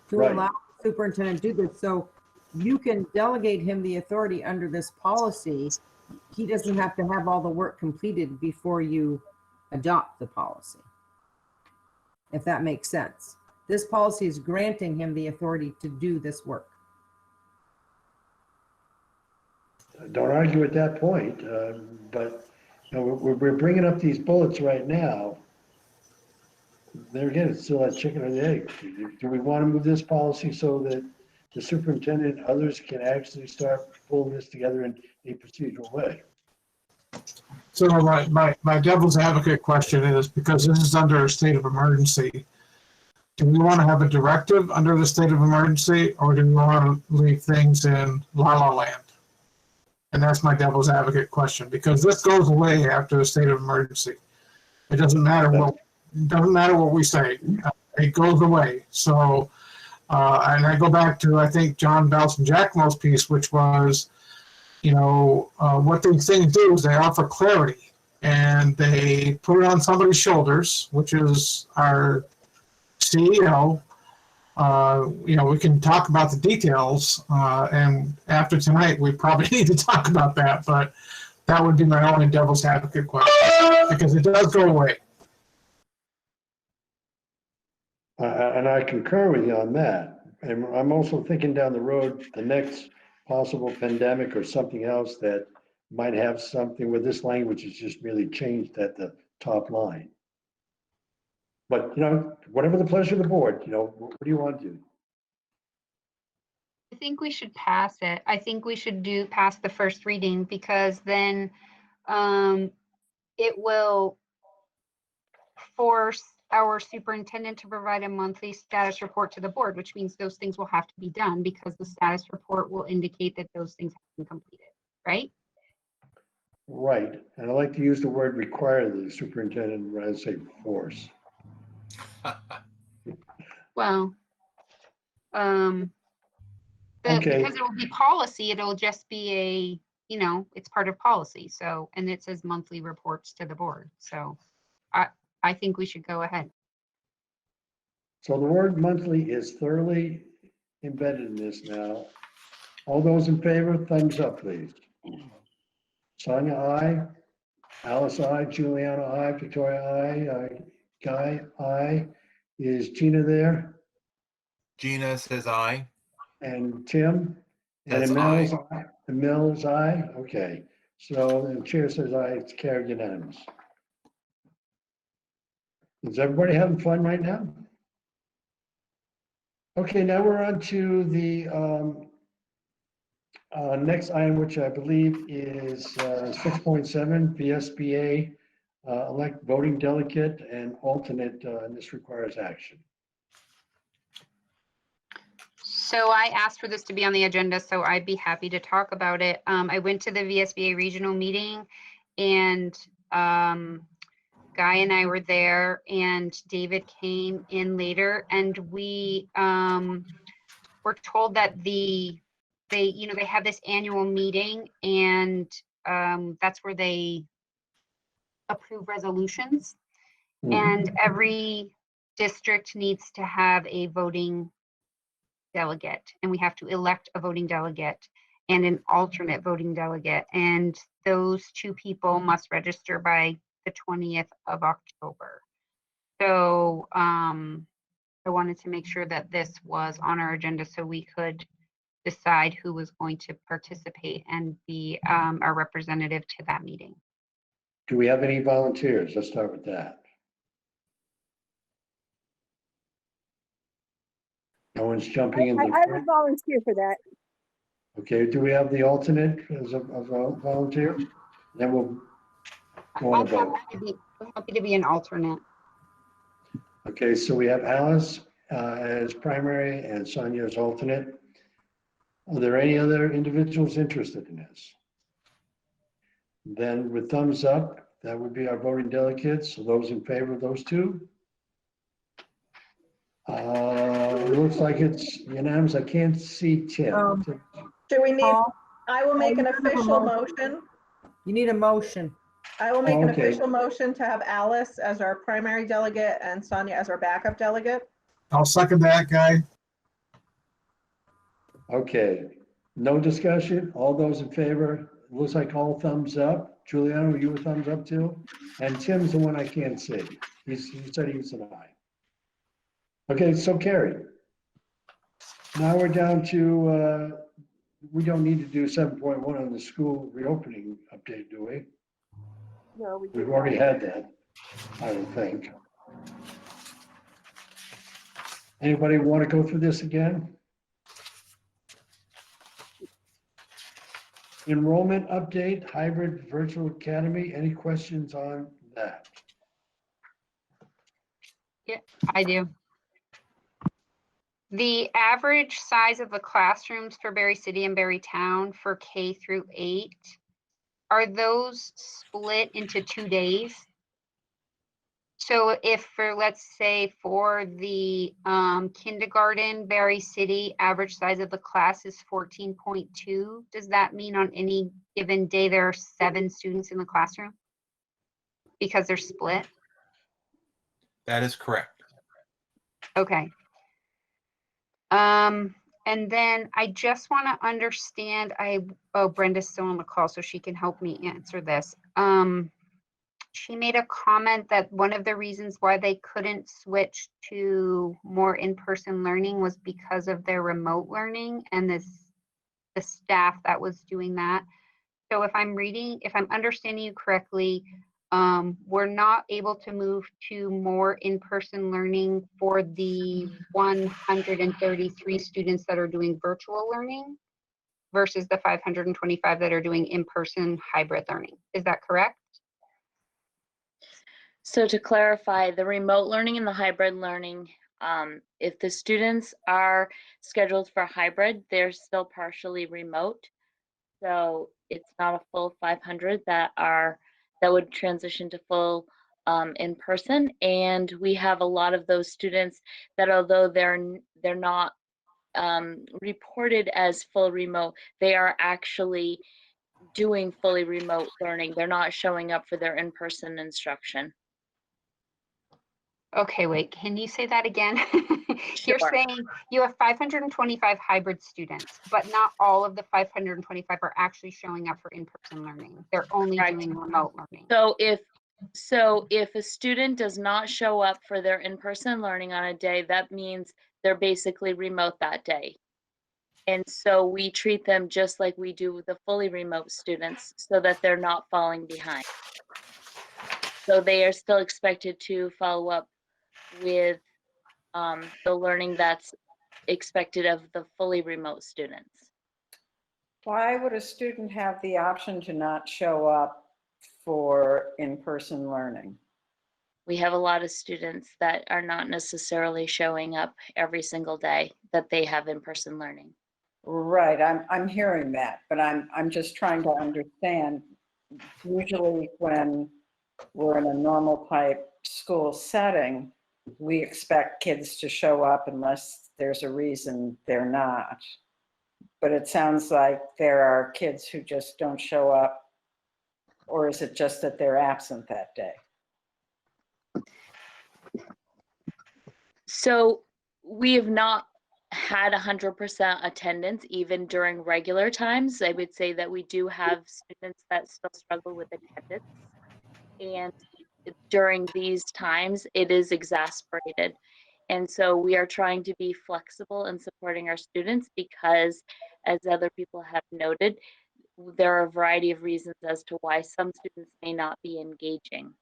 to Right. allow the superintendent to do this. So you can delegate him the authority under this policy. He doesn't have to have all the work completed before you adopt the policy, if that makes sense. This policy is granting him the authority to do this work. Don't argue at that point, but you know, we're bringing up these bullets right now. There again, it's still that chicken or the egg. Do we want to move this policy so that the superintendent and others can actually start pulling this together in a procedural way? So my devil's advocate question is, because this is under a state of emergency, do we want to have a directive under the state of emergency, or do we want to leave things in la-la land? And that's my devil's advocate question, because this goes away after the state of emergency. It doesn't matter what we say. It goes away. So, and I go back to, I think, John Belson-Giacomo's piece, which was, you know, what these things do is they offer clarity, and they put it on somebody's shoulders, which is our CEO. You know, we can talk about the details, and after tonight, we probably need to talk about that, but that would be my only devil's advocate question, because it does go away. And I concur with you on that. And I'm also thinking down the road, the next possible pandemic or something else that might have something where this language is just really changed at the top line. But, you know, whatever the pleasure of the board, you know, what do you want to do? I think we should pass it. I think we should pass the first reading, because then it will force our superintendent to provide a monthly status report to the board, which means those things will have to be done, because the status report will indicate that those things have been completed, right? Right. And I like to use the word require the superintendent rather than say force. Well, Okay. because it will be policy, it'll just be a, you know, it's part of policy. So, and it says monthly reports to the board. So I think we should go ahead. So the word monthly is thoroughly embedded in this now. All those in favor, thumbs up, please. Sonia, aye. Alice, aye. Juliana, aye. Victoria, aye. Guy, aye. Is Gina there? Gina says aye. And Tim? That's And Emil's aye. aye. Emil's aye? Okay. So the chair says aye. It's carried unanimous. Is everybody having fun right now? Okay, now we're on to the next item, which I believe is 6.7, VSBA, elect voting delegate and alternate, and this requires action. So I asked for this to be on the agenda, so I'd be happy to talk about it. I went to the VSBA regional meeting and Guy and I were there and David came in later and we were told that they have this annual meeting and that's where they approve resolutions. And every district needs to have a voting delegate, and we have to elect a voting delegate and an alternate voting delegate. And those two people must register by the 20th of October. So I wanted to make sure that this was on our agenda so we could decide who was going to participate and be our representative to that meeting. Do we have any volunteers? Let's start with that. No one's jumping in the I would volunteer for that. Okay, do we have the alternate as a volunteer? Then we'll go on a vote. I'm happy to be an alternate. Okay, so we have Alice as primary and Sonia as alternate. Are there any other individuals interested in this? Then with thumbs up, that would be our voting delegates. So those in favor of those two? It looks like it's unanimous. I can't see Tim. Do we need, I will make an official motion. You need a motion. I will make an Okay. official motion to have Alice as our primary delegate and Sonia as our backup delegate. I'll second that, Guy. Okay, no discussion. All those in favor? It looks like all thumbs up. Giuliano, you a thumbs up too? And Tim's the one I can't see. He said he was an aye. Okay, so carried. Now we're down to, we don't need to do 7.1 on the school reopening update, do we? No, We've already had that, I don't think. Anybody want to go through this again? Enrollment update, hybrid virtual academy. Any questions on that? Yeah, I do. The average size of the classrooms for Berry City and Berry Town for K through 8, are those split into 2 days? So if for, let's say for the kindergarten, Berry City, average size of the class is 14.2, does that mean on any given day there are 7 students in the classroom? Because they're split? That is correct. Okay. And then I just want to understand, oh, Brenda's still on the call, so she can help me answer this. She made a comment that one of the reasons why they couldn't switch to more in-person learning was because of their remote learning and the staff that was doing that. So if I'm understanding you correctly, we're not able to move to more in-person learning for the 133 students that are doing virtual learning versus the 525 that are doing in-person hybrid learning. Is that correct? So to clarify, the remote learning and the hybrid learning, if the students are scheduled for hybrid, they're still partially remote. So it's not a full 500 that would transition to full in person. And we have a lot of those students that, although they're not reported as full remote, they are actually doing fully remote learning. They're not showing up for their in-person instruction. Okay, wait, can you say that again? You're Sure. saying you have 525 hybrid students, but not all of the 525 are actually showing up for in-person learning. They're only doing remote learning. So if a student does not show up for their in-person learning on a day, that means they're basically remote that day. And so we treat them just like we do with the fully remote students so that they're not falling behind. So they are still expected to follow up with the learning that's expected of the fully remote students. Why would a student have the option to not show up for in-person learning? We have a lot of students that are not necessarily showing up every single day that they have in-person learning. Right, I'm hearing that, but I'm just trying to understand. Usually when we're in a normal type school setting, we expect kids to show up unless there's a reason they're not. But it sounds like there are kids who just don't show up, or is it just that they're absent that day? So we have not had 100% attendance even during regular times. I would say that we do have students that still struggle with attendance. And during these times, it is exacerbated. And so we are trying to be flexible in supporting our students because, as other people have noted, there are a variety of reasons as to why some students may not be engaging.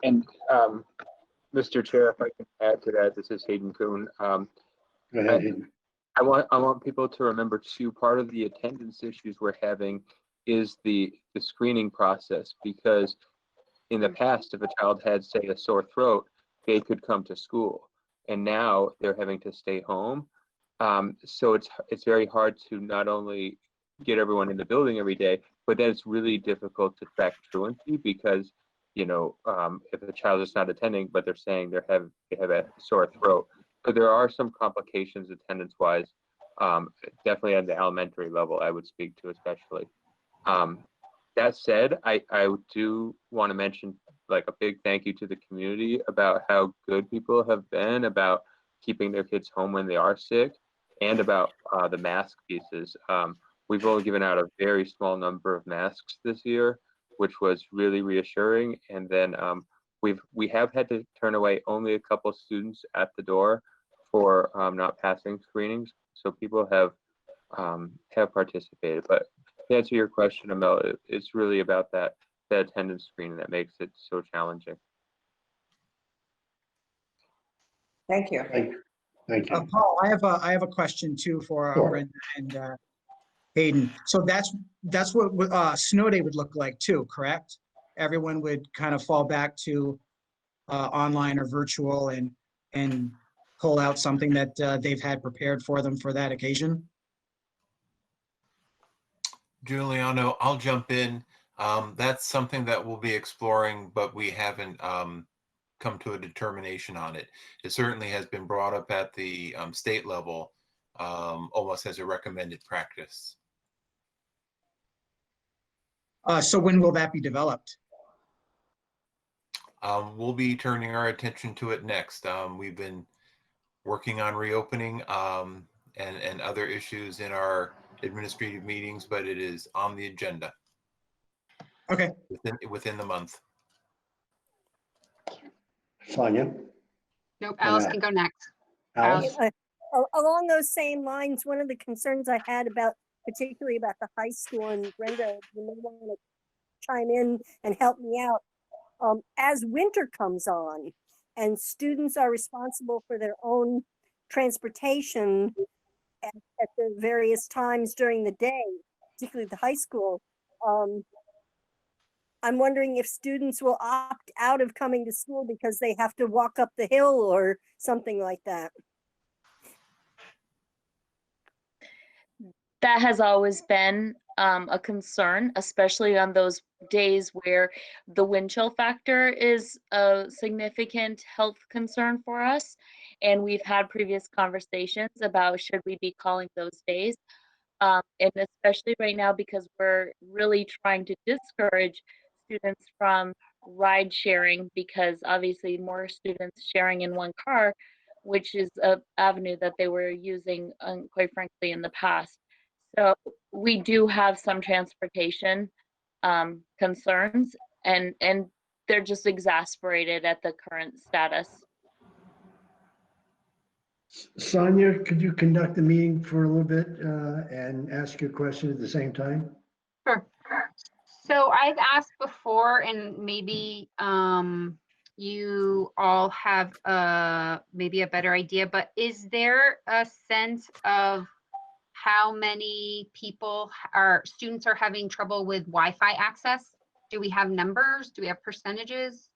And Mr. Chair, if I can add to that, this is Hayden Kuhn. Go ahead, Hayden. I want people to remember too, part of the attendance issues we're having is the screening process, because in the past, if a child had, say, a sore throat, they could come to school, and now they're having to stay home. So it's very hard to not only get everyone in the building every day, but then it's really difficult to track truancy because, you know, if a child is not attending, but they're saying they have a sore throat. So there are some complications attendance-wise, definitely at the elementary level, I would speak to especially. That said, I do want to mention like a big thank you to the community about how good people have been about keeping their kids home when they are sick, and about the mask pieces. We've only given out a very small number of masks this year, which was really reassuring. And then we have had to turn away only a couple students at the door for not passing screenings. So people have participated. But to answer your question, Amel, it's really about that attendance screening that makes it so challenging. Thank you. Thank you. Paul, I have a question too for Sure. Brenda and Hayden. So that's what snow day would look like too, correct? Everyone would kind of fall back to online or virtual and pull out something that they've had prepared for them for that occasion. Giuliano, I'll jump in. That's something that we'll be exploring, but we haven't come to a determination on it. It certainly has been brought up at the state level, almost as a recommended practice. So when will that be developed? We'll be turning our attention to it next. We've been working on reopening and other issues in our administrative meetings, but it is on the agenda. Okay. Within the month. Sonia? Nope, Alice can go next. Alice? Along those same lines, one of the concerns I had particularly about the high school, and Brenda, you may want to chime in and help me out. As winter comes on and students are responsible for their own transportation at the various times during the day, particularly the high school, I'm wondering if students will opt out of coming to school because they have to walk up the hill or something like that. That has always been a concern, especially on those days where the wind chill factor is a significant health concern for us. And we've had previous conversations about should we be calling those days. And especially right now, because we're really trying to discourage students from ride sharing, because obviously more students sharing in one car, which is an avenue that they were using quite frankly in the past. So we do have some transportation concerns, and they're just exasperated at the current status. Sonia, could you conduct the meeting for a little bit and ask your question at the same time? Sure. So I've asked before, and maybe you all have maybe a better idea, but is there a sense of how many students are having trouble with Wi-Fi access Do we have numbers? Do we have percentages?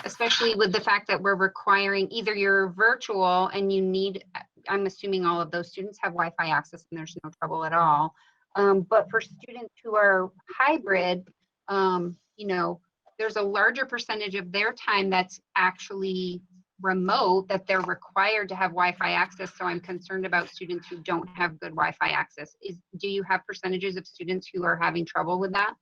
Especially with the fact that we're requiring either you're virtual and you need, I'm assuming all of those students have Wi-Fi access and there's no trouble at all. But for students who are hybrid, you know, there's a larger percentage of their time that's actually remote that they're required to have Wi-Fi access. So I'm concerned about students who don't have good Wi-Fi access. Do you have percentages of students who are having trouble with that?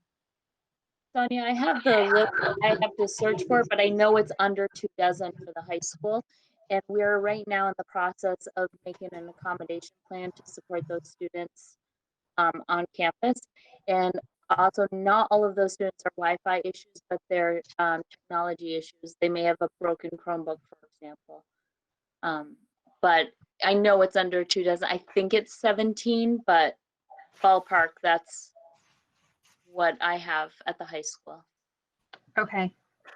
Sonia, I have the list I have to search for, but I know it's under 24 for the high school. And we're right now in the process of making an accommodation plan to support those students on campus. And also, not all of those students are Wi-Fi issues, but they're technology issues. They may have a broken Chromebook, for example. But I know it's under 24. I think it's 17, but ballpark, that's what I have at the high school. Okay.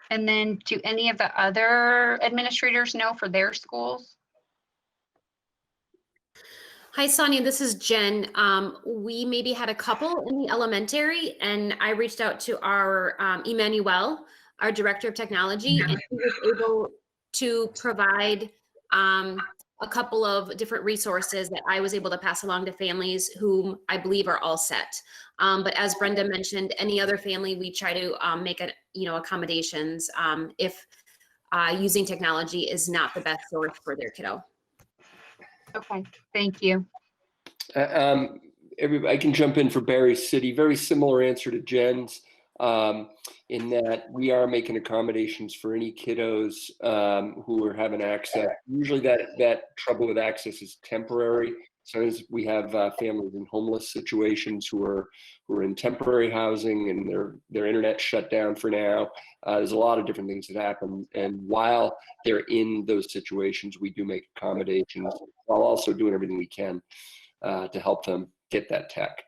And then do any of the other administrators know for their schools? Hi, Sonia, this is Jen. We maybe had a couple in the elementary, and I reached out to our Emmanuel, our director of technology, and he was able to provide a couple of different resources that I was able to pass along to families whom I believe are all set. But as Brenda mentioned, any other family, we try to make accommodations if using technology is not the best source for their kiddo. Okay, thank you. I can jump in for Barry City. Very similar answer to Jen's, in that we are making accommodations for any kiddos who are having access. Usually that trouble with access is temporary. So as we have families in homeless situations who are in temporary housing and their internet shut down for now. There's a lot of different things that happen. And while they're in those situations, we do make accommodations while also doing everything we can to help them get that tech.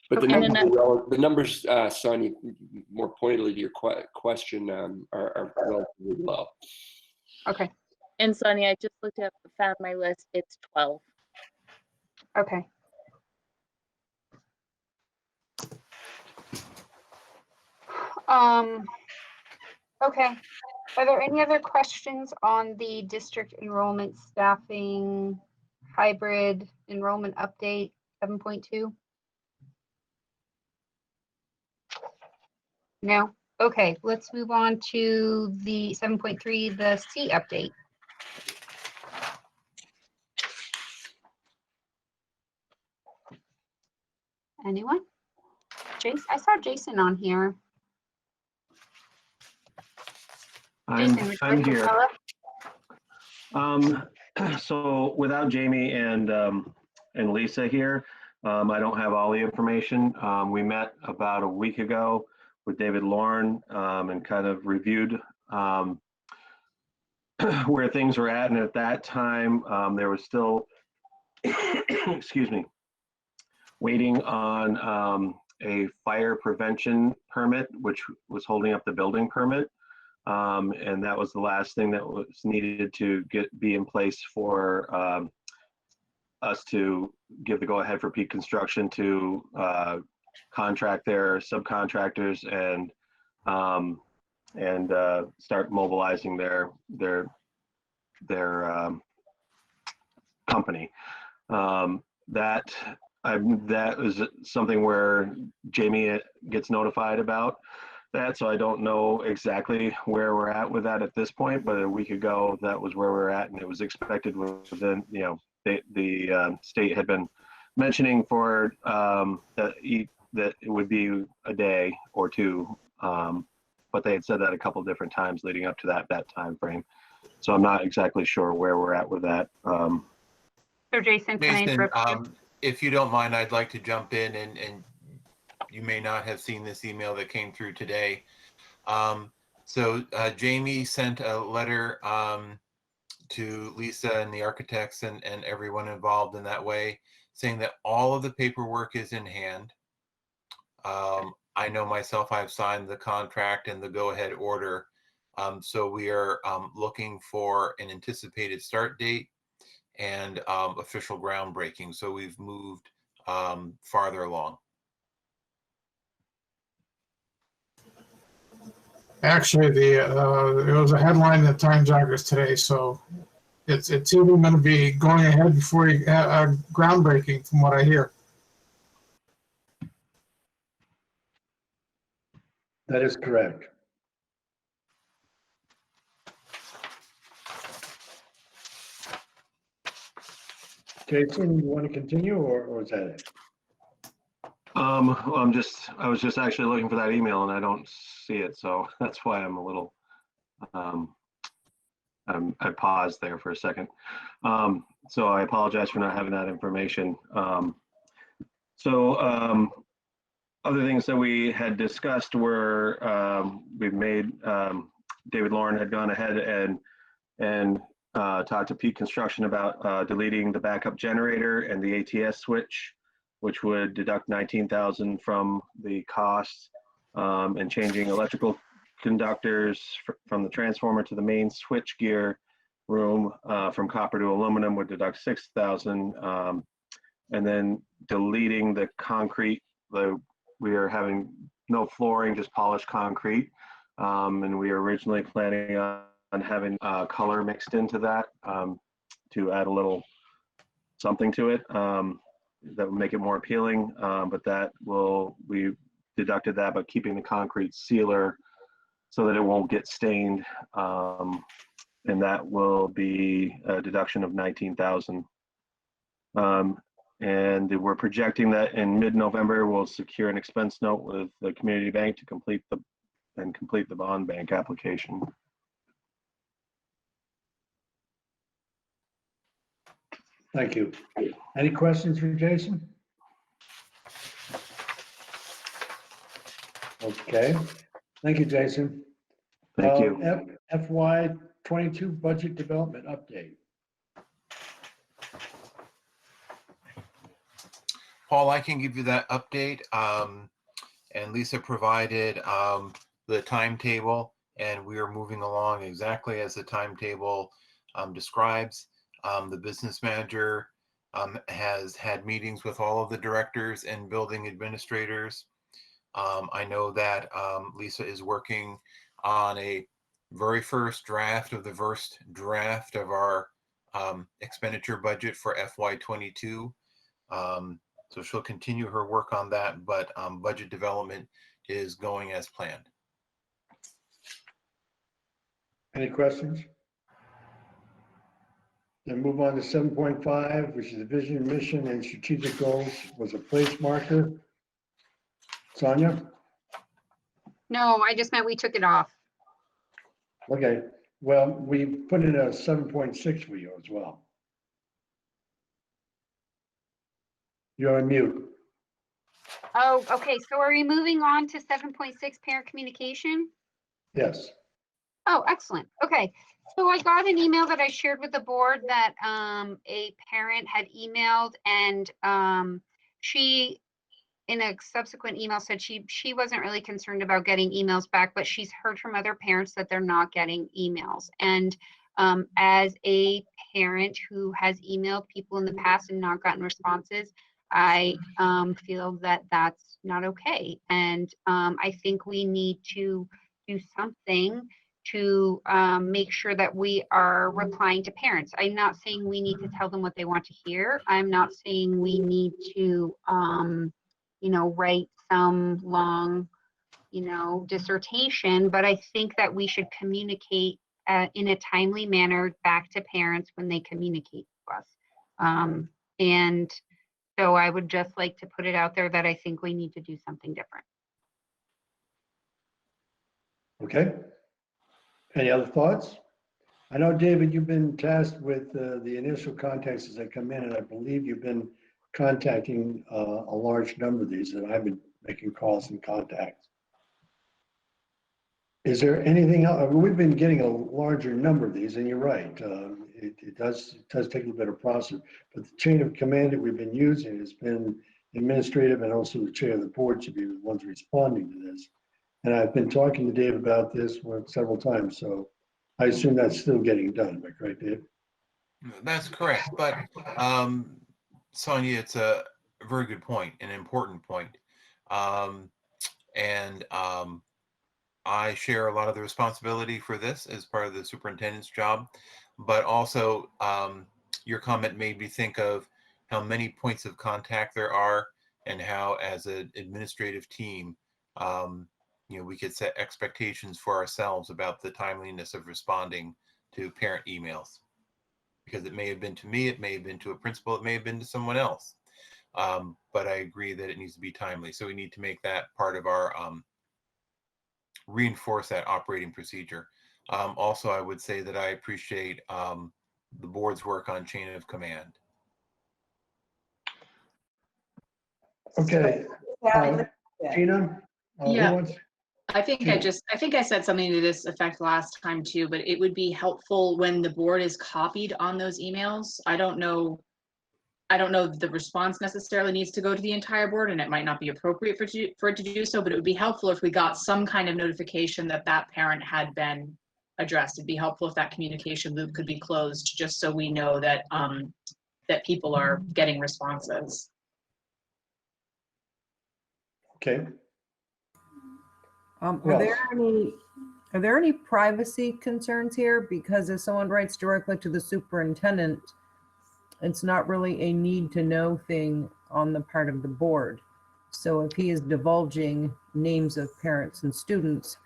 But the numbers, Sonia, more pointedly to your question, are relatively low. Okay. And Sonia, I just looked up, found my list. It's 12. Okay. Okay. Are there any other questions on the district enrollment staffing hybrid enrollment update 7.2? No? Okay, let's move on to the 7.3, the C update. Anyone? Jason, I saw Jason on here. I'm Jason, would you like to here. tell us? So without Jamie and Lisa here, I don't have all the information. We met about a week ago with David Lauren and kind of reviewed where things were at. And at that time, there was still, excuse me, waiting on a fire prevention permit, which was holding up the building permit. And that was the last thing that was needed to be in place for us to give the go-ahead for Peak Construction to contract their subcontractors and start mobilizing their company. That is something where Jamie gets notified about that, so I don't know exactly where we're at with that at this point, but a week ago that was where we're at, and it was expected within, the state had been mentioning for that it would be a day or two, but they had said that a couple different times leading up to that time frame. So I'm not exactly sure where we're at with that. So Jason, can I interrupt you? If you don't mind, I'd like to jump in, and you may not have seen this email that came through today. So Jamie sent a letter to Lisa and the architects and everyone involved in that way, saying that all of the paperwork is in hand. I know myself, I've signed the contract and the go-ahead order. So we are looking for an anticipated start date and official groundbreaking. So we've moved farther along. Actually, there was a headline in the Times Argus today, so it's even going to be going ahead before groundbreaking, from what I hear. That is correct. Jason, you want to continue, or is that it? Well, I was just actually looking for that email and I don't see it, so that's why I'm a little, I paused there for a second. So I apologize for not having that information. Other things that we had discussed were, we've made, David Lauren had gone ahead and talked to Peak Construction about deleting the backup generator and the ATS switch, which would deduct 19,000 from the cost, and changing electrical conductors from the transformer to the main switch gear room from copper to aluminum would deduct 6,000, and then deleting the concrete. We are having no flooring, just polished concrete, and we were originally planning on having color mixed into that to add a little something to it that would make it more appealing, but we deducted that, but keeping the concrete sealer so that it won't get stained, and that will be a deduction of 19,000. And we're projecting that in mid-November we'll secure an expense note with the community bank to complete the bond bank application. Thank you. Any questions for Jason? Okay. Thank you, Jason. Thank you. FY 22 budget development update. Paul, I can give you that update. And Lisa provided the timetable, and we are moving along exactly as the timetable describes. The business manager has had meetings with all of the directors and building administrators. I know that Lisa is working on a very first draft of our expenditure budget for FY22. So she'll continue her work on that, but budget development is going as planned. Any questions? Then move on to 7.5, which is the vision, mission, and strategic goals, was a place marker. Sonia? No, I just meant we took it off. Okay, well, we put in a 7.6 for you as well. You're on mute. Oh, okay. So are we moving on to 7.6 parent communication? Yes. Oh, excellent. Okay. So I got an email that I shared with the board that a parent had emailed, and she, in a subsequent email, said she wasn't really concerned about getting emails back, but she's heard from other parents that they're not getting emails. And as a parent who has emailed people in the past and not gotten responses, I feel that that's not okay. And I think we need to do something to make sure that we are replying to parents. I'm not saying we need to tell them what they want to hear. I'm not saying we need to, write some long, dissertation, but I think that we should communicate in a timely manner back to parents when they communicate to us. And so I would just like to put it out there that I think we need to do something different. Okay. Any other thoughts? I know, David, you've been tasked with the initial contacts as they come in, and I believe you've been contacting a large number of these, and I've been making calls and contacts. Is there anything else? We've been getting a larger number of these, and you're right. It does take a little bit of process, but the chain of command that we've been using has been administrative, and also the chair of the board should be the ones responding to this. And I've been talking to Dave about this several times, so I assume that's still getting done. Am I correct, Dave? That's correct, but Sonia, it's a very good point, an important point. I share a lot of the responsibility for this as part of the superintendent's job, but also your comment made me think of how many points of contact there are and how as an administrative team, we could set expectations for ourselves about the timeliness of responding to parent emails. Because it may have been to me, it may have been to a principal, it may have been to someone else. But I agree that it needs to be timely. So we need to make that part of our, reinforce that operating procedure. Also, I would say that I appreciate the board's work on chain of command. Okay. Gina? Yeah. Who wants? I think I said something to this effect last time too, but it would be helpful when the board is copied on those emails. I don't know if the response necessarily needs to go to the entire board, and it might not be appropriate for it to do so, but it would be helpful if we got some kind of notification that that parent had been addressed. It'd be helpful if that communication loop could be closed, just so we know that that people are getting responses. Okay. Are there any privacy concerns here? Because if someone writes directly to the superintendent, it's not really a need to know thing on the part of the board. So if he is divulging names of parents and students,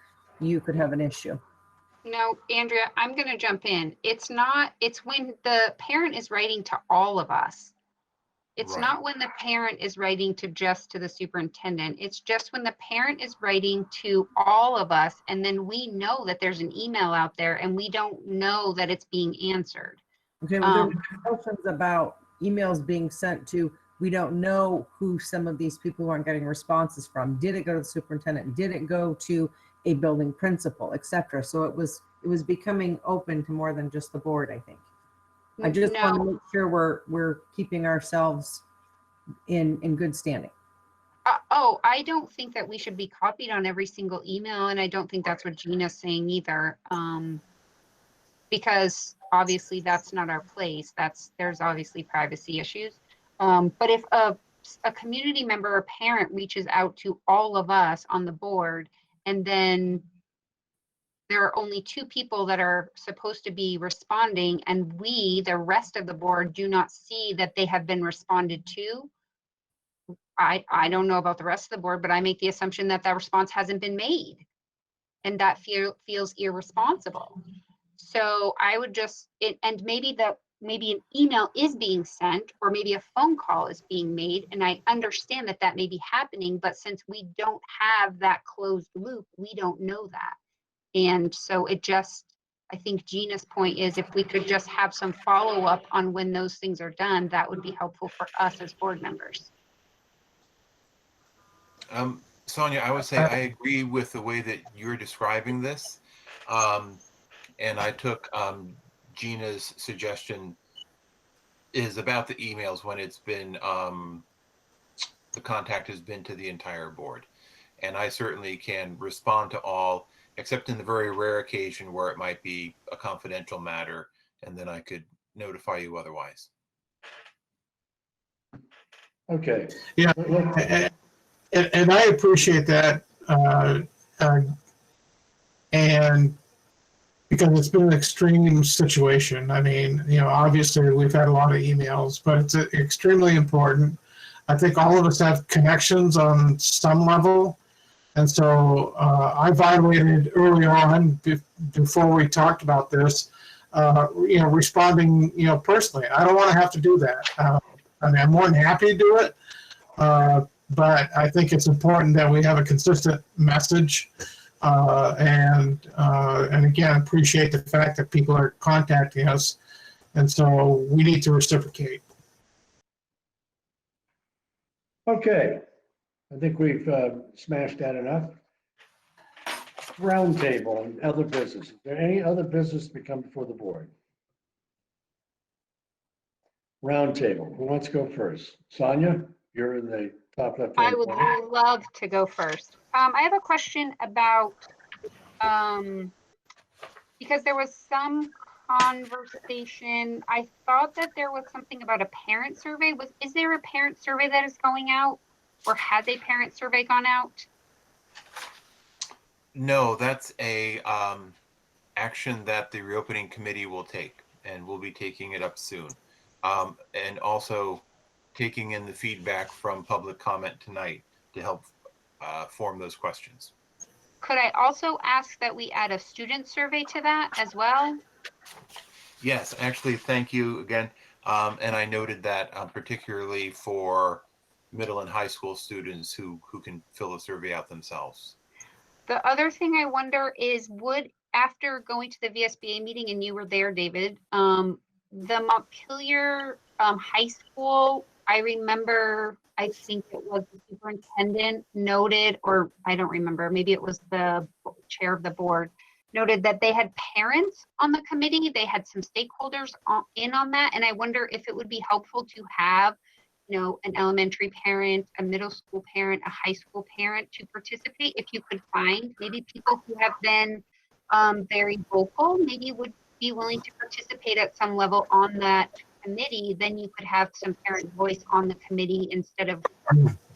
you could have an issue. No, Andrea, I'm going to jump in. It's when the parent is writing to all of us. It's Right. not when the parent is writing just to the superintendent. It's just when the parent is writing to all of us, and then we know that there's an email out there and we don't know that it's being answered. Okay, well, there were questions about emails being sent to, we don't know who some of these people who aren't getting responses from. Did it go to the superintendent? Did it go to a building principal, etc.? So it was becoming open to more than just the board, I think. I just want to make sure we're keeping ourselves in good standing. I don't think that we should be copied on every single email, and I don't think that's what Gina's saying either. Because obviously that's not our place. There's obviously privacy issues. But if a community member or parent reaches out to all of us on the board, and then there are only 2 people that are supposed to be responding, and we, the rest of the board, do not see that they have been responded to, I don't know about the rest of the board, but I make the assumption that that response hasn't been made, and that feels irresponsible. So I would and maybe an email is being sent, or maybe a phone call is being made, and I understand that that may be happening, but since we don't have that closed loop, we don't know that. And so I think Gina's point is, if we could just have some follow-up on when those things are done, that would be helpful for us as board members. Sonia, I would say I agree with the way that you're describing this. And I took Gina's suggestion is about the emails when it's been, the contact has been to the entire board. And I certainly can respond to all, except in the very rare occasion where it might be a confidential matter, and then I could notify you otherwise. Okay. Yeah, and I appreciate that. And because it's been an extreme situation. I mean, obviously we've had a lot of emails, but it's extremely important. I think all of us have connections on some level. And so I violated early on, before we talked about this, responding, personally. I don't want to have to do that. I mean, I'm more than happy to do it. But I think it's important that we have a consistent message. And again, appreciate the fact that people are contacting us. And so we need to reciprocate. Okay. I think we've smashed that enough. Roundtable and other business. Is there any other business to come before the board? Roundtable. Who wants to go first? Sonia, you're in the top left hand I would corner. love to go first. I have a question about, because there was some conversation, I thought that there was something about a parent survey. Is there a parent survey that is going out, or has a parent survey gone out? No, that's a action that the reopening committee will take, and we'll be taking it up soon. And also taking in the feedback from public comment tonight to help form those questions. Could I also ask that we add a student survey to that as well? Yes, actually, thank you again. And I noted that particularly for middle and high school students who can fill the survey out themselves. The other thing I wonder is, would, after going to the VSBA meeting, and you were there, David, the Montpelier High School, I remember, I think it was the superintendent noted, or I don't remember, maybe it was the chair of the board, noted that they had parents on the committee. They had some stakeholders in on that. And I wonder if it would be helpful to have, you know, an elementary parent, a middle school parent, a high school parent to participate. If you could find maybe people who have been very vocal, maybe would be willing to participate at some level on that committee, then you could have some parent voice on the committee instead of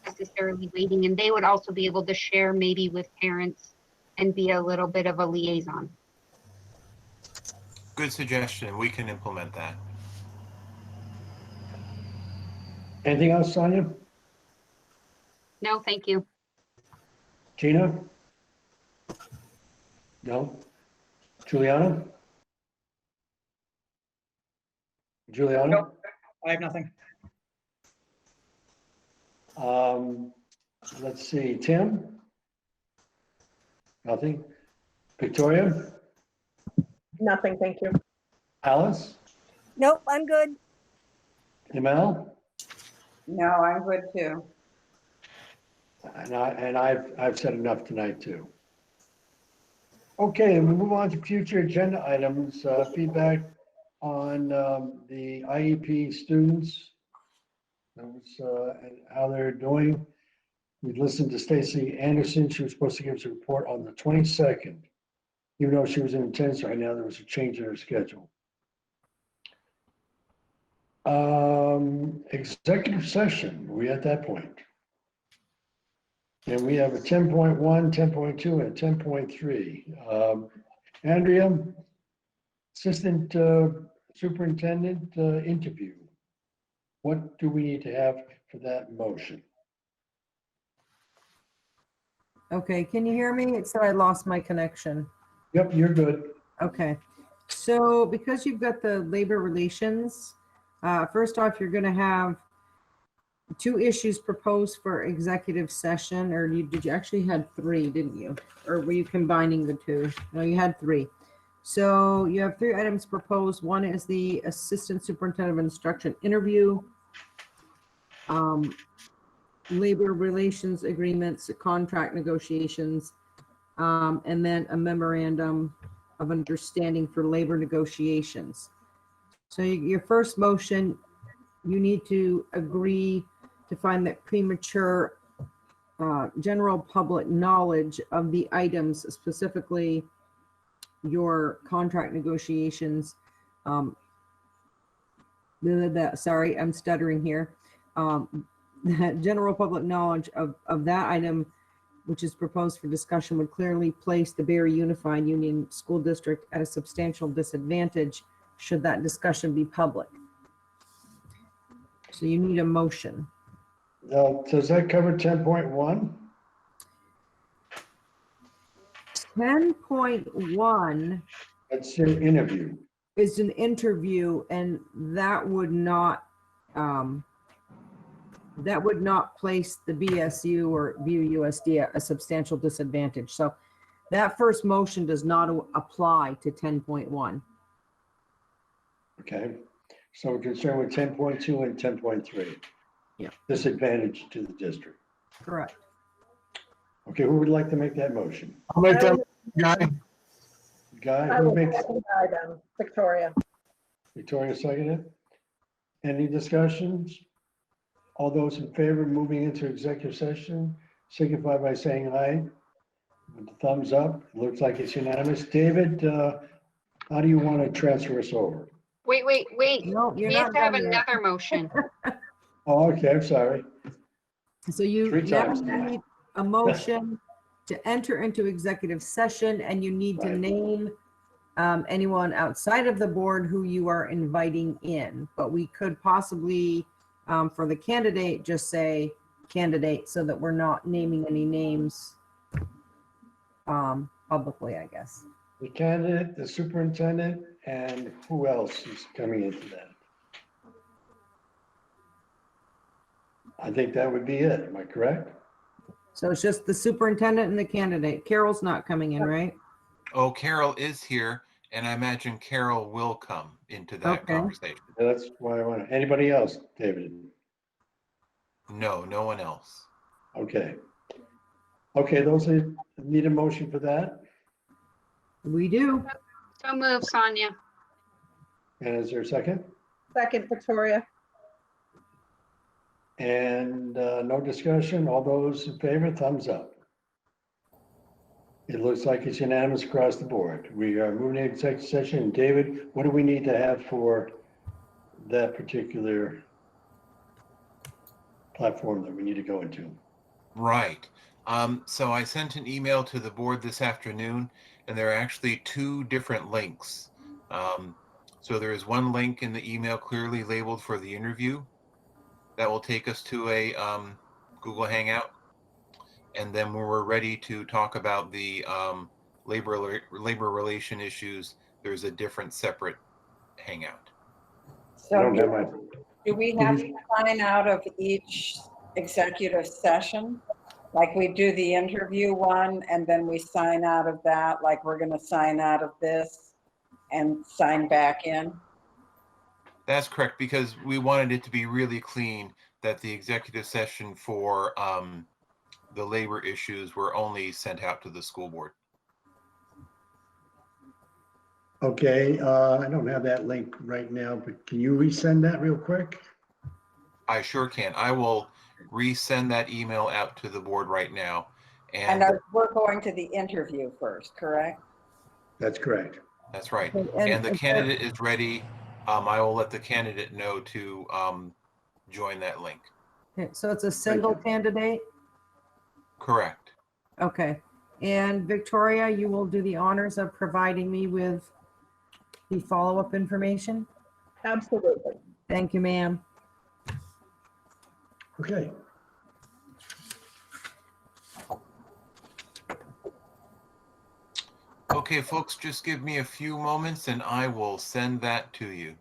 necessarily waiting. And they would also be able to share maybe with parents and be a little bit of a liaison. Good suggestion. We can implement that. Anything else, Sonia? No, thank you. Gina? No? Juliana? Juliana? Nope, I have nothing. Let's see, Tim? Nothing? Victoria? Nothing, thank you. Alice? Nope, I'm good. Emel? No, I'm good too. And I've said enough tonight too. Okay, we move on to future agenda items, feedback on the IEP students. And how they're doing. We listened to Stacy Anderson. She was supposed to give us a report on the 22nd. Even though she was in attendance right now, there was a change in her schedule. Executive session, are we at that point? And we have a 10.1, 10.2, and a 10.3. Andrea, Assistant Superintendent interview. What do we need to have for that motion? Okay, can you hear me? It said I lost my connection. Yep, you're good. Okay, so because you've got the labor relations, first off, you're going to have 2 issues proposed for executive session, or did you actually had 3, didn't you? Or were you combining the 2? No, you had 3. So you have 3 items proposed. One is the Assistant Superintendent of Instruction interview, labor relations agreements, contract negotiations, and then a memorandum of understanding for labor negotiations. So your first motion, you need to agree to find that premature general public knowledge of the items, specifically your contract negotiations. Sorry, I'm stuttering here. General public knowledge of that item, which is proposed for discussion, would clearly place the Barre Unified Union School District at a substantial disadvantage should that discussion be public. So you need a motion. Now, does that cover 10.1? 10.1 That's your interview. is an interview, and that would not place the BSU or BUUSD at a substantial disadvantage. So that first motion does not apply to 10.1. Okay, so we're concerned with 10.2 and 10.3. Yeah. Disadvantage to the district. Correct. Okay, who would like to make that motion? I'll make that, Guy. Guy, I who will makes? second the item. Victoria. Victoria seconded. Any discussions? All those in favor of moving into executive session signify by saying aye. With the thumbs up, it looks like it's unanimous. David, how do you want to transfer us over? Wait. No, We you're have not to have done yet. another motion. Oh, okay, I'm sorry. So you 3 now times. need a motion to enter into executive session, and you need to name anyone outside of the board who you are inviting in. But we could possibly, for the candidate, just say candidate so that we're not naming any names publicly, I guess. The candidate, the superintendent, and who else is coming into that? I think that would be it. Am I correct? So it's just the superintendent and the candidate. Carol's not coming in, right? Oh, Carol is here, and I imagine Carol will come into that conversation. That's why I want, anybody else, David? No, no one else. Okay. Okay, those are, need a motion for that? We do. So move, Sonia. And is there a second? Second, Victoria. And no discussion, all those in favor, thumbs up. It looks like it's unanimous across the board. We are moving to executive session. David, what do we need to have for that particular platform that we need to go into? Right. So I sent an email to the board this afternoon, and there are actually two different links. So there is one link in the email clearly labeled for the interview that will take us to a Google Hangout. And then when we're ready to talk about the labor relation issues, there's a different separate Hangout. So do we have to sign out of each executive session? Like we do the interview one and then we sign out of that, like we're gonna sign out of this and sign back in? That's correct, because we wanted it to be really clean that the executive session for the labor issues were only sent out to the school board. Okay, I don't have that link right now, but can you resend that real quick? I sure can. I will resend that email out to the board right now. And we're going to the interview first, correct? That's correct. That's right. And the candidate is ready. I will let the candidate know to join that link. Okay, so it's a single candidate? Correct. Okay. And Victoria, you will do the honors of providing me with the follow-up information? Absolutely. Thank you, ma'am. Okay. Okay, folks, just give me a few moments and I will send that to you.